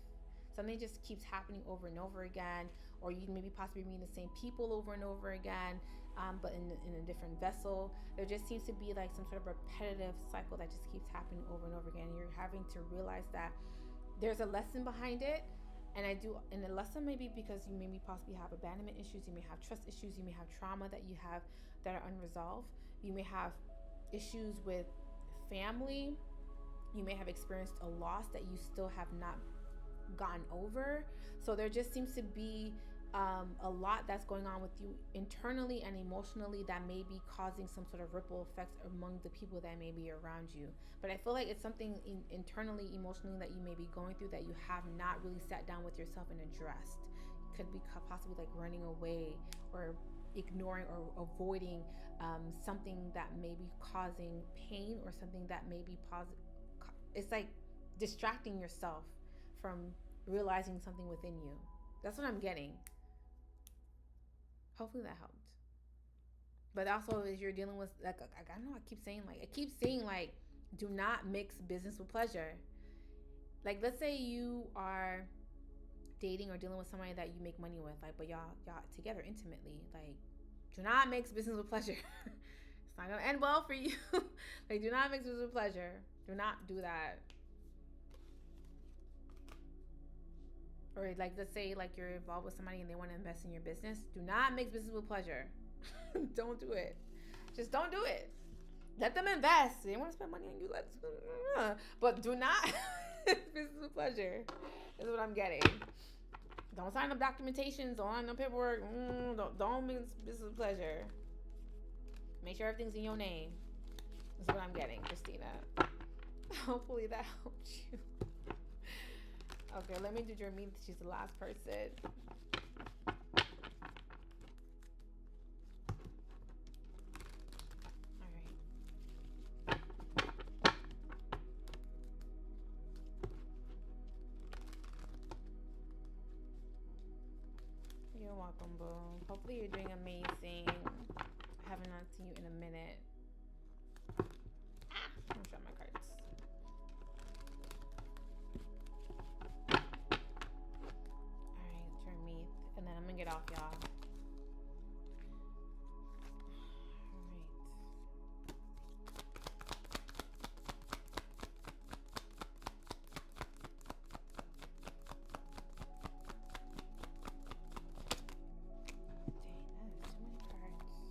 Something just keeps happening over and over again, or you maybe possibly meeting the same people over and over again, but in a different vessel. There just seems to be like some sort of repetitive cycle that just keeps happening over and over again. You're having to realize that there's a lesson behind it. And the lesson may be because you maybe possibly have abandonment issues, you may have trust issues, you may have trauma that you have that are unresolved, you may have issues with family, you may have experienced a loss that you still have not gotten over. So there just seems to be a lot that's going on with you internally and emotionally that may be causing some sort of ripple effects among the people that may be around you. But I feel like it's something internally, emotionally that you may be going through that you have not really sat down with yourself and addressed. It could be possibly like running away or ignoring or avoiding something that may be causing pain, or something that may be it's like distracting yourself from realizing something within you. That's what I'm getting. Hopefully that helped. But also, as you're dealing with, like, I know I keep saying like, do not mix business with pleasure. Like, let's say you are dating or dealing with somebody that you make money with, like, but y'all together intimately. Like, do not mix business with pleasure. It's not gonna end well for you. Like, do not mix business with pleasure. Do not do that. Or like, let's say like you're involved with somebody and they want to invest in your business. Do not mix business with pleasure. Don't do it. Just don't do it. Let them invest. They want to spend money on you. But do not business with pleasure. Is what I'm getting. Don't sign up documentations. Don't sign no paperwork. Don't mix business with pleasure. Make sure everything's in your name. That's what I'm getting, Christina. Hopefully that helped you. Okay, let me do Jermaine. She's the last person. All right. You're welcome, boo. Hopefully you're doing amazing. I haven't seen you in a minute. I'm showing my cards. And then I'm gonna get off, y'all. All right. Dang, that is too many cards.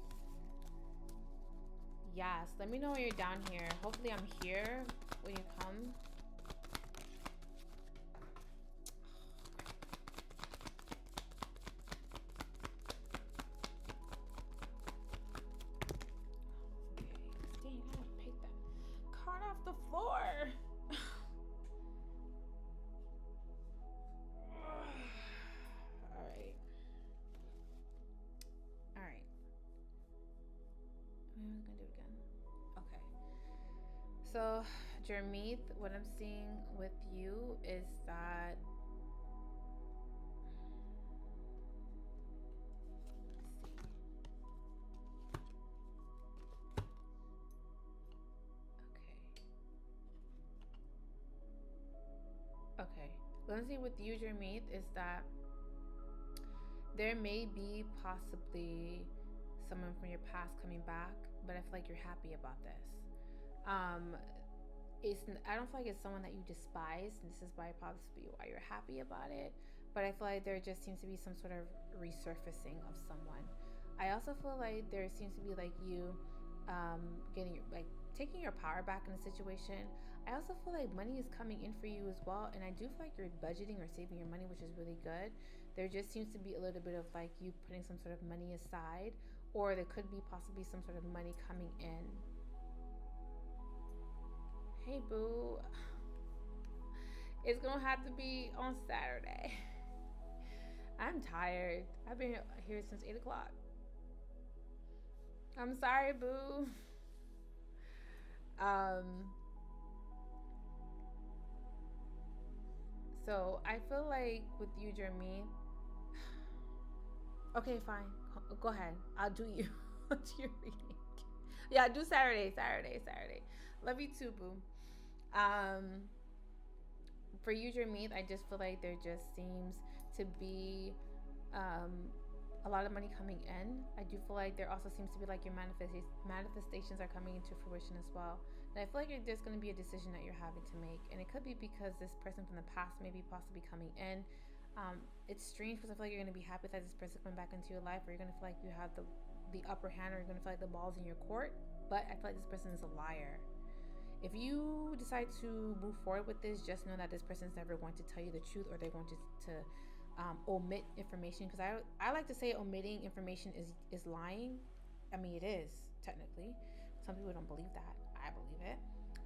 Yes, let me know when you're down here. Hopefully I'm here when you come. The floor. All right. I'm gonna do it again. Okay. So, Jermeeth, what I'm seeing with you is that Okay, what I'm seeing with you, Jermeeth, is that there may be possibly someone from your past coming back, but I feel like you're happy about this. I don't feel like it's someone that you despise, and this is possibly why you're happy about it. But I feel like there just seems to be some sort of resurfacing of someone. I also feel like there seems to be like you taking your power back in a situation. I also feel like money is coming in for you as well, and I do feel like you're budgeting or saving your money, which is really good. There just seems to be a little bit of like you putting some sort of money aside, or there could be possibly some sort of money coming in. Hey boo, It's gonna have to be on Saturday. I'm tired. I've been here since 8 o'clock. I'm sorry, boo. So I feel like with you, Jeremy. Okay, fine. Go ahead. I'll do you. I'll do your reading. Yeah, do Saturday. Love you too, boo. For you, Jeremy, I just feel like there just seems to be a lot of money coming in. I do feel like there also seems to be like your manifestations are coming into fruition as well. And I feel like there's going to be a decision that you're having to make, and it could be because this person from the past may be possibly coming in. It's strange because I feel like you're going to be happy that this person coming back into your life, or you're going to feel like you have the upper hand, or you're going to feel like the ball's in your court. But I feel like this person is a liar. If you decide to move forward with this, just know that this person is never going to tell you the truth, or they're going to omit information. Because I like to say omitting information is lying. I mean, it is technically. Some people don't believe that. I believe it.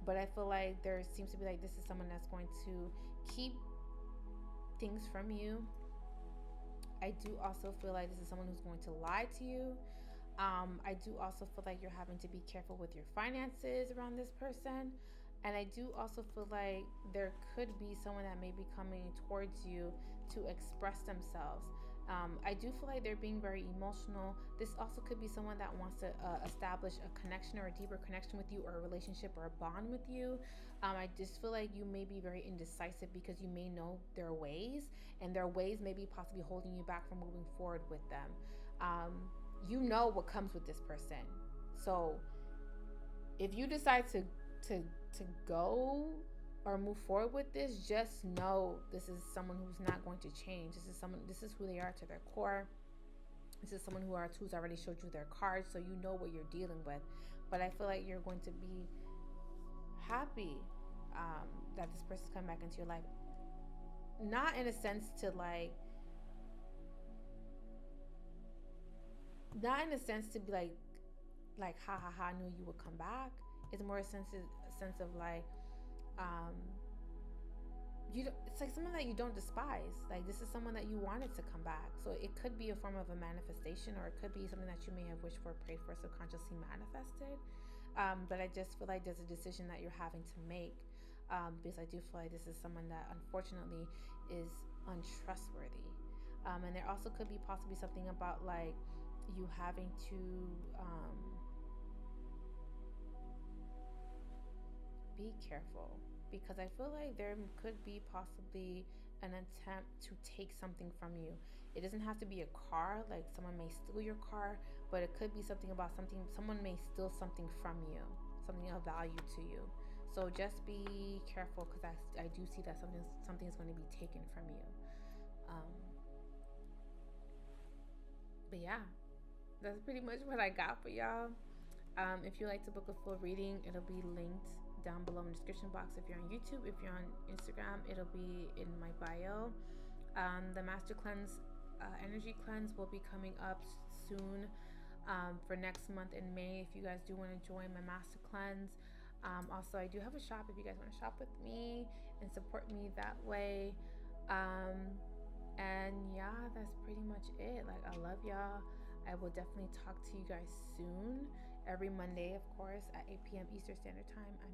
But I feel like there seems to be like this is someone that's going to keep things from you. I do also feel like this is someone who's going to lie to you. I do also feel like you're having to be careful with your finances around this person. And I do also feel like there could be someone that may be coming towards you to express themselves. I do feel like they're being very emotional. This also could be someone that wants to establish a connection or a deeper connection with you, or a relationship or a bond with you. I just feel like you may be very indecisive because you may know their ways, and their ways may be possibly holding you back from moving forward with them. You know what comes with this person. So if you decide to go or move forward with this, just know this is someone who's not going to change. This is who they are to their core. This is someone who's already showed you their cards, so you know what you're dealing with. But I feel like you're going to be happy that this person's come back into your life. Not in a sense to be like ha ha ha, I knew you would come back. It's more a sense of like it's like someone that you don't despise. Like this is someone that you wanted to come back. So it could be a form of a manifestation, or it could be something that you may have wished for, prayed for, subconsciously manifested. But I just feel like there's a decision that you're having to make, because I do feel like this is someone that unfortunately is untrustworthy. And there also could be possibly something about like you having to be careful, because I feel like there could be possibly an attempt to take something from you. It doesn't have to be a car, like someone may steal your car, but it could be something about someone may steal something from you, something of value to you. So just be careful, because I do see that something is going to be taken from you. But yeah, that's pretty much what I got for y'all. If you like to book a full reading, it'll be linked down below in the description box. If you're on YouTube, if you're on Instagram, it'll be in my bio. The Master Cleanse energy cleanse will be coming up soon for next month in May, if you guys do want to join my Master Cleanse. Also, I do have a shop if you guys want to shop with me and support me that way. And yeah, that's pretty much it. Like, I love y'all. I will definitely talk to you guys soon. Every Monday, of course, at 8 p.m. Eastern Standard Time. I'm